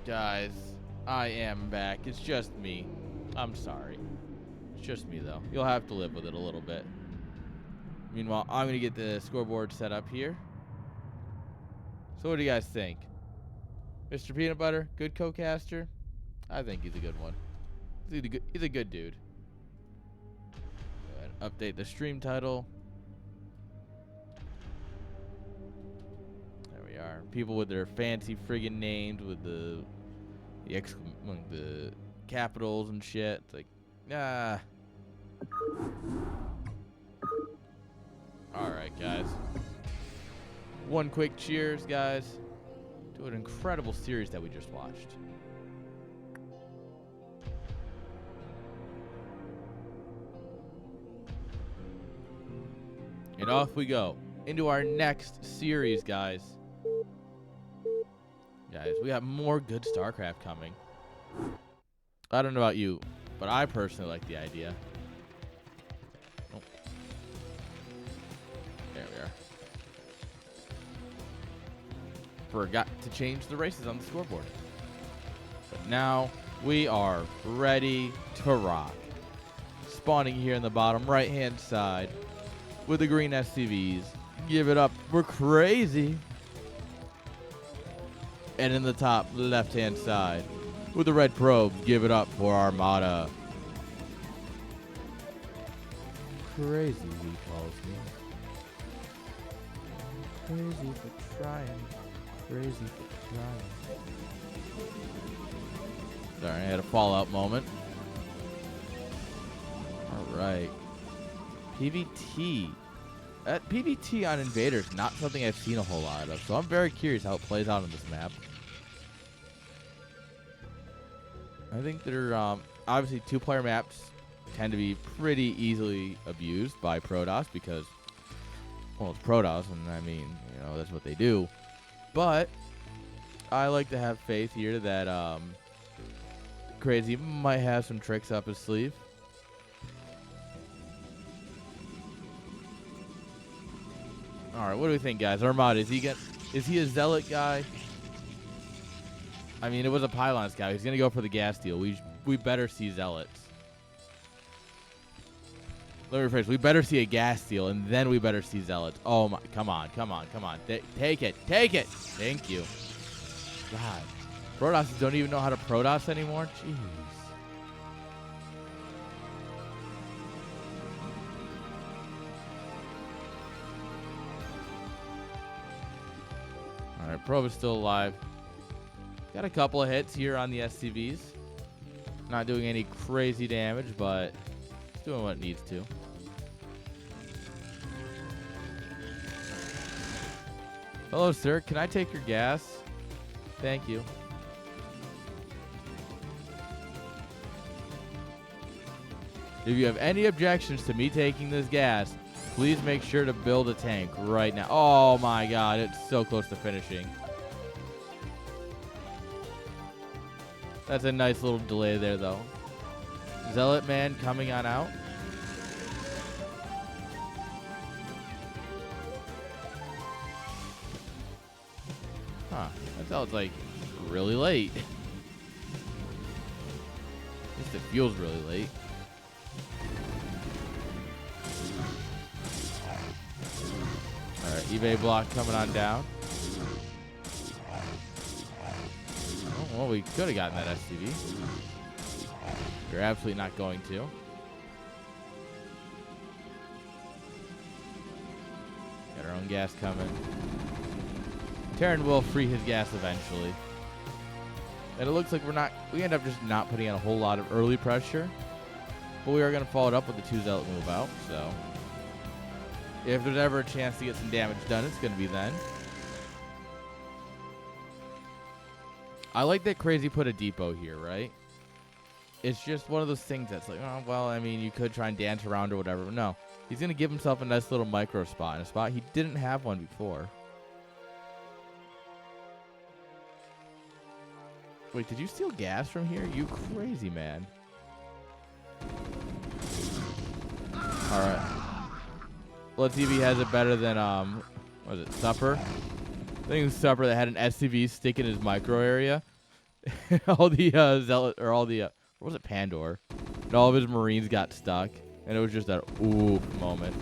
Guys, I am back. It's just me. I'm sorry. It's just me, though. You'll have to live with it a little bit. Meanwhile, I'm going to get the scoreboard set up here. So what do you guys think? Mr. Peanut Butter, good co-caster? I think he's a good one. He's a good dude. Go ahead and update the stream title. There we are. People with their fancy friggin' names with the capitals and shit. It's like, ah. Alright, guys. One quick cheers, guys, to an incredible series that we just watched. And off we go into our next series, guys. Guys, we got more good Starcraft coming. I don't know about you, but I personally like the idea. Oh. There we are. Forgot to change the races on the scoreboard. But now we are ready to rock. Spawning here in the bottom right-hand side with the green SCVs. Give it up for Kraazy. And in the top left-hand side with the red probes, give it up for Armada. Kraazy, he calls me. Crazy for trying. Crazy for trying. Sorry, I had a fallout moment. Alright. PvT. PvT on Invaders, not something I've seen a whole lot of, so I'm very curious how it plays out on this map. I think they're, obviously two-player maps tend to be pretty easily abused by Protoss because, well, it's Protoss, and I mean, you know, that's what they do. But I like to have faith here that Kraazy might have some tricks up his sleeve. All right, what do we think, guys? Armada, is he a zealot guy? I mean, it was a pylons guy. He's gonna go for the gas deal. We better see zealots. Let me rephrase. We better see a gas deal, and then we better see zealots. Oh my! Come on! Take it! Thank you. God, Protoss don't even know how to Protoss anymore. Jeez. All right, Probe is still alive. Got a couple of hits here on the SCVs. Not doing any crazy damage, but it's doing what it needs to. Hello, sir. Can I take your gas? Thank you. If you have any objections to me taking this gas, please make sure to build a tank right now. Oh my god, it's so close to finishing. That's a nice little delay there, though. Zealot man coming on out. Huh. That Zealot's like really late. At least it feels really late. Alright, eBay block coming on down. Oh, well, we could have gotten that SCV. You're absolutely not going to. Got our own gas coming. Terran will free his gas eventually. And it looks like we end up just not putting in a whole lot of early pressure. But we are going to follow it up with the 2 Zealot move out, so if there's ever a chance to get some damage done, it's going to be then. I like that Kraazy put a depot here, right? It's just one of those things that's like, oh, well, I mean, you could try and dance around or whatever. But no, he's going to give himself a nice little micro spot, in a spot he didn't have one before. Wait, did you steal gas from here? You crazy man. All right. Let's see if he has it better than, what was it, Supper? I think it was Supper that had an SCV stick in his micro area. all the zealot or all the what was it, Pandor, and all of his Marines got stuck, and it was just that ooh moment.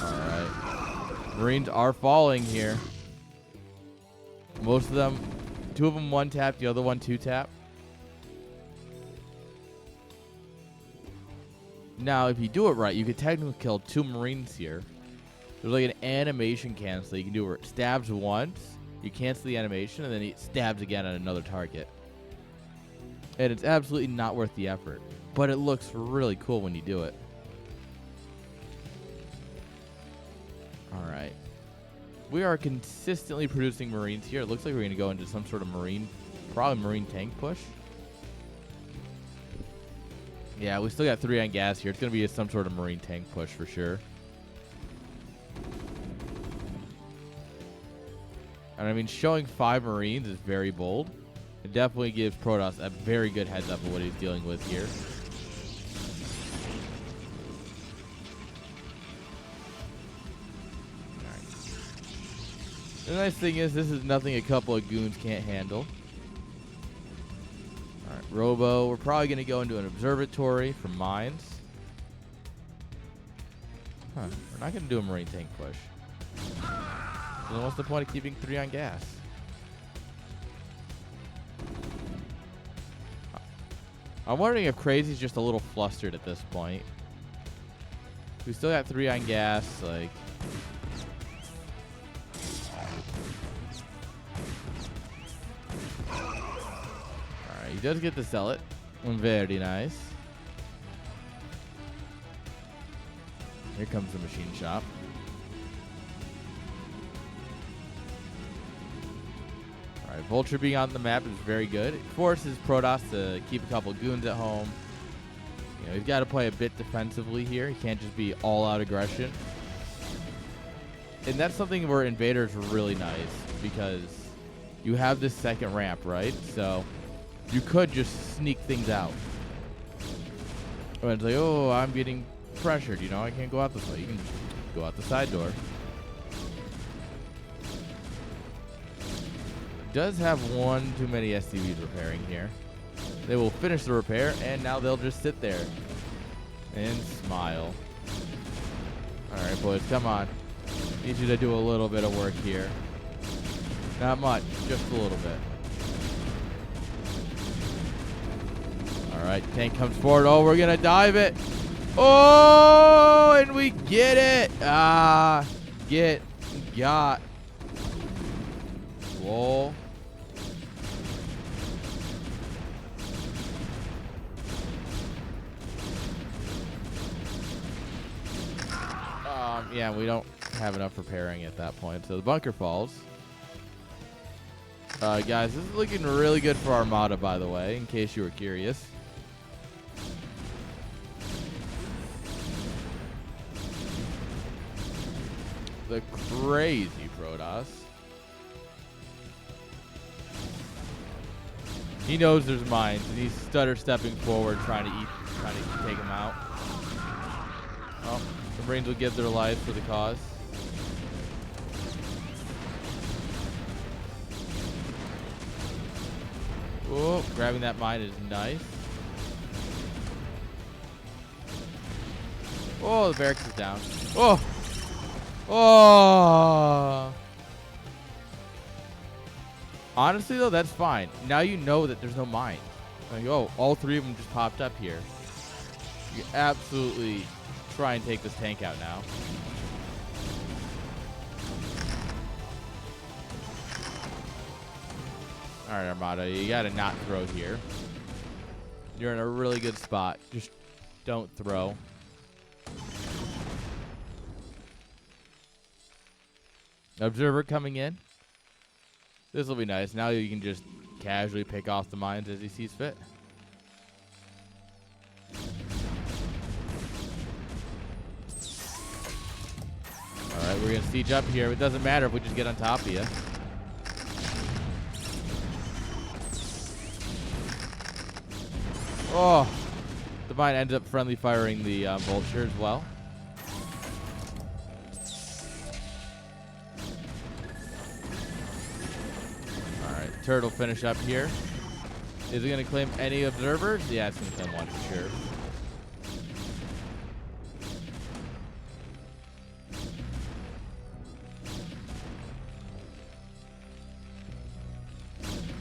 All right, Marines are falling here. Most of them, 2 of them 1-tap, the other one 2-tap. Now, if you do it right, you could technically kill 2 Marines here. There's like an animation cancel you can do where it stabs once, you cancel the animation, and then it stabs again at another target. And it's absolutely not worth the effort, but it looks really cool when you do it. Alright. We are consistently producing Marines here. It looks like we're going to go into some sort of probably Marine tank push. Yeah, we still got 3 on gas here. It's going to be some sort of Marine tank push for sure. And I mean, showing 5 Marines is very bold. It definitely gives Protoss a very good heads up of what he's dealing with here. The nice thing is this is nothing a couple of goons can't handle. Alright, Robo. We're probably going to go into an observatory for mines. Huh. We're not going to do a Marine tank push. Then what's the point of keeping 3 on gas? I'm wondering if Kraazy's just a little flustered at this point. We still got 3 on gas, like... Alright, he does get the Zealot. Very nice. Here comes the machine shop. Alright, Vulture being on the map is very good. It forces Protoss to keep a couple goons at home. You know, he's got to play a bit defensively here. He can't just be all-out aggression. And that's something where Invaders are really nice because you have this second ramp, right? So you could just sneak things out. And it's like, oh, I'm getting pressured, you know, I can't go out this way. You can go out the side door. Does have one too many SCVs repairing here. They will finish the repair, and now they'll just sit there and smile. Alright, boys, come on. Need you to do a little bit of work here. Not much, just a little bit. Alright, tank comes forward. Oh, we're going to dive it. Oh, and we get it. Got. Whoa. Yeah, we don't have enough repairing at that point, so the bunker falls. Guys, this is looking really good for Armada, by the way, in case you were curious. The crazy Protoss. He knows there's mines, and he's stutter-stepping forward, trying to take him out. Oh, the Marines will give their life for the cause. Oh, grabbing that mine is nice. Oh, the barracks is down. Oh! Oh! Honestly, though, that's fine. Now you know that there's no mine. Like, oh, all 3 of them just popped up here. You absolutely try and take this tank out now. Alright, Armada, you gotta not throw here. You're in a really good spot. Just don't throw. Observer coming in. This will be nice. Now you can just casually pick off the mines as he sees fit. Alright, we're going to siege up here. It doesn't matter if we just get on top of you. Oh! The mine ends up friendly firing the Vulture as well. turtle finish up here. Is it going to claim any observers? Yeah, it's going to claim one for sure.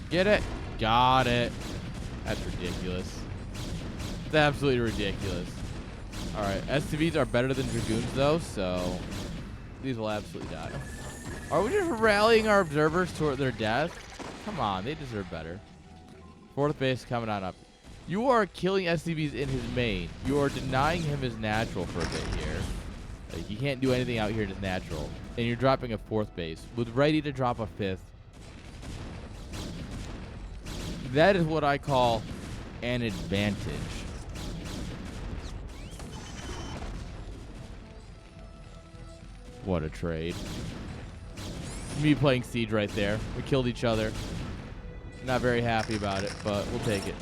Get it? Got it. That's ridiculous. It's absolutely ridiculous. Alright, SCVs are better than Dragoons, though, so these will absolutely die. Are we just rallying our observers toward their death? Come on, they deserve better. Fourth base coming on up. You are killing SCVs in his main. You are denying him his natural for a bit here. Like, you can't do anything out here in his natural. And you're dropping a fourth base with ready to drop a fifth. That is what I call an advantage. What a trade. Me playing Siege right there. We killed each other. Not very happy about it, but we'll take it.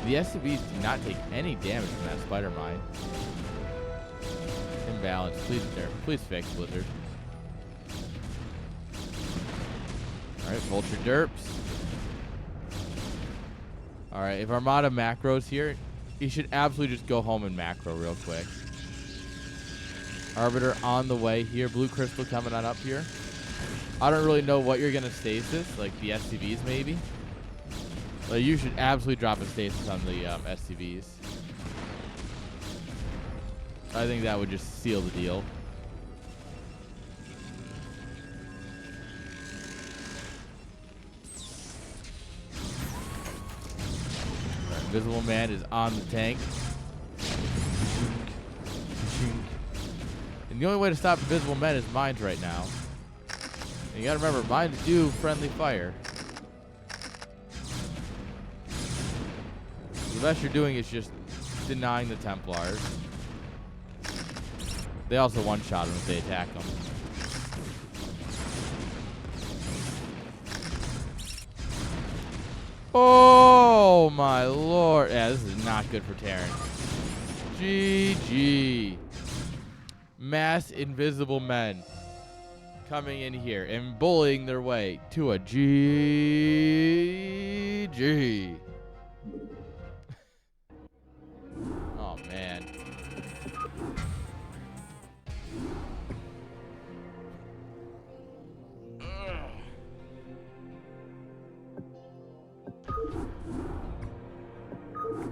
The SCVs do not take any damage from that spider mine. Imbalance. Please fix Blizzard. Alright, Vulture derps. Alright, if Armada macros here, he should absolutely just go home and macro real quick. Arbiter on the way here. Blue Crystal coming on up here. I don't really know what you're going to stasis, like the SCVs maybe. But you should absolutely drop a stasis on the SCVs. I think that would just seal the deal. Invisible Man is on the tank. And the only way to stop Invisible Men is mines right now. And you gotta remember, mines do friendly fire. The best you're doing is just denying the Templars. They also one-shot them if they attack them. Oh my lord. Yeah, this is not good for Terran. GG. Mass Invisible Men coming in here and bullying their way to a GG. Oh man.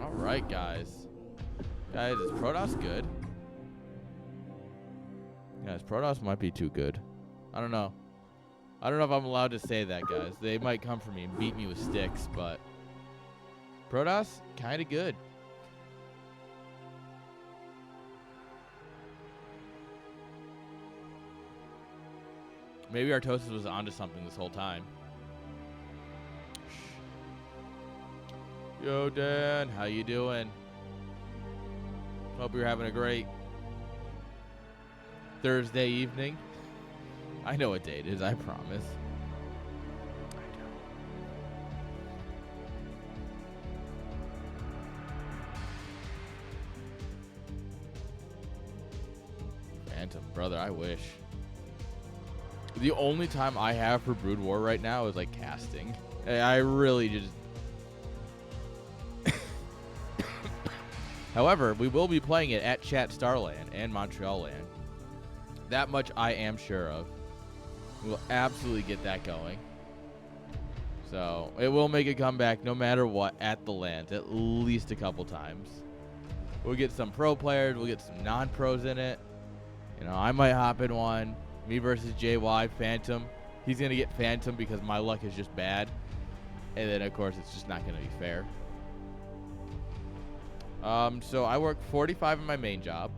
All right, guys. Guys, is Protoss good? Guys, Protoss might be too good. I don't know. I don't know if I'm allowed to say that, guys. They might come for me and beat me with sticks, but Protoss, kind of good. Maybe Artosis was onto something this whole time. Yo, Dan, how you doing? Hope you're having a great Thursday evening. I know what day it is, I promise. Phantom, brother, I wish. The only time I have for Brood War right now is like casting. I really just... However, we will be playing it at Chat Starland and Montreal Land. That much I am sure of. We will absolutely get that going. So, it will make a comeback no matter what at the lands, at least a couple times. We'll get some pro players, we'll get some non-pros in it. You know, I might hop in one. Me versus JY, Phantom. He's going to get Phantom because my luck is just bad. And then, of course, it's just not going to be fair. So I work 45 in my main job.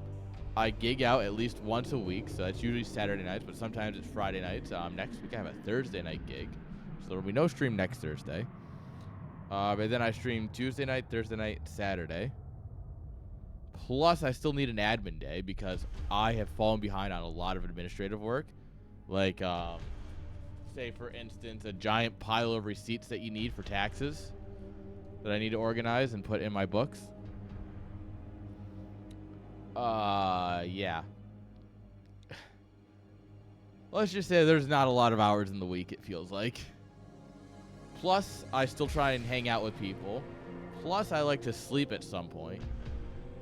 I gig out at least once a week, so that's usually Saturday nights, but sometimes it's Friday nights. Next week I have a Thursday night gig, so there will be no stream next Thursday. But then I stream Tuesday night, Thursday night, Saturday. Plus, I still need an admin day because I have fallen behind on a lot of administrative work. Like, say, for instance, a giant pile of receipts that you need for taxes that I need to organize and put in my books. Yeah. let's just say there's not a lot of hours in the week, it feels like. Plus, I still try and hang out with people. Plus, I like to sleep at some point.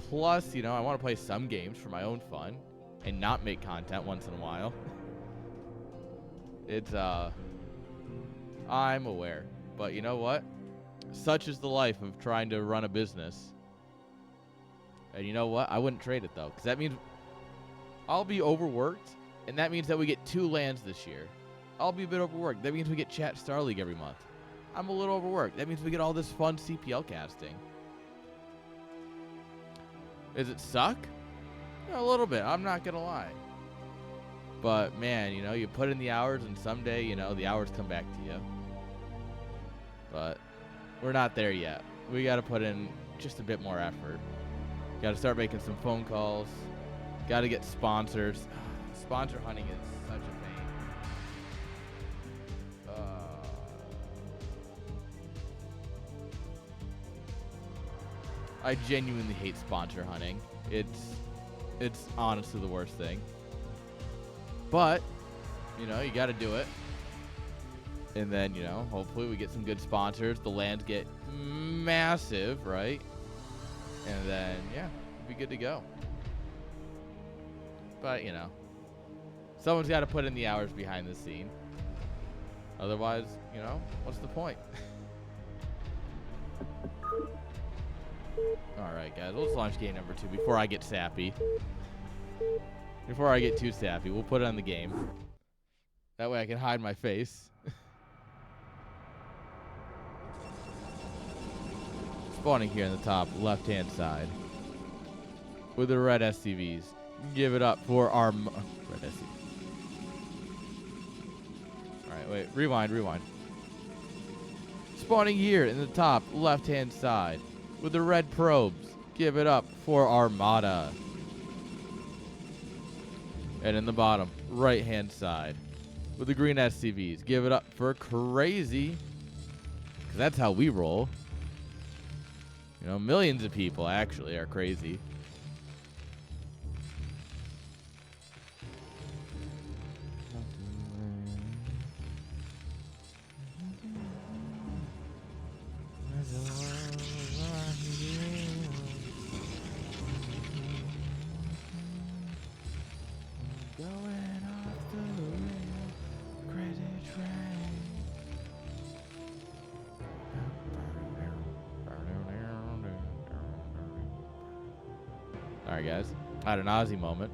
Plus, you know, I want to play some games for my own fun and not make content once in a while. It's, I'm aware. But you know what? Such is the life of trying to run a business. And you know what? I wouldn't trade it, though, because that means I'll be overworked, and that means that we get 2 lands this year. I'll be a bit overworked. That means we get Chat Star League every month. I'm a little overworked. That means we get all this fun CPL casting. Does it suck? Yeah, a little bit. I'm not going to lie. But, man, you know, you put in the hours, and someday, you know, the hours come back to you. But we're not there yet. We got to put in just a bit more effort. Got to start making some phone calls. Got to get sponsors. Sponsor hunting is such a pain. I genuinely hate sponsor hunting. It's honestly the worst thing. But, you know, you got to do it. And then, you know, hopefully we get some good sponsors. The lands get massive, right? And then, yeah, we'll be good to go. But, you know, someone's got to put in the hours behind the scene. Otherwise, you know, what's the point? All right, guys, let's launch game number 2 before I get sappy. Before I get too sappy, we'll put it on the game. That way I can hide my face. Spawning here in the top left-hand side with the red SCVs. Give it up for our red SCV. All right, wait, rewind. Spawning here in the top left-hand side with the red probes. Give it up for Armada. And in the bottom right-hand side with the green SCVs. Give it up for Kraazy. Because that's how we roll. You know, millions of people actually are crazy. Alright, guys. I had an Ozzy moment.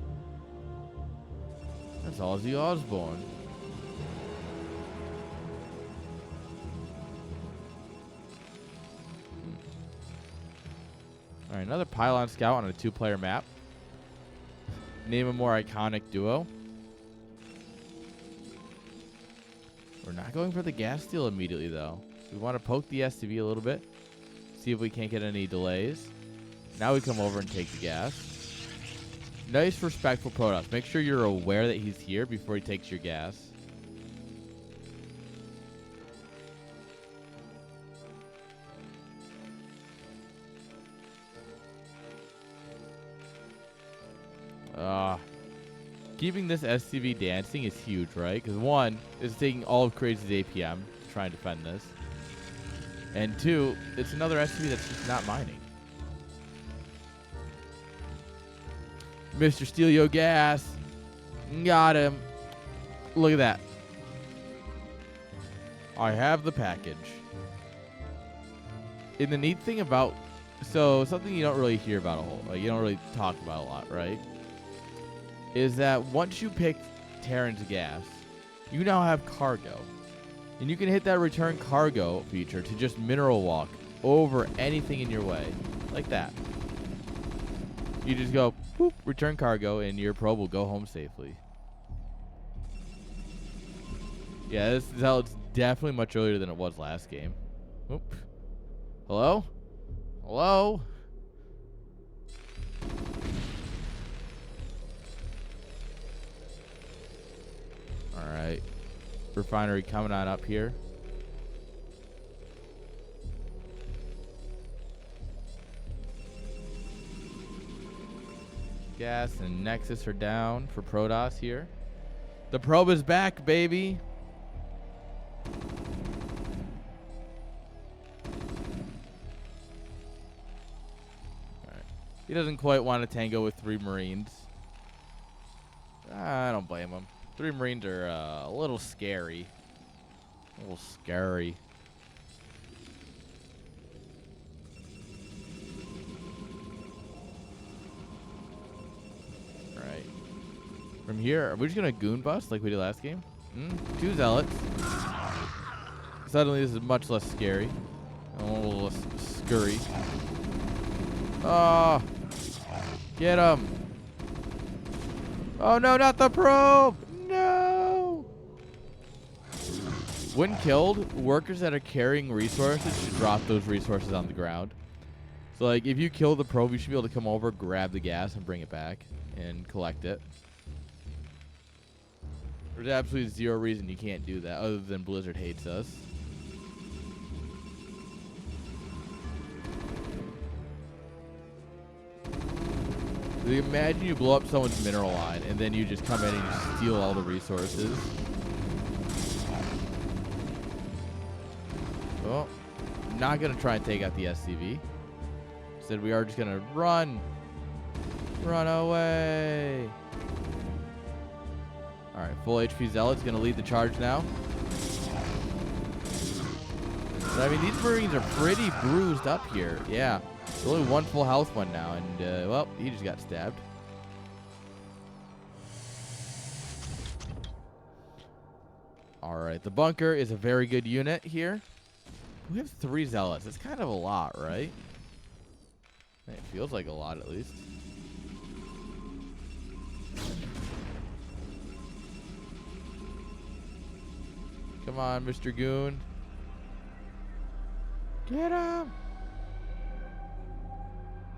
That's Ozzy Osbourne. Alright, another Pylon Scout on a 2-player map. Name a more iconic duo. We're not going for the gas steal immediately, though. We want to poke the SCV a little bit. See if we can't get any delays. Now we come over and take the gas. Nice, respectful Protoss. Make sure you're aware that he's here before he takes your gas. Keeping this SCV dancing is huge, right? Because 1, it's taking all of Kraazy's APM to try and defend this. And 2, it's another SCV that's just not mining. Mr. Steal Yo Gas. Got him. Look at that. I have the package. And the neat thing about... So, something you don't really hear about a whole... Like, you don't really talk about a lot, right? Is that once you pick Terran's gas, you now have cargo. And you can hit that return cargo feature to just mineral walk over anything in your way. Like that. You just go, boop, return cargo, and your probe will go home safely. Yeah, this is how it's definitely much earlier than it was last game. Oop. Hello? Hello? Alright. Refinery coming on up here. Gas and Nexus are down for Protoss here. The probe is back, baby. Alright. He doesn't quite want to tango with 3 Marines. I don't blame him. 3 Marines are a little scary. A little scary. Alright. From here, are we just going to goon bust like we did last game? 2 zealots. Suddenly this is much less scary. A little less scurry. Oh! Get him! Oh no, not the probe! No! When killed, workers that are carrying resources should drop those resources on the ground. So like, if you kill the probe, you should be able to come over, grab the gas, and bring it back and collect it. There's absolutely 0 reason you can't do that, other than Blizzard hates us. So imagine you blow up someone's mineral line, and then you just come in and you steal all the resources. Well, I'm not going to try and take out the SCV. Instead, we are just going to run. Run away. All right, full HP Zealot's going to lead the charge now. But, I mean, these Marines are pretty bruised up here. Yeah. There's only 1 full health one now, and, well, he just got stabbed. All right, the bunker is a very good unit here. We have 3 zealots. That's kind of a lot, right? It feels like a lot, at least. Come on, Mr. Goon. Get him!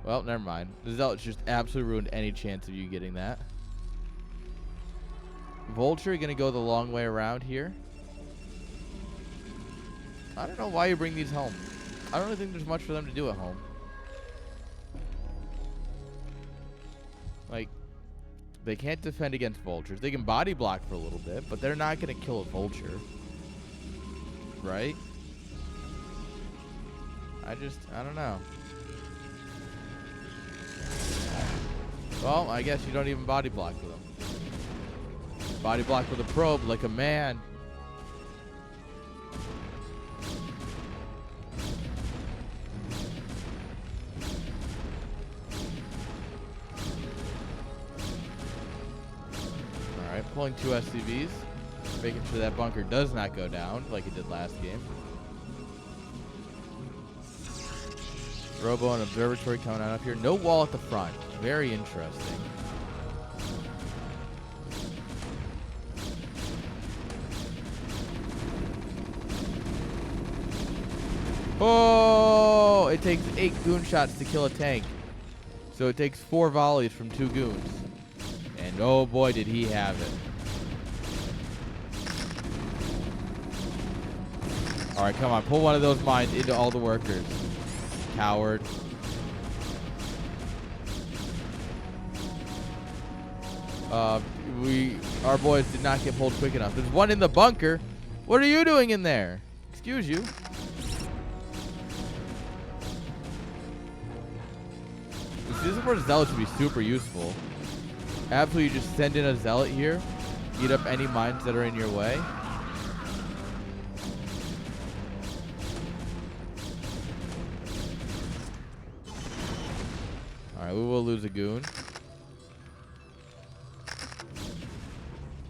Well, never mind. The zealots just absolutely ruined any chance of you getting that. Vulture going to go the long way around here. I don't know why you bring these home. I don't really think there's much for them to do at home. Like, they can't defend against vultures. They can body block for a little bit, but they're not going to kill a vulture. Right? I don't know. Well, I guess you don't even body block with them. Body block with a probe like a man. Alright, pulling 2 SCVs. Making sure that bunker does not go down like it did last game. Robo and observatory coming on up here. No wall at the front. Very interesting. Oh! It takes 8 goon shots to kill a tank. So it takes 4 volleys from 2 goons. And oh boy, did he have it. Alright, come on. Pull one of those mines into all the workers. Coward. Our boys did not get pulled quick enough. There's one in the bunker. What are you doing in there? Excuse you. This is where zealots would be super useful. Absolutely, just send in a zealot here. Eat up any mines that are in your way. Alright, we will lose a goon.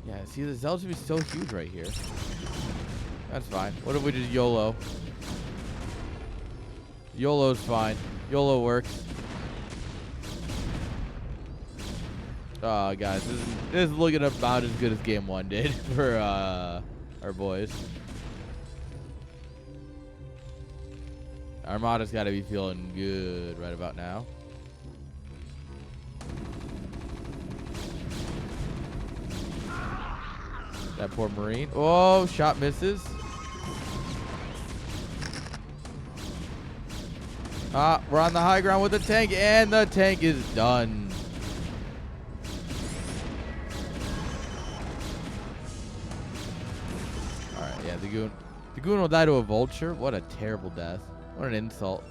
Yeah, see, the zealots would be so huge right here. That's fine. What if we just YOLO? YOLO's fine. YOLO works. Oh, guys, this is looking about as good as game 1 did for our boys. Armada's got to be feeling good right about now. That poor Marine. Oh, shot misses. We're on the high ground with the tank, and the tank is done. Yeah, the goon. The goon will die to a vulture. What a terrible death. What an insult.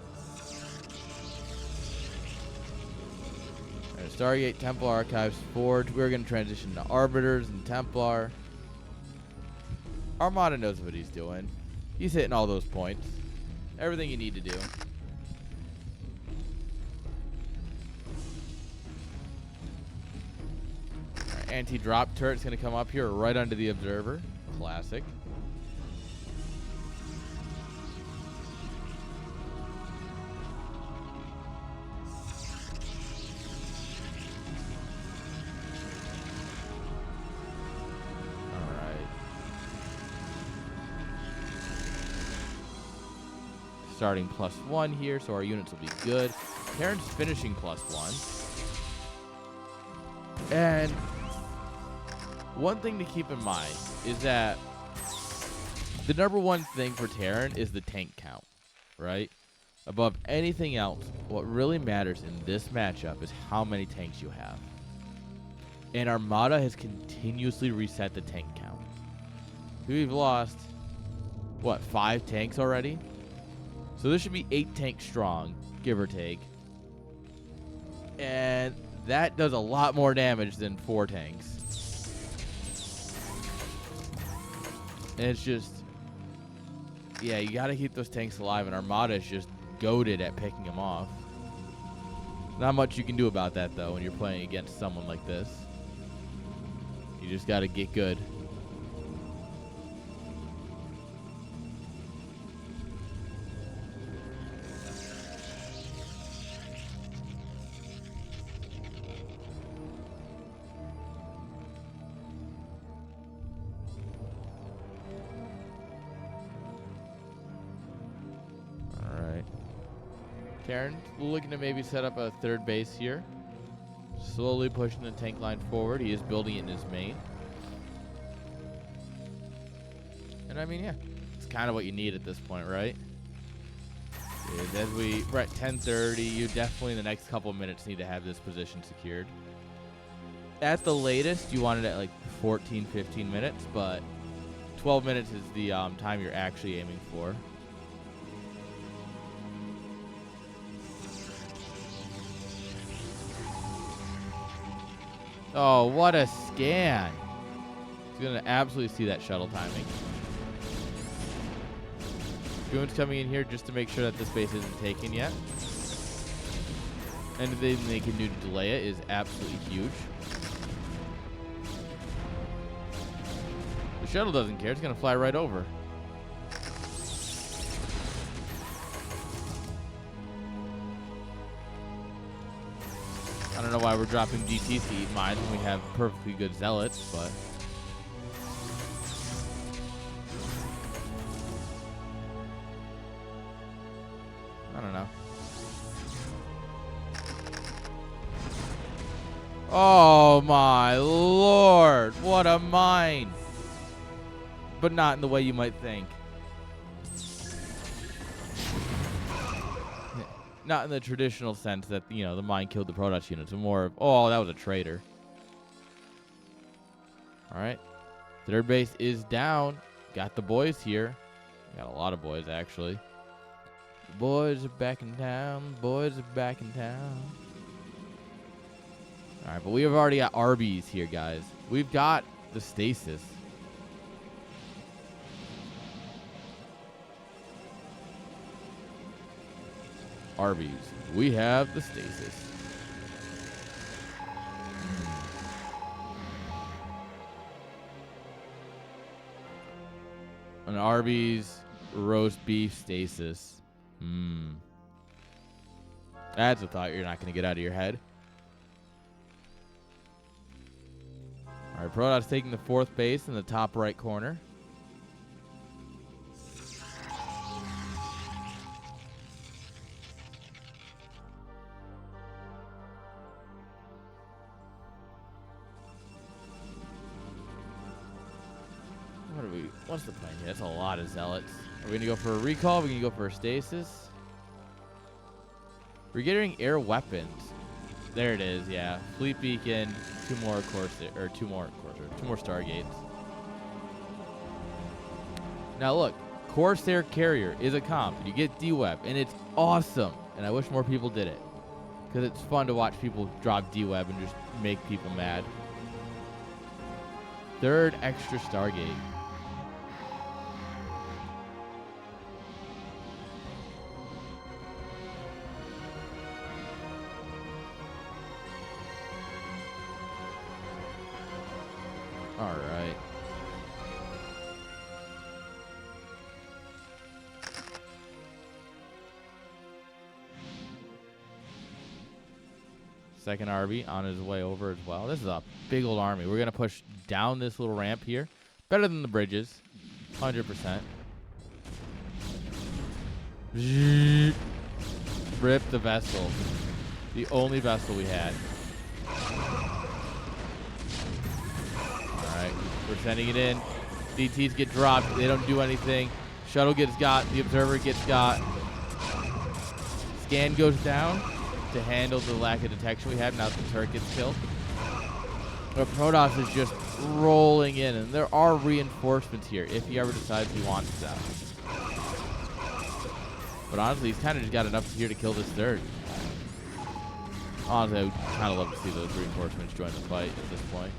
All right, Stargate, Templar Archives, Forge. We're going to transition to Arbiters and Templar. Armada knows what he's doing. He's hitting all those points. Everything you need to do. Right, anti-drop turret's going to come up here right under the Observer. Classic. Starting +1 here, so our units will be good. Terran's finishing +1. And one thing to keep in mind is that the #1 thing for Terran is the tank count, right? Above anything else, what really matters in this matchup is how many tanks you have. And Armada has continuously reset the tank count. We've lost, what, 5 tanks already? So this should be 8 tanks strong, give or take. And that does a lot more damage than 4 tanks. And it's just, yeah, you got to keep those tanks alive, and Armada is just goated at picking them off. Not much you can do about that, though, when you're playing against someone like this. You just got to get good. Terran looking to maybe set up a 3rd base here. Slowly pushing the tank line forward. He is building it in his main. And I mean, yeah, it's kind of what you need at this point, right? As we're at 10:30, you definitely in the next couple of minutes need to have this position secured. At the latest, you want it at like 14, 15 minutes, but 12 minutes is the time you're actually aiming for. Oh, what a scan. He's going to absolutely see that shuttle timing. Goon's coming in here just to make sure that this base isn't taken yet. Anything they can do to delay it is absolutely huge. The shuttle doesn't care. It's going to fly right over. I don't know why we're dropping GTC mines when we have perfectly good zealots, but I don't know. Oh my lord, what a mine! But not in the way you might think. Not in the traditional sense that, you know, the mine killed the Protoss units. More of, oh, that was a traitor. All right. 3rd base is down. Got the boys here. Got a lot of boys, actually. The boys are back in town. The boys are back in town. All right, but we have already got RBs here, guys. We've got the stasis. Arby's. We have the stasis. An Arby's roast beef stasis. That's a thought you're not going to get out of your head. All right, Protoss taking the 4th base in the top right corner. What's the plan here? That's a lot of zealots. Are we going to go for a recall? Are we going to go for a stasis? We're getting air weapons. There it is, yeah. Fleet beacon, 2 more Stargates. Now look, Corsair Carrier is a comp. You get D-Web, and it's awesome. And I wish more people did it. Because it's fun to watch people drop D-Web and just make people mad. Third extra Stargate. All right. Second RB on his way over as well. This is a big old army. We're going to push down this little ramp here. Better than the bridges. 100%. Rip the vessel. The only vessel we had. Alright, we're sending it in. DTs get dropped. They don't do anything. Shuttle gets got. The observer gets got. Scan goes down to handle the lack of detection we had. Now the turret gets killed. But Protoss is just rolling in, and there are reinforcements here if he ever decides he wants them. But honestly, he's kind of just got enough here to kill this third. Honestly, I would kind of love to see those reinforcements join the fight at this point.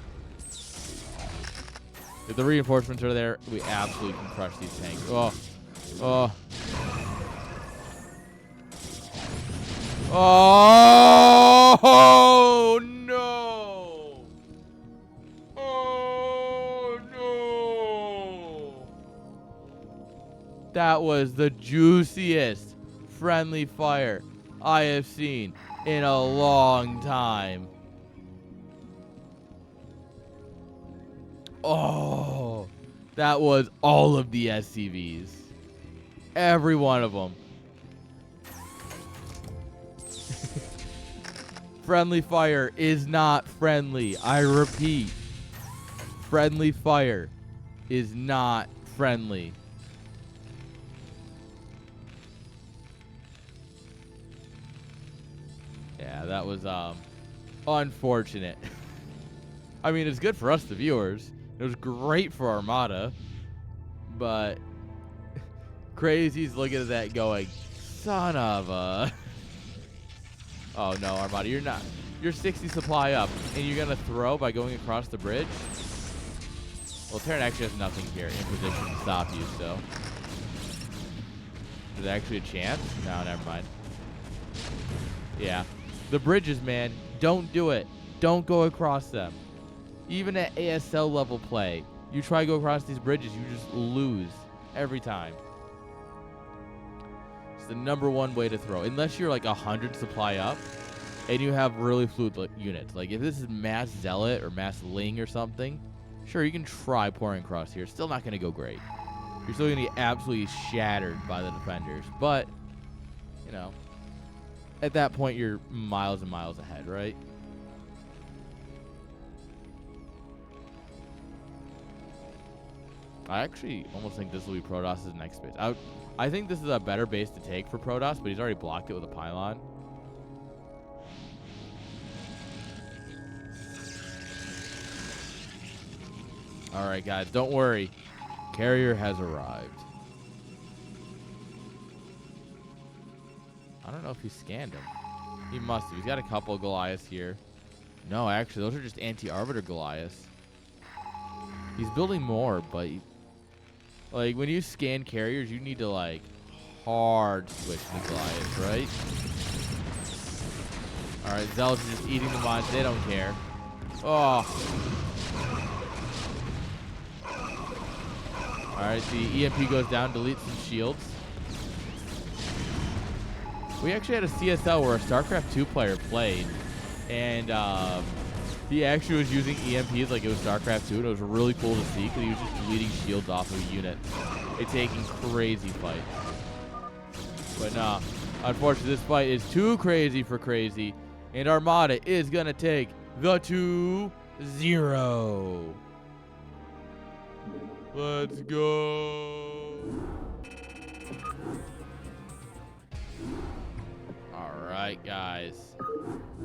If the reinforcements are there, we absolutely can crush these tanks. Oh. Oh. Oh, no. Oh, no. That was the juiciest friendly fire I have seen in a long time. Oh, that was all of the SCVs. Every one of them. Friendly fire is not friendly. I repeat. Friendly fire is not friendly. Yeah, that was unfortunate. I mean, it's good for us, the viewers. It was great for Armada. But Kraazy's looking at that going, son of a... Oh, no, Armada, you're not. You're 60 supply up, and you're going to throw by going across the bridge? Well, Terran actually has nothing here in position to stop you, so... Is there actually a chance? No, never mind. Yeah. The bridges, man, don't do it. Don't go across them. Even at ASL level play, you try to go across these bridges, you just lose every time. It's the #1 way to throw. Unless you're like 100 supply up and you have really fluid units. Like if this is Mass Zealot or Mass Ling or something, sure, you can try pouring across here. It's still not going to go great. You're still going to get absolutely shattered by the defenders. But, you know, at that point, you're miles and miles ahead, right? I actually almost think this will be Protoss' next base. I think this is a better base to take for Protoss, but he's already blocked it with a pylon. All right, guys, don't worry. Carrier has arrived. I don't know if he scanned him. He must have. He's got a couple of Goliaths here. No, actually, those are just anti-arbiter Goliaths. He's building more, but... like, when you scan carriers, you need to, like, hard switch the Goliaths, right? Alright, Zealots are just eating the mines. They don't care. Oh. Alright, the EMP goes down, deletes some shields. We actually had a CSL where a StarCraft 2 player played, and he actually was using EMPs like it was StarCraft 2, and it was really cool to see because he was just deleting shields off of a unit. It's taking crazy fights. But nah, unfortunately, this fight is too crazy for Kraazy, and Armada is going to take the 2-0. Let's go. All right, guys.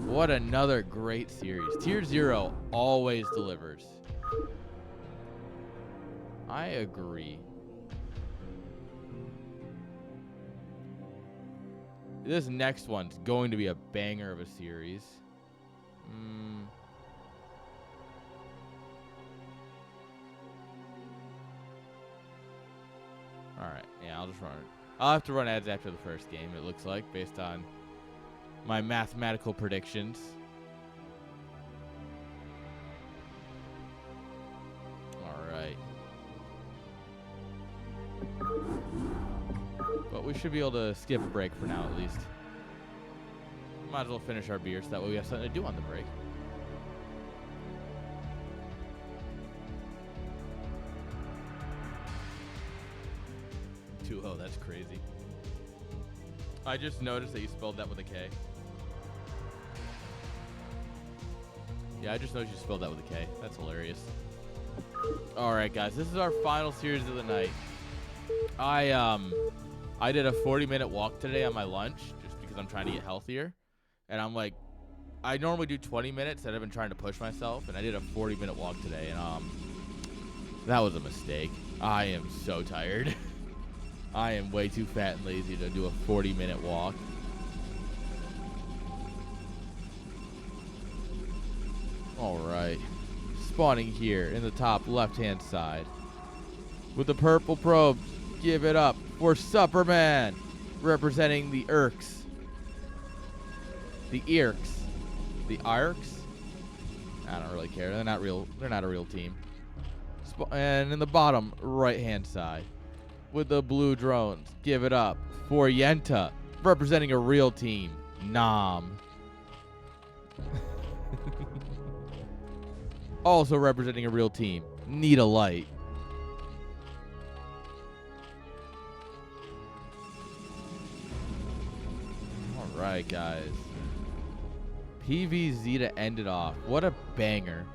What another great series. Tier 0 always delivers. I agree. This next one's going to be a banger of a series. All right, yeah, I'll just run it. I'll have to run ads after the first game, it looks like, based on my mathematical predictions. All right. But we should be able to skip a break for now, at least. Might as well finish our beer so that way we have something to do on the break. Oh, that's crazy. I just noticed that you spelled that with a K. Yeah, I just noticed you spelled that with a K. That's hilarious. All right, guys, this is our final series of the night. I did a 40-minute walk today on my lunch just because I'm trying to get healthier. And I'm like, I normally do 20 minutes and I've been trying to push myself, and I did a 40-minute walk today, and that was a mistake. I am so tired. I am way too fat and lazy to do a 40-minute walk. All right. Spawning here in the top left-hand side. With the purple probes, give it up for Supperman, representing the Irks. The Irks. The Irks? I don't really care. They're not real. They're not a real team. And in the bottom right-hand side, with the blue drones, give it up for Yenta, representing a real team, Nom. Also representing a real team, Need a Light. All right, guys. PVZ to end it off. What a banger.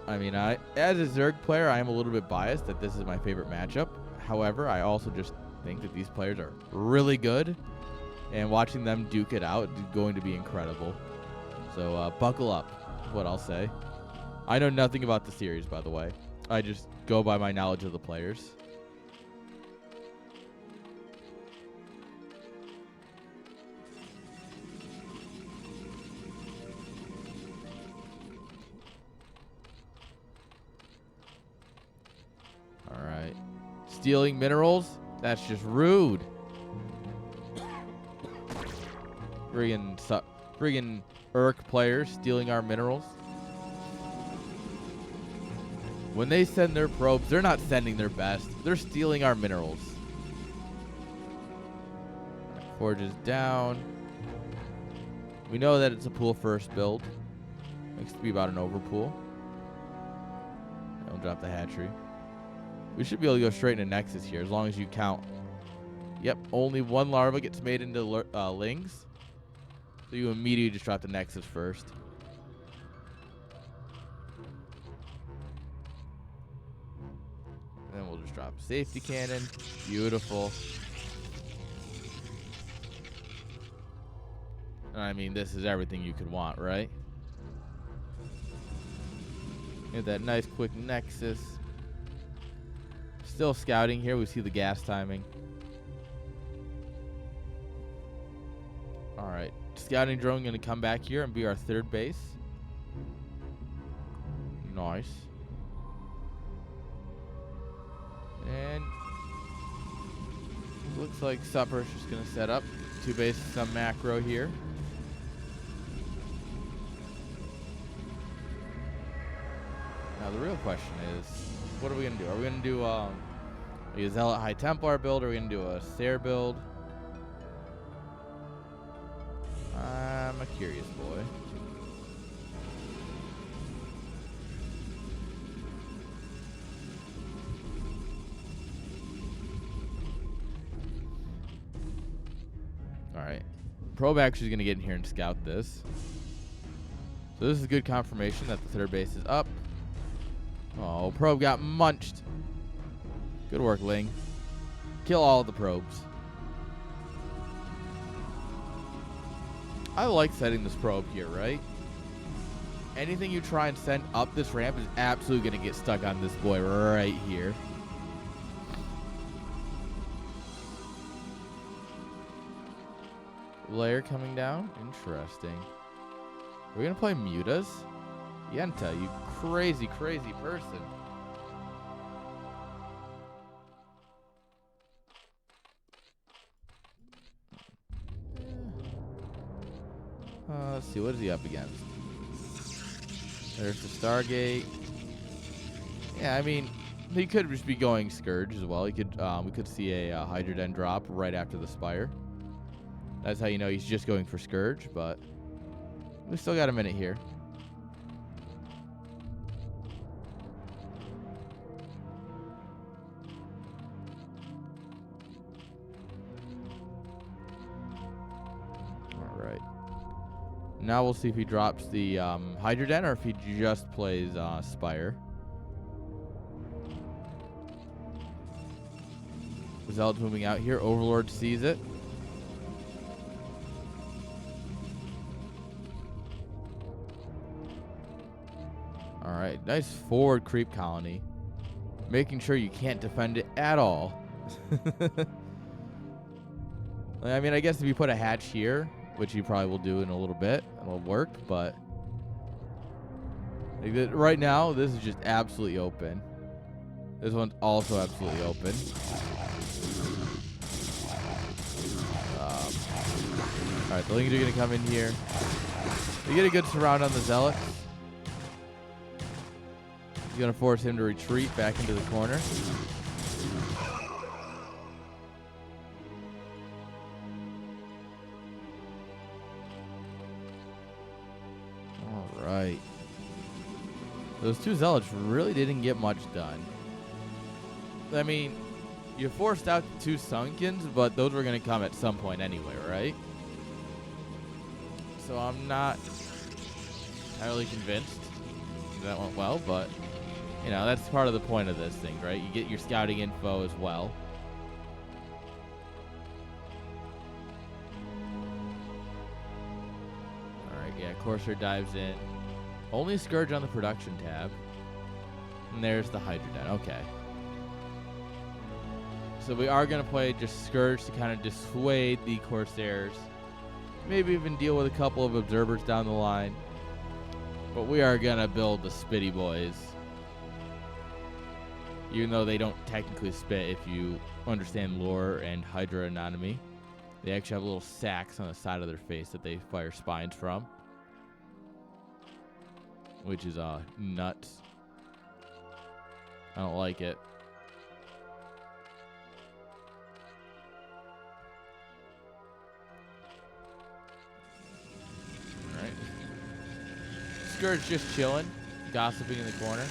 I mean, as a Zerg player, I am a little bit biased that this is my favorite matchup. However, I also just think that these players are really good, and watching them duke it out is going to be incredible. So buckle up, is what I'll say. I know nothing about the series, by the way. I just go by my knowledge of the players. All right. Stealing minerals? That's just rude. Friggin' Irk players stealing our minerals. When they send their probes, they're not sending their best. They're stealing our minerals. Forge is down. We know that it's a pool first build. Looks to be about an overpool. Don't drop the hatchery. We should be able to go straight into Nexus here as long as you count. Yep, only one larva gets made into lings. So you immediately just drop the Nexus first. And then we'll just drop safety cannon. Beautiful. I mean, this is everything you could want, right? Get that nice quick Nexus. Still scouting here. We see the gas timing. All right. Scouting drone going to come back here and be our third base. Nice. And looks like Supper's just going to set up 2 bases, some macro here. Now the real question is, what are we going to do? Are we going to do a Zealot High Templar build, or are we going to do a Sair build? I'm a curious boy. Alright. Probe actually is going to get in here and scout this. So this is good confirmation that the third base is up. Oh, probe got munched. Good work, Ling. Kill all of the probes. I like setting this probe here, right? Anything you try and send up this ramp is absolutely going to get stuck on this boy right here. layer coming down. Interesting. Are we gonna play Mutas? Yenta, you crazy, crazy person. Let's see, what is he up against? There's the Stargate. Yeah, I mean, he could just be going Scourge as well. He could, we could see a Hydra Den drop right after the Spire. That's how you know he's just going for Scourge, but we still got a minute here. All right. Now we'll see if he drops the Hydra Den or if he just plays Spire. Zealot's moving out here. Overlord sees it. All right, nice forward creep colony. Making sure you can't defend it at all. I mean, I guess if you put a hatch here, which you probably will do in a little bit, it'll work, but like right now, this is just absolutely open. This one's also absolutely open. All right, the Lings are going to come in here. They get a good surround on the Zealot. He's going to force him to retreat back into the corner. All right. Those two Zealots really didn't get much done. I mean, you forced out the two Sunkens, but those were going to come at some point anyway, right? So I'm not entirely convinced that went well, but, you know, that's part of the point of this thing, right? You get your scouting info as well. All right, yeah, Corsair dives in. Only Scourge on the production tab. And there's the Hydra Den. Okay. So we are going to play just Scourge to kind of dissuade the Corsairs. Maybe even deal with a couple of observers down the line. But we are going to build the Spitty Boys. Even though they don't technically spit if you understand lore and Hydra anatomy. They actually have little sacs on the side of their face that they fire spines from. Which is nuts. I don't like it. Alright. Scourge just chilling, gossiping in the corner.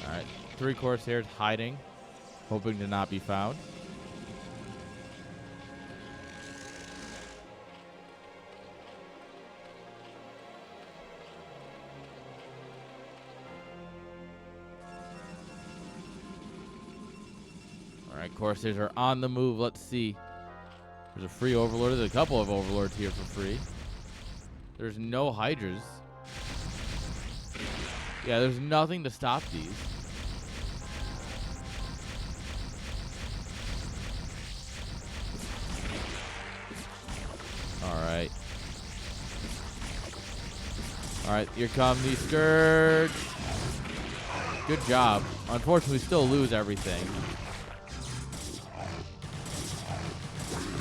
Alright. 3 Corsairs hiding, hoping to not be found. Alright, Corsairs are on the move. Let's see. There's a free Overlord. There's a couple of Overlords here for free. There's no Hydras. Yeah, there's nothing to stop these. Alright. Alright, here come the Scourge. Good job. Unfortunately, we still lose everything.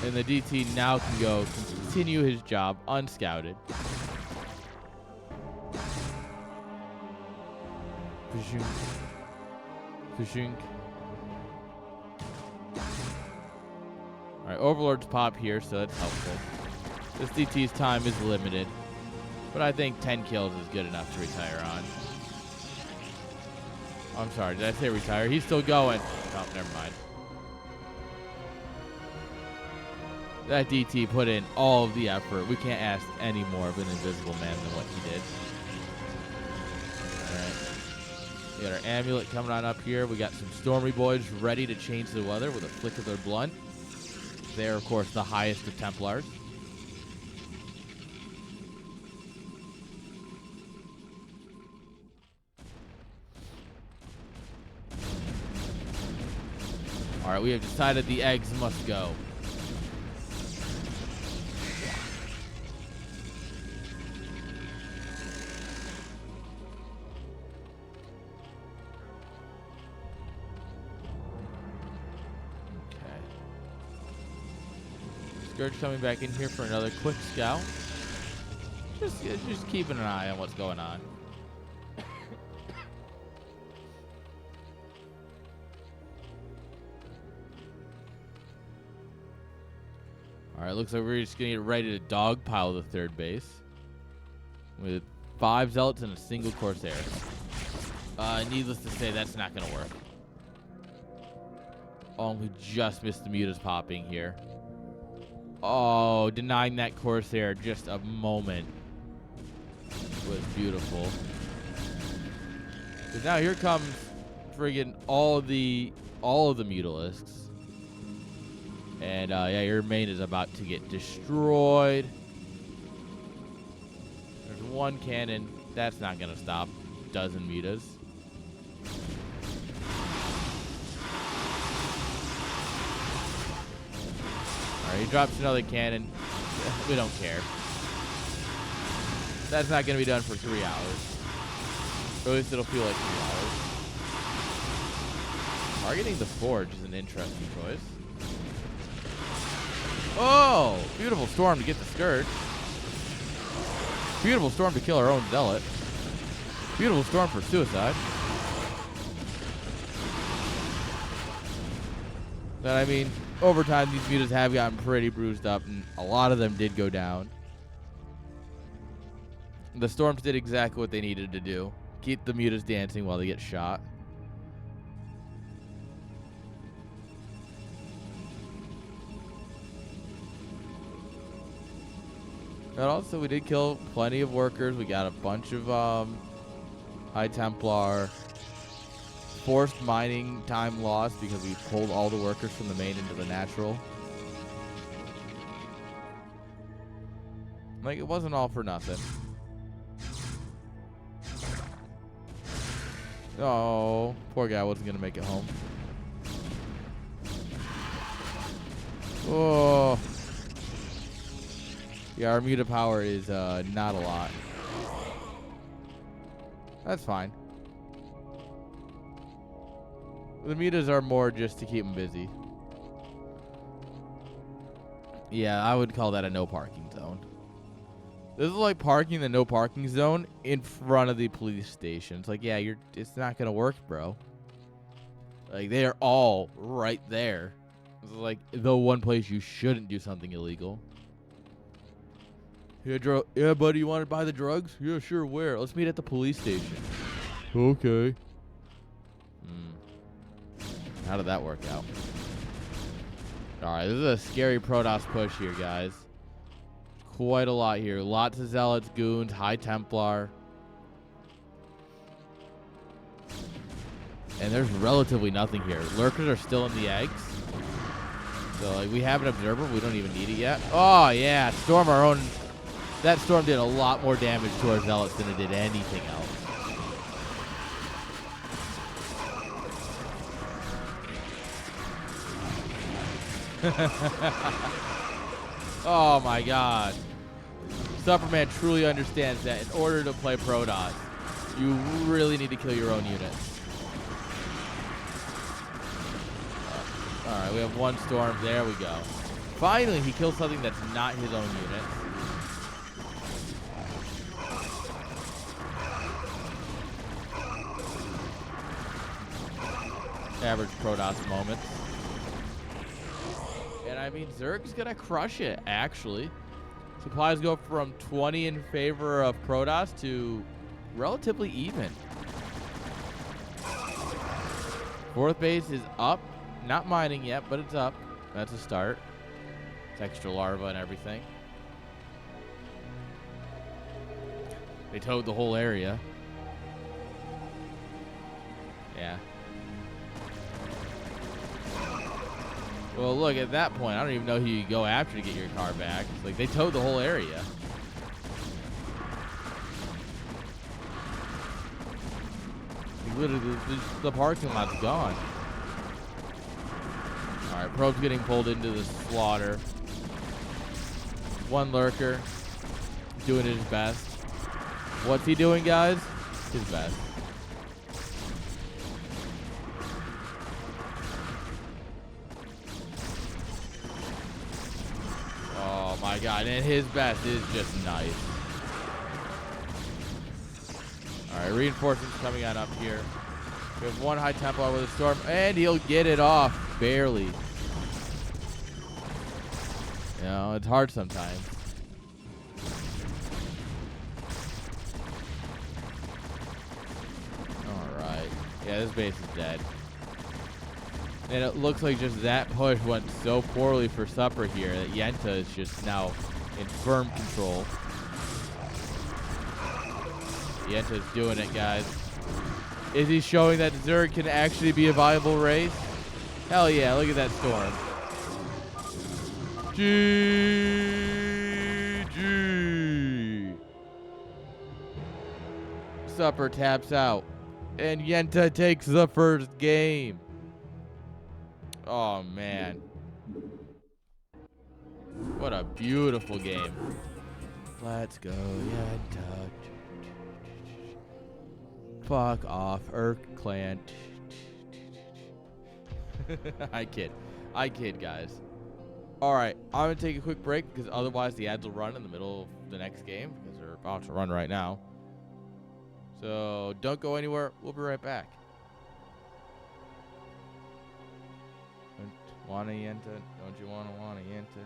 And the DT now can go continue his job unscouted. Fishing. Fishing. Alright, Overlords pop here, so that's helpful. This DT's time is limited. But I think 10 kills is good enough to retire on. Oh, I'm sorry, did I say retire? He's still going. Oh, never mind. That DT put in all of the effort. We can't ask any more of an invisible man than what he did. Alright. We got our amulet coming on up here. We got some Stormy Boys ready to change the weather with a flick of their blunt. They're, of course, the highest of Templars. All right, we have decided the eggs must go. Okay. Scourge coming back in here for another quick scout. Just keeping an eye on what's going on. All right, looks like we're just going to get ready to dogpile the third base with 5 Zealots and a single Corsair. Needless to say, that's not going to work. Oh, we just missed the mutas popping here. Oh, denying that Corsair just a moment was beautiful. Because now here comes friggin' all of the Mutalisks. And yeah, your main is about to get destroyed. There's one cannon. That's not going to stop dozen mutas. All right, he drops another cannon. We don't care. That's not going to be done for 3 hours. Or at least it'll feel like 3 hours. Targeting the Forge is an interesting choice. Oh, beautiful storm to get the Scourge. Beautiful storm to kill our own Zealot. Beautiful storm for suicide. But I mean, over time, these mutas have gotten pretty bruised up, and a lot of them did go down. The storms did exactly what they needed to do. Keep the mutas dancing while they get shot. And also, we did kill plenty of workers. We got a bunch of High Templar. Forced mining time lost because we pulled all the workers from the main into the natural. Like, it wasn't all for nothing. Oh, poor guy wasn't going to make it home. Oh. Yeah, our muta power is not a lot. That's fine. The mutas are more just to keep them busy. Yeah, I would call that a no parking zone. This is like parking the no parking zone in front of the police station. It's like, yeah, it's not gonna work, bro. Like, they are all right there. It's like the one place you shouldn't do something illegal. Yeah, buddy, you want to buy the drugs? Yeah, sure, where? Let's meet at the police station. Okay. How did that work out? Alright, this is a scary Protoss push here, guys. Quite a lot here. Lots of Zealots, Goons, High Templar. And there's relatively nothing here. Lurkers are still in the eggs. So, like, we have an Observer. We don't even need it yet. Oh, yeah. Storm our own... That storm did a lot more damage to our Zealots than it did anything else. Oh my god. Supperman truly understands that in order to play Protoss, you really need to kill your own units. Alright, we have one storm. There we go. Finally, he kills something that's not his own unit. Average Protoss moments. And I mean, Zerg's gonna crush it, actually. Supplies go from 20 in favor of Protoss to relatively even. Fourth base is up. Not mining yet, but it's up. That's a start. It's extra larva and everything. They towed the whole area. Yeah. Well, look, at that point, I don't even know who you go after to get your car back. It's like, they towed the whole area. Like, literally, the parking lot's gone. Alright, Probe's getting pulled into the slaughter. One lurker. Doing his best. What's he doing, guys? His best. Oh my god, and his best is just nice. Alright, reinforcements coming on up here. We have one high tempo with a storm, and he'll get it off. Barely. You know, it's hard sometimes. Alright. Yeah, this base is dead. And it looks like just that push went so poorly for Supper here that Yenta is just now in firm control. Yenta's doing it, guys. Is he showing that Zerg can actually be a viable race? Hell yeah, look at that storm. GG. Supper taps out. And Yenta takes the first game. Oh, man. What a beautiful game. Let's go, Yenta. Fuck off, Urk clan. I kid, guys. Alright, I'm going to take a quick break because otherwise the ads will run in the middle of the next game because they're about to run right now. So don't go anywhere. We'll be right back. Wanna Yenta? Don't you wanna Yenta?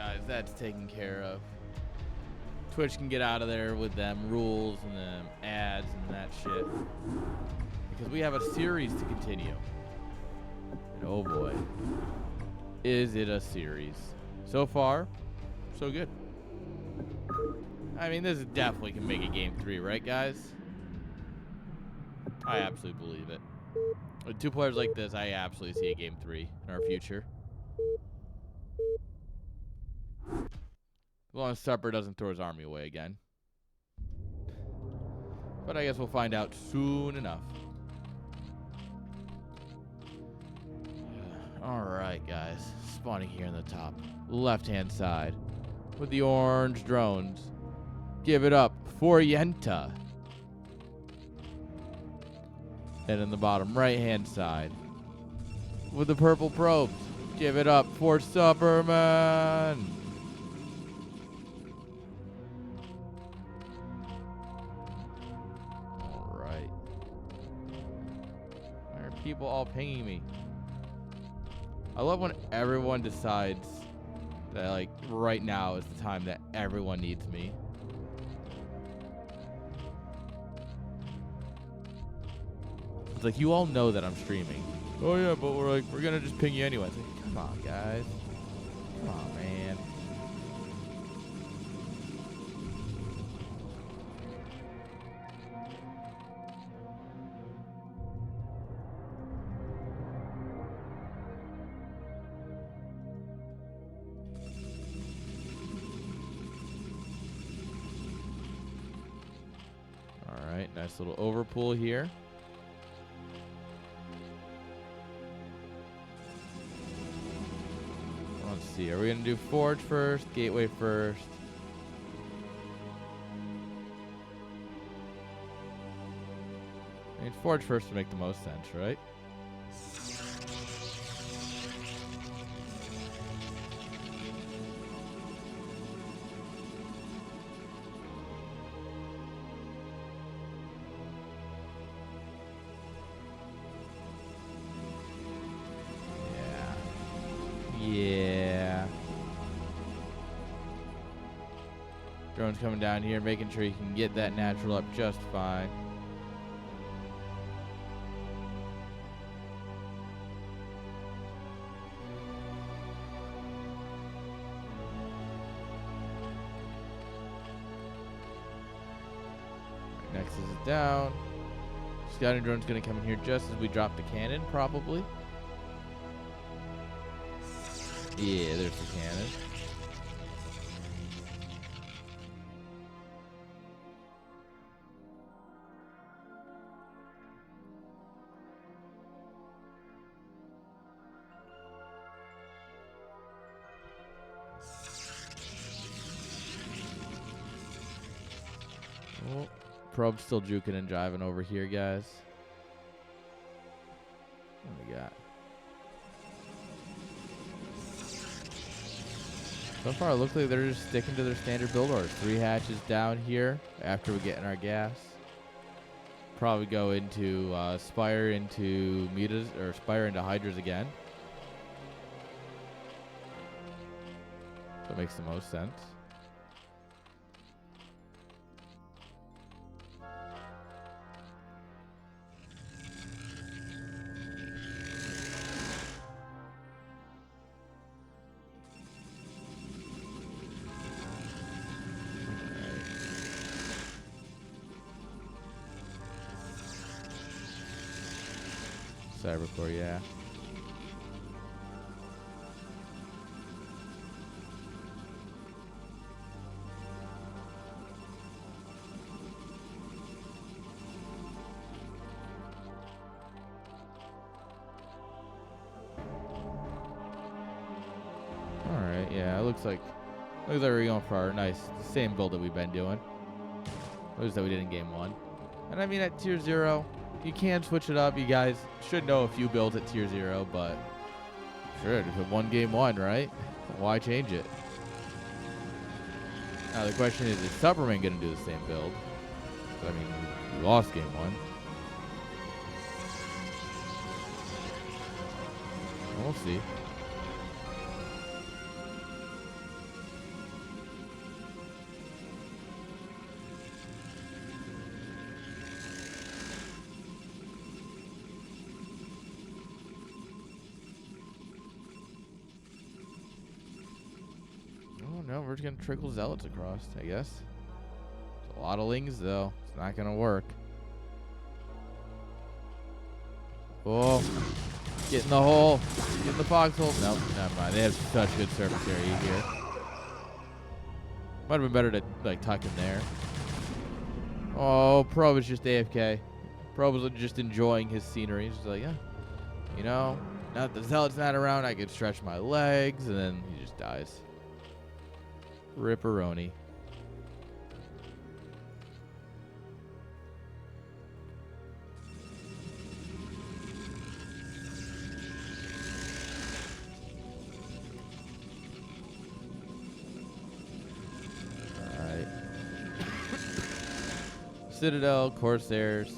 guys. That's taken care of. Twitch can get out of there with them rules and them ads and that shit. Because we have a series to continue. And oh boy. Is it a series. So far, so good. I mean, this is definitely can make a game 3, right, guys? I absolutely believe it. With 2 players like this, I absolutely see a game 3 in our future. As long as Supper doesn't throw his army away again. But I guess we'll find out soon enough. Alright, guys. Spawning here in the top left-hand side with the orange drones. Give it up for Yenta. And in the bottom right-hand side with the purple probes. Give it up for Supperman. Alright. Why are people all pinging me? I love when everyone decides that, like, right now is the time that everyone needs me. It's like, you all know that I'm streaming. Oh yeah, but we're gonna just ping you anyway. It's like, come on, guys. Come on, man. All right, nice little overpull here. Let's see. Are we gonna do Forge first? Gateway first? I mean, Forge first to make the most sense, right? Yeah. Drone's coming down here, making sure you can get that natural up just fine. Next is it down. Scouting drone's gonna come in here just as we drop the cannon, probably. Yeah, there's the cannon. Oh, probe's still juking and jiving over here, guys. What do we got? So far, it looks like they're just sticking to their standard build order. 3 hatches down here after we get in our gas. Probably go into Spire into Metas, or Spire into Hydras again. That makes the most sense. Cybercore, yeah. Alright, yeah, it looks like we're going for our nice same build that we've been doing. At least that we did in game 1. And I mean, at tier 0, you can switch it up. You guys should know a few builds at tier 0, but sure, if it won game 1, right? Why change it? Now the question is Supperman going to do the same build? I mean, we lost game 1. We'll see. Oh, no, we're just going to trickle zealots across, I guess. It's a lot of lings, though. It's not going to work. Oh, get in the hole. Get in the foxhole. Nope, never mind. They have such good surface area here. Might have been better to, like, tuck in there. Oh, Probe is just AFK. Probe was just enjoying his scenery. He's just like, yeah, you know, now that the zealot's not around, I can stretch my legs, and then he just dies. Ripperoni. Alright. Citadel, Corsairs.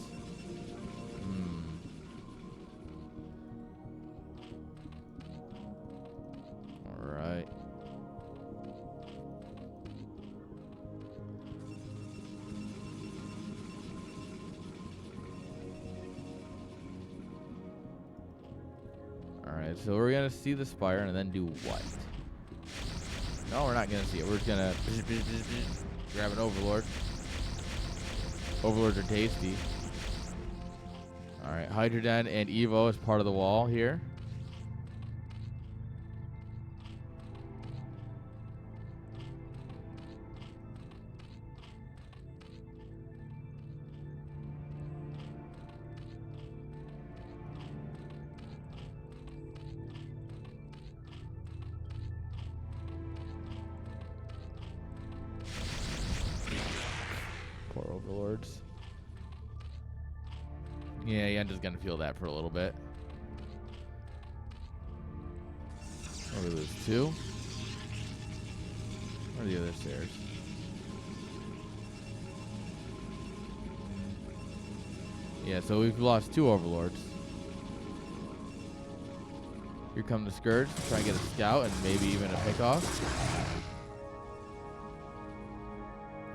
Alright. Alright, so we're going to see the Spire and then do what? No, we're not going to see it. We're just going to grab an Overlord. Overlords are tasty. Alright, Hydroden and Evo is part of the wall here. Poor Overlords. Yeah, Yenta's gonna feel that for a little bit. Oh, we lose 2. Where are the other stairs? Yeah, so we've lost 2 Overlords. Here come the Scourge to try and get a scout and maybe even a pickoff.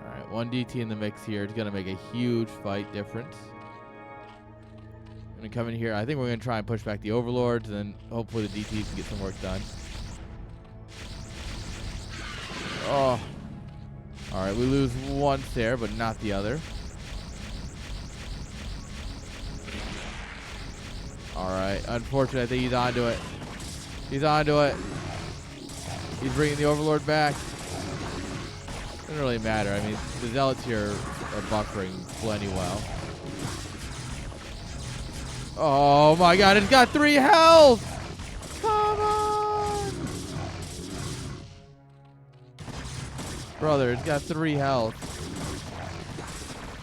Alright, 1 DT in the mix here. It's gonna make a huge fight difference. Gonna come in here. I think we're gonna try and push back the Overlords, and then hopefully the DTs can get some work done. Oh. Alright, we lose 1 there, but not the other. Alright, unfortunately, I think he's onto it. He's onto it. He's bringing the Overlord back. Doesn't really matter. I mean, the Zealots here are buffering plenty well. Oh my god, it's got 3 health! Come on! Brother, it's got 3 health.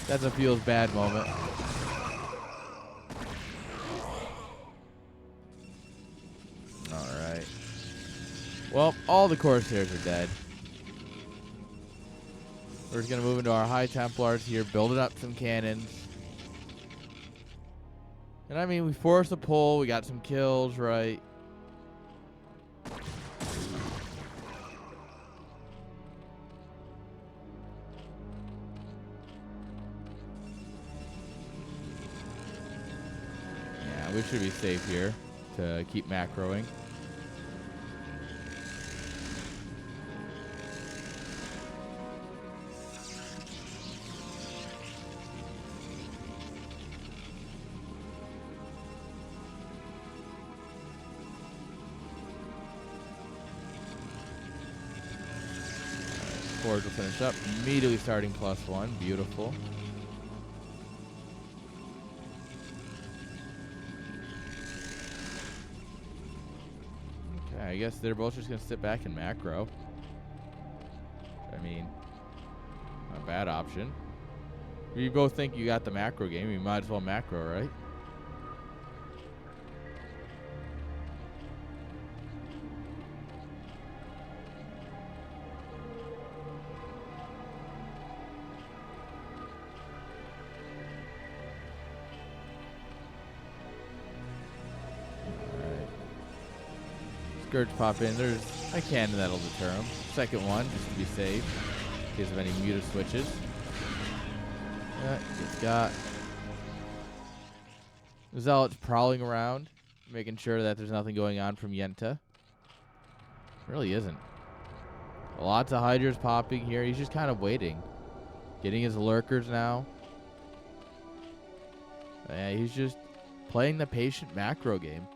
That's a feels bad moment. Alright. Well, all the Corsairs are dead. We're just going to move into our High Templars here, building up some cannons. And I mean, we forced a pull. We got some kills, right? Yeah, we should be safe here to keep macroing. Forge will finish up. Immediately starting +1. Beautiful. Okay, I guess they're both just going to sit back and macro. I mean, not a bad option. If you both think you got the macro game, you might as well macro, right? Scourge pop in. There's a cannon that'll deter him. Second one, just to be safe. In case of any muta switches. Yeah, it's got Zealots prowling around, making sure that there's nothing going on from Yenta. Really isn't. Lots of Hydras popping here. He's just kind of waiting. Getting his lurkers now. Yeah, he's just playing the patient macro game.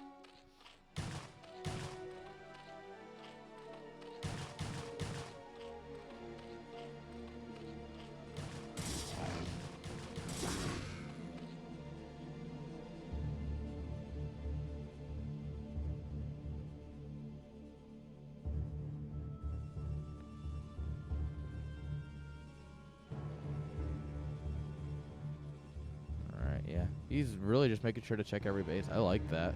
Yeah, he's really just making sure to check every base. I like that.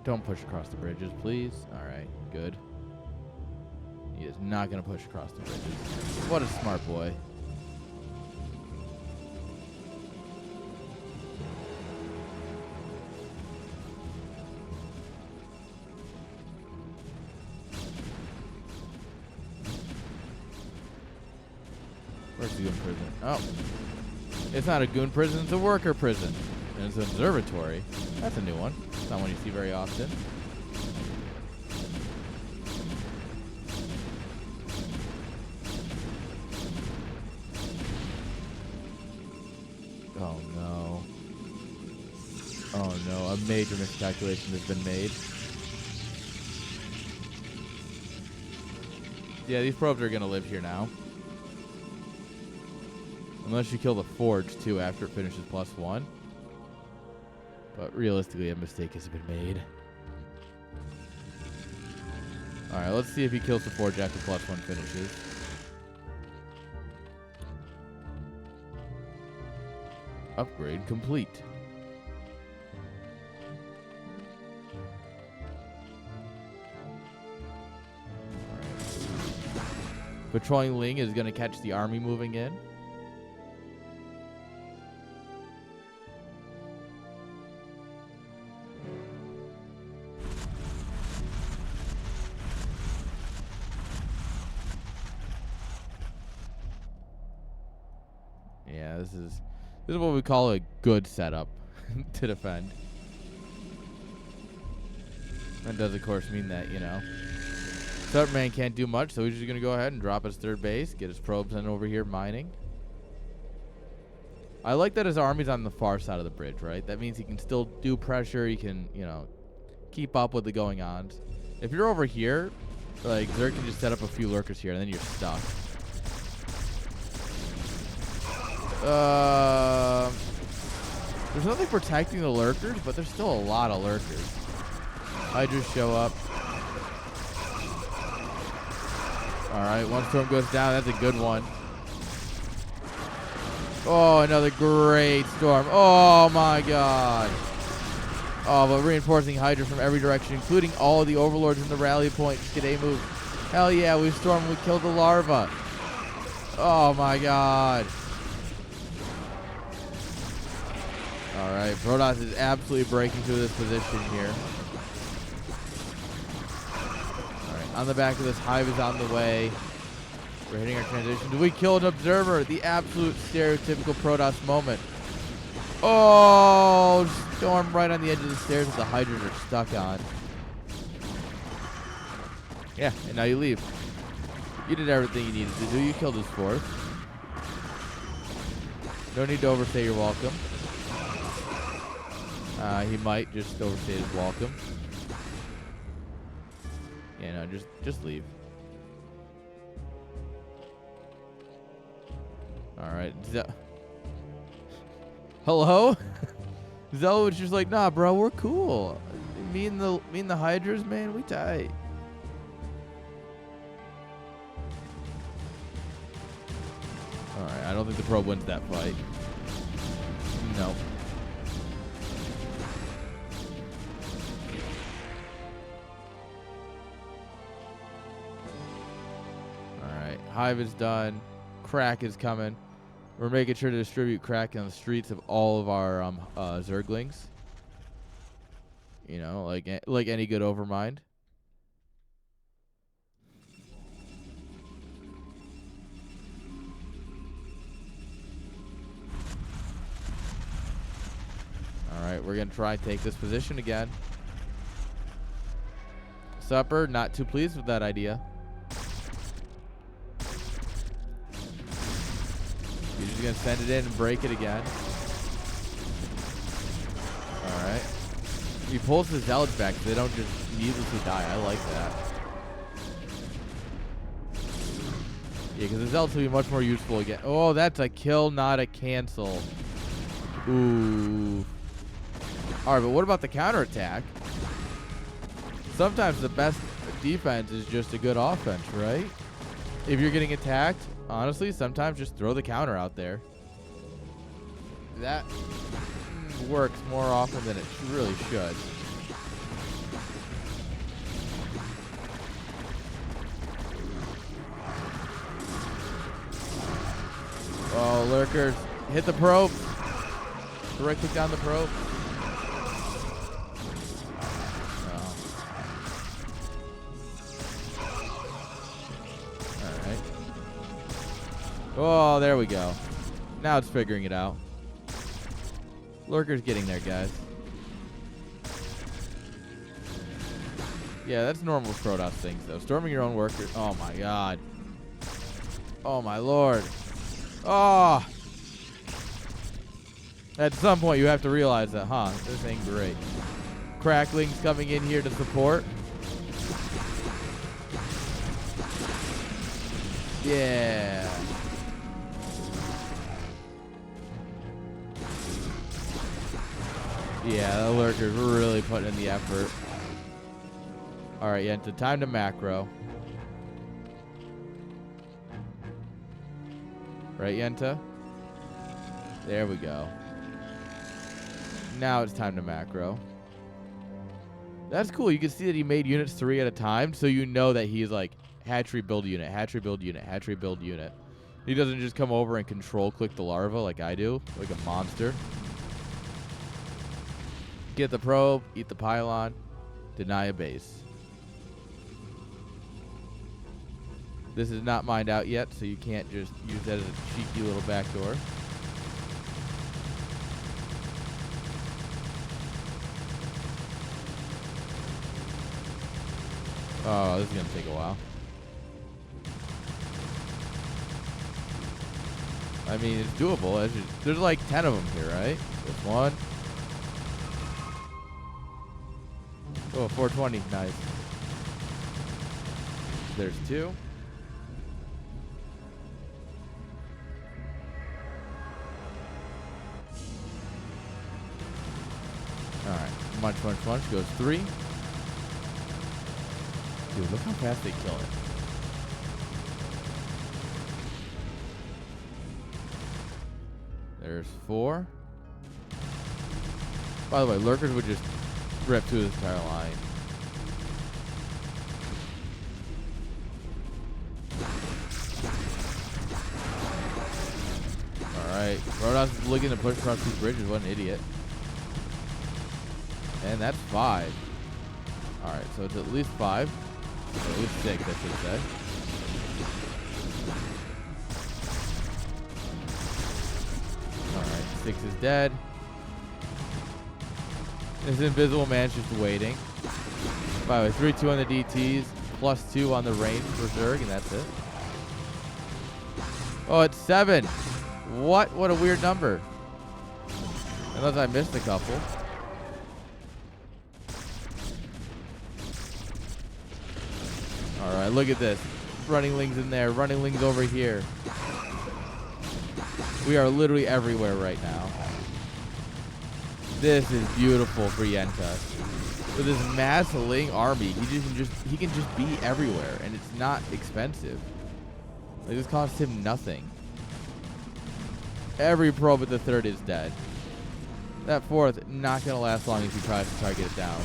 Don't push across the bridges, please. All right, good. He is not going to push across the bridges. What a smart boy. Where's the goon prison? Oh. It's not a goon prison, it's a worker prison. And it's an observatory. That's a new one. It's not one you see very often. Oh no. Oh no, a major miscalculation has been made. Yeah, these probes are gonna live here now. Unless you kill the forge too after it finishes +1. But realistically, a mistake has been made. Alright, let's see if he kills the forge after +1 finishes. Upgrade complete. Patrolling Ling is going to catch the army moving in. Yeah, this is what we call a good setup to defend. That does, of course, mean that, you know, Supperman can't do much, so he's just going to go ahead and drop his third base, get his probes in over here mining. I like that his army's on the far side of the bridge, right? That means he can still do pressure. He can, you know, keep up with the going-ons. If you're over here, like, Zerg can just set up a few lurkers here, and then you're stuck. There's nothing protecting the lurkers, but there's still a lot of lurkers. Hydras show up. Alright, one storm goes down. That's a good one. Oh, another great storm. Oh, my God. Oh, but reinforcing Hydra from every direction, including all of the overlords in the rally point. Just get a move. Hell yeah, we stormed. We killed the larva. Oh, my God. All right, Protoss is absolutely breaking through this position here. All right, on the back of this, Hive is on the way. We're hitting our transition. Do we kill an observer? The absolute stereotypical Protoss moment. Oh, storm right on the edge of the stairs that the Hydras are stuck on. Yeah, and now you leave. You did everything you needed to do. You killed his fourth. No need to overstay your welcome. He might just overstay his welcome. Yeah, no, just leave. All right. Hello? Zell was just like, nah, bro, we're cool. Me and the Hydras, man, we tight. All right, I don't think the probe wins that fight. No. Hive is done. Crack is coming. We're making sure to distribute crack on the streets of all of our Zerglings. You know, like any good overmind. All right, we're going to try and take this position again. Supper, not too pleased with that idea. He's just going to send it in and break it again. All right. He pulls his zealots back so they don't just needlessly die. I like that. Yeah, because the zealots will be much more useful again. Oh, that's a kill, not a cancel. Ooh. All right, but what about the counterattack? Sometimes the best defense is just a good offense, right? If you're getting attacked, honestly, sometimes just throw the counter out there. That works more often than it really should. Oh, lurkers. Hit the probe. Right click down the probe. Oh, there we go. Now it's figuring it out. Lurker's getting there, guys. Yeah, that's normal Protoss things, though. Storming your own worker. Oh, my God. Oh, my Lord. Oh! At some point, you have to realize that, huh? This ain't great. Crackling's coming in here to support. Yeah. Yeah, the lurker's really putting in the effort. All right, Yenta, time to macro. Right, Yenta? There we go. Now it's time to macro. That's cool. You can see that he made units 3 at a time, so you know that he's like hatchery build unit, hatchery build unit, hatchery build unit. He doesn't just come over and control click the larva like I do, like a monster. Get the probe, eat the pylon, deny a base. This is not mined out yet, so you can't just use that as a cheeky little backdoor. Oh, this is going to take a while. I mean, it's doable. There's like 10 of them here, right? There's one. Oh, 420. Nice. There's 2. All right. Munch, munch, munch. Goes 3. Dude, look how fast they kill it. There's 4. By the way, lurkers would just rip through this entire line. Alright. Protoss is looking to push across these bridges. What an idiot. And that's 5. Alright, so it's at least 5. Or at least 6, I should say. Alright, 6 is dead. This invisible man's just waiting. By the way, 3-2 on the DTs, +2 on the range for Zerg, and that's it. Oh, it's 7. What? What a weird number. Unless I missed a couple. Alright, look at this. Running lings in there, running lings over here. We are literally everywhere right now. This is beautiful for Yenta. With this mass ling army, he can just be everywhere, and it's not expensive. Like, this costs him nothing. Every probe at the 3rd is dead. That 4th, not gonna last long if he tries to target it down.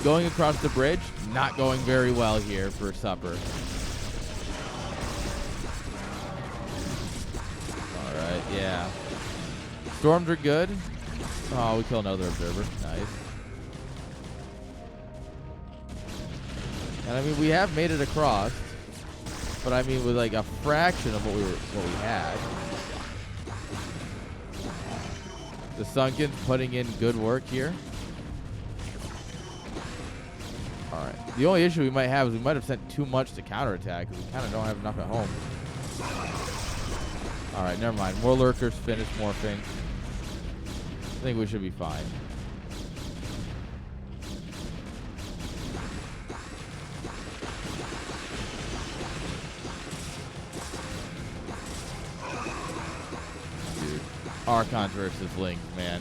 Going across the bridge, not going very well here for Supper. Alright, yeah. Storms are good. Oh, we kill another observer. Nice. And I mean, we have made it across, but I mean, with like a fraction of what we had. The Sunken's putting in good work here. All right. The only issue we might have is we might have sent too much to counterattack because we kind of don't have enough at home. All right, never mind. More lurkers, finish morphing. I think we should be fine. Dude, Archons versus Link, man.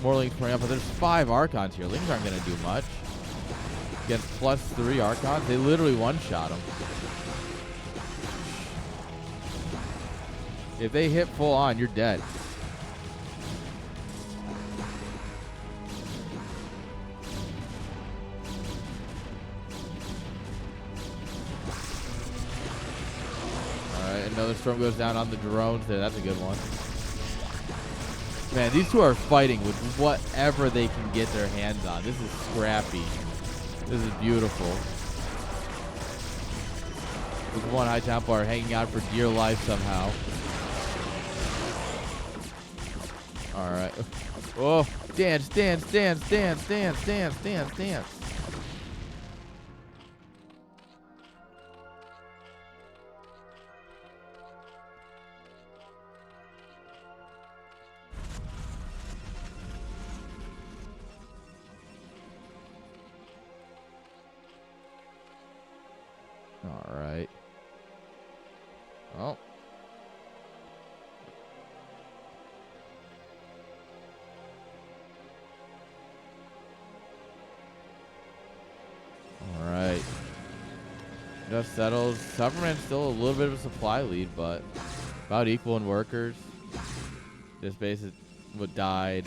More Links coming up, but there's 5 Archons here. Links aren't going to do much. Against +3 Archons, they literally one-shot them. If they hit full on, you're dead. Alright, another storm goes down on the drones there. That's a good one. Man, these two are fighting with whatever they can get their hands on. This is scrappy. This is beautiful. There's one High Templar hanging out for dear life somehow. Alright. Oh, dance, dance, dance, dance, dance, dance, dance, dance. All right. Well. All right. Just settles. Supperman's still a little bit of a supply lead, but about equal in workers. Just basically what died.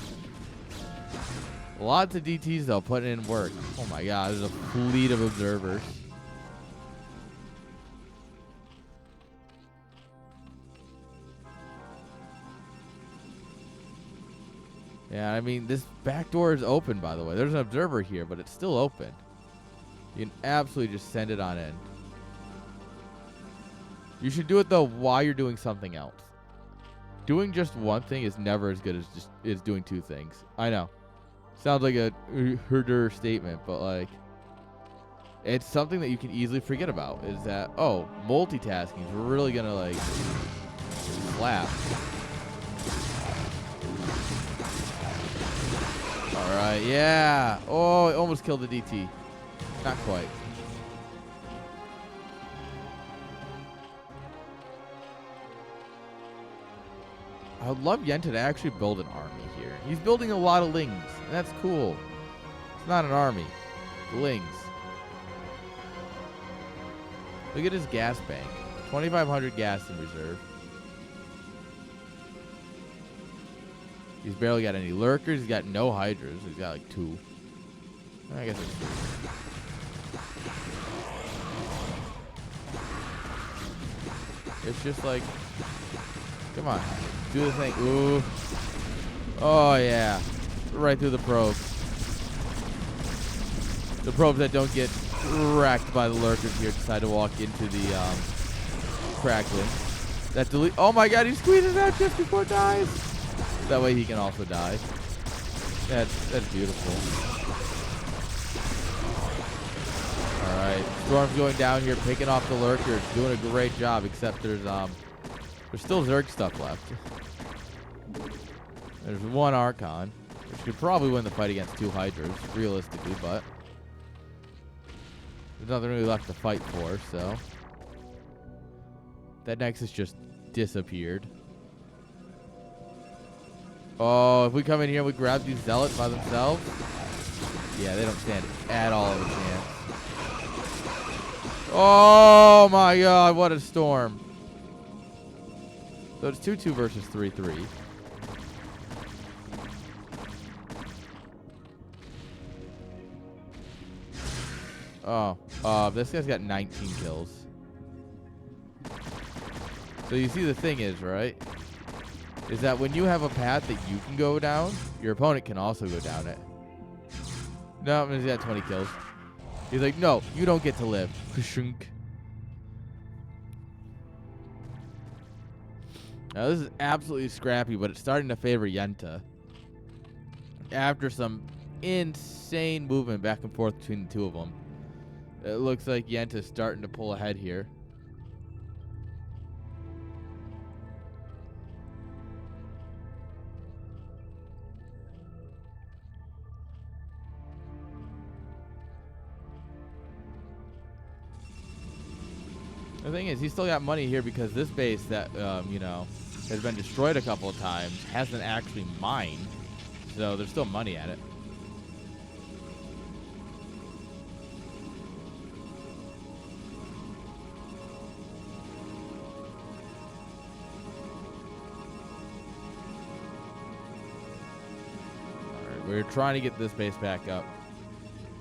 Lots of DTs though putting in work. Oh my God, there's a fleet of observers. Yeah, I mean, this back door is open, by the way. There's an observer here, but it's still open. You can absolutely just send it on in. You should do it, though, while you're doing something else. Doing just one thing is never as good as doing 2 things. I know. Sounds like a herder statement, but, like, it's something that you can easily forget about. Is that, oh, multitasking is really going to, like, slap. Alright, yeah. Oh, it almost killed the DT. Not quite. I would love Yenta to actually build an army here. He's building a lot of lings, and that's cool. It's not an army. Lings. Look at his gas bank. 2,500 gas in reserve. He's barely got any lurkers. He's got no hydras. He's got like 2. I guess it's 3. It's just like, come on, do the thing. Ooh. Oh yeah, right through the probes. The probes that don't get wrecked by the lurkers here decide to walk into the crackling. That delete. Oh my God, he squeezes out just before it dies. That way he can also die. That's beautiful. Alright. Storm's going down here, picking off the lurkers. Doing a great job, except there's still Zerg stuff left. There's 1 Archon, which could probably win the fight against 2 Hydras, realistically, but there's nothing really left to fight for, so. That Nexus just disappeared. Oh, if we come in here and we grab these Zealots by themselves, yeah, they don't stand at all of a chance. Oh my God, what a storm. So it's 2-2 versus 3-3. Oh, this guy's got 19 kills. So you see the thing is, right? Is that when you have a path that you can go down, your opponent can also go down it. No, he's got 20 kills. He's like, no, you don't get to live. Now this is absolutely scrappy, but it's starting to favor Yenta. After some insane movement back and forth between the two of them, it looks like Yenta's starting to pull ahead here. The thing is, he's still got money here because this base that, you know, has been destroyed a couple of times hasn't actually mined. So there's still money at it. Alright, we're trying to get this base back up.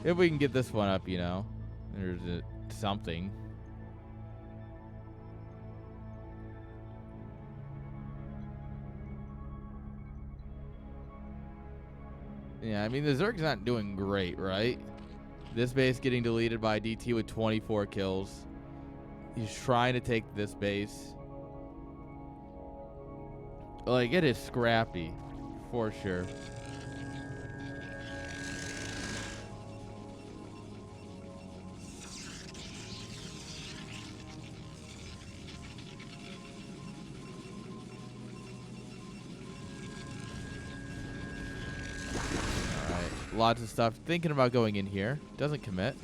If we can get this one up, you know, there's something. Yeah, I mean, the Zerg's not doing great, right? This base getting deleted by DT with 24 kills. He's trying to take this base. Like, it is scrappy, for sure. Lots of stuff. Thinking about going in here. Doesn't commit.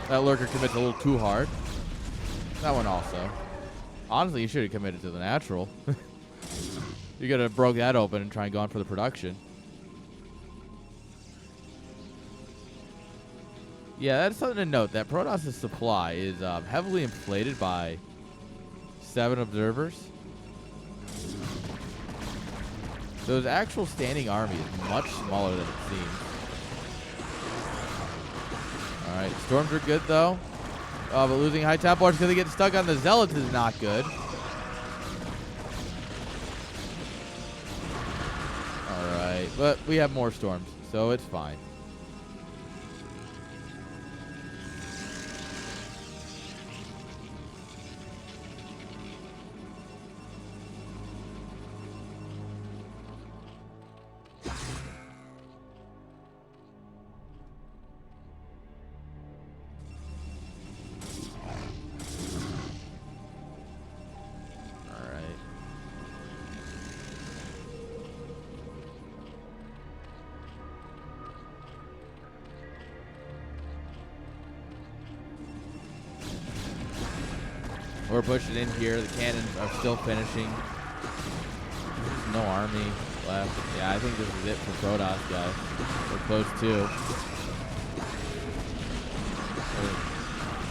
That lurker commits a little too hard. That one also. Honestly, you should have committed to the natural. You could have broke that open and try and gone for the production. Yeah, that's something to note. That Protoss' supply is heavily inflated by 7 observers. So his actual standing army is much smaller than it seems. Alright, storms are good though. Oh, but losing high Templars because they get stuck on the Zealots is not good. Alright, but we have more storms, so it's fine. We're pushing in here. The cannons are still finishing. There's no army left. Yeah, I think this is it for Protoss, guys. We're close to.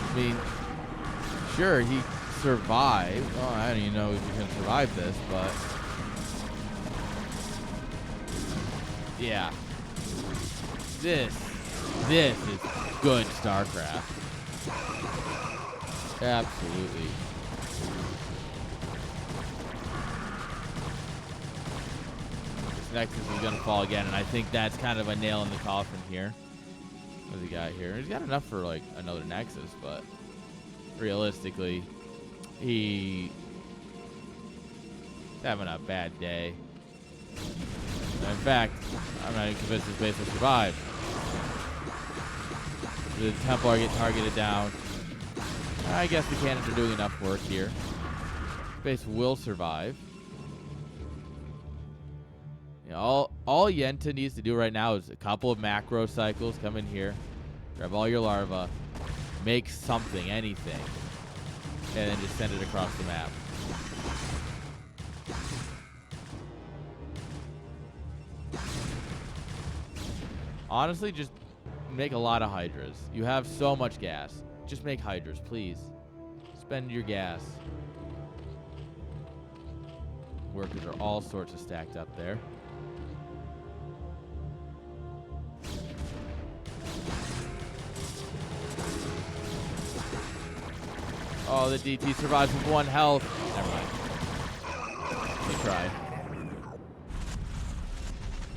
I mean, sure, he survived. Oh, I don't even know if he can survive this, but yeah. This is good Starcraft. Absolutely. This Nexus is going to fall again, and I think that's kind of a nail in the coffin here. What's he got here? He's got enough for, like, another Nexus, but realistically, he's having a bad day. In fact, I'm not even convinced this base will survive. The Templar get targeted down. I guess the cannons are doing enough work here. Base will survive. You know, all Yenta needs to do right now is a couple of macro cycles. Come in here, grab all your larvae, make something, anything, and then just send it across the map. Honestly, just make a lot of Hydras. You have so much gas. Just make Hydras, please. Spend your gas. Workers are all sorts of stacked up there. Oh, the DT survives with 1 health. Never mind. He tried.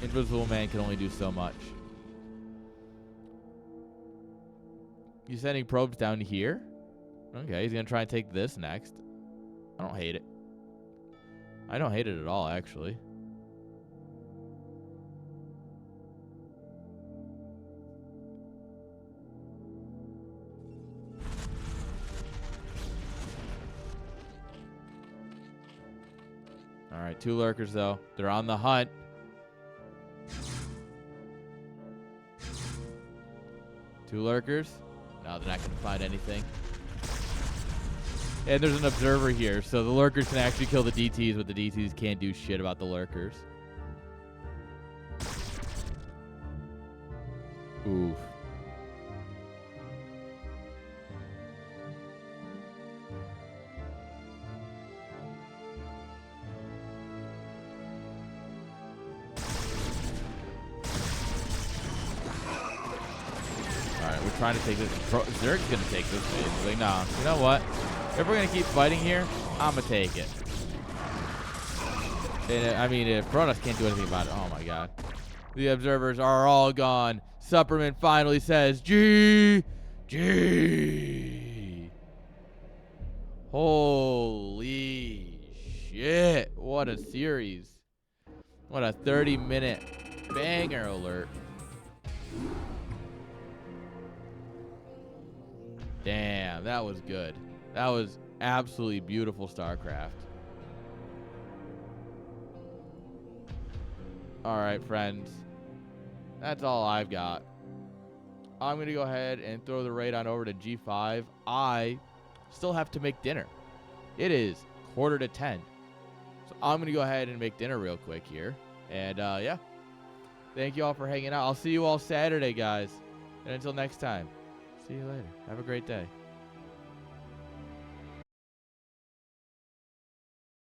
Invisible Man can only do so much. He's sending probes down here. Okay, he's going to try and take this next. I don't hate it. I don't hate it at all, actually. All right, 2 lurkers, though. They're on the hunt. Two lurkers. No, they're not going to find anything. And there's an observer here, so the lurkers can actually kill the DTs, but the DTs can't do shit about the lurkers. Oof. Alright, we're trying to take this. Zerg's going to take this, basically. Nah, you know what? If we're going to keep fighting here, I'm going to take it. And, I mean, if Protoss can't do anything about it, oh my god. The observers are all gone. Supperman finally says, GG. Holy shit. What a series. What a 30-minute banger alert. Damn, that was good. That was absolutely beautiful StarCraft. All right, friends. That's all I've got. I'm going to go ahead and throw the raid on over to G5. I still have to make dinner. It is 9:45. So I'm going to go ahead and make dinner real quick here. And, yeah. Thank you all for hanging out. I'll see you all Saturday, guys. And until next time, see you later. Have a great day.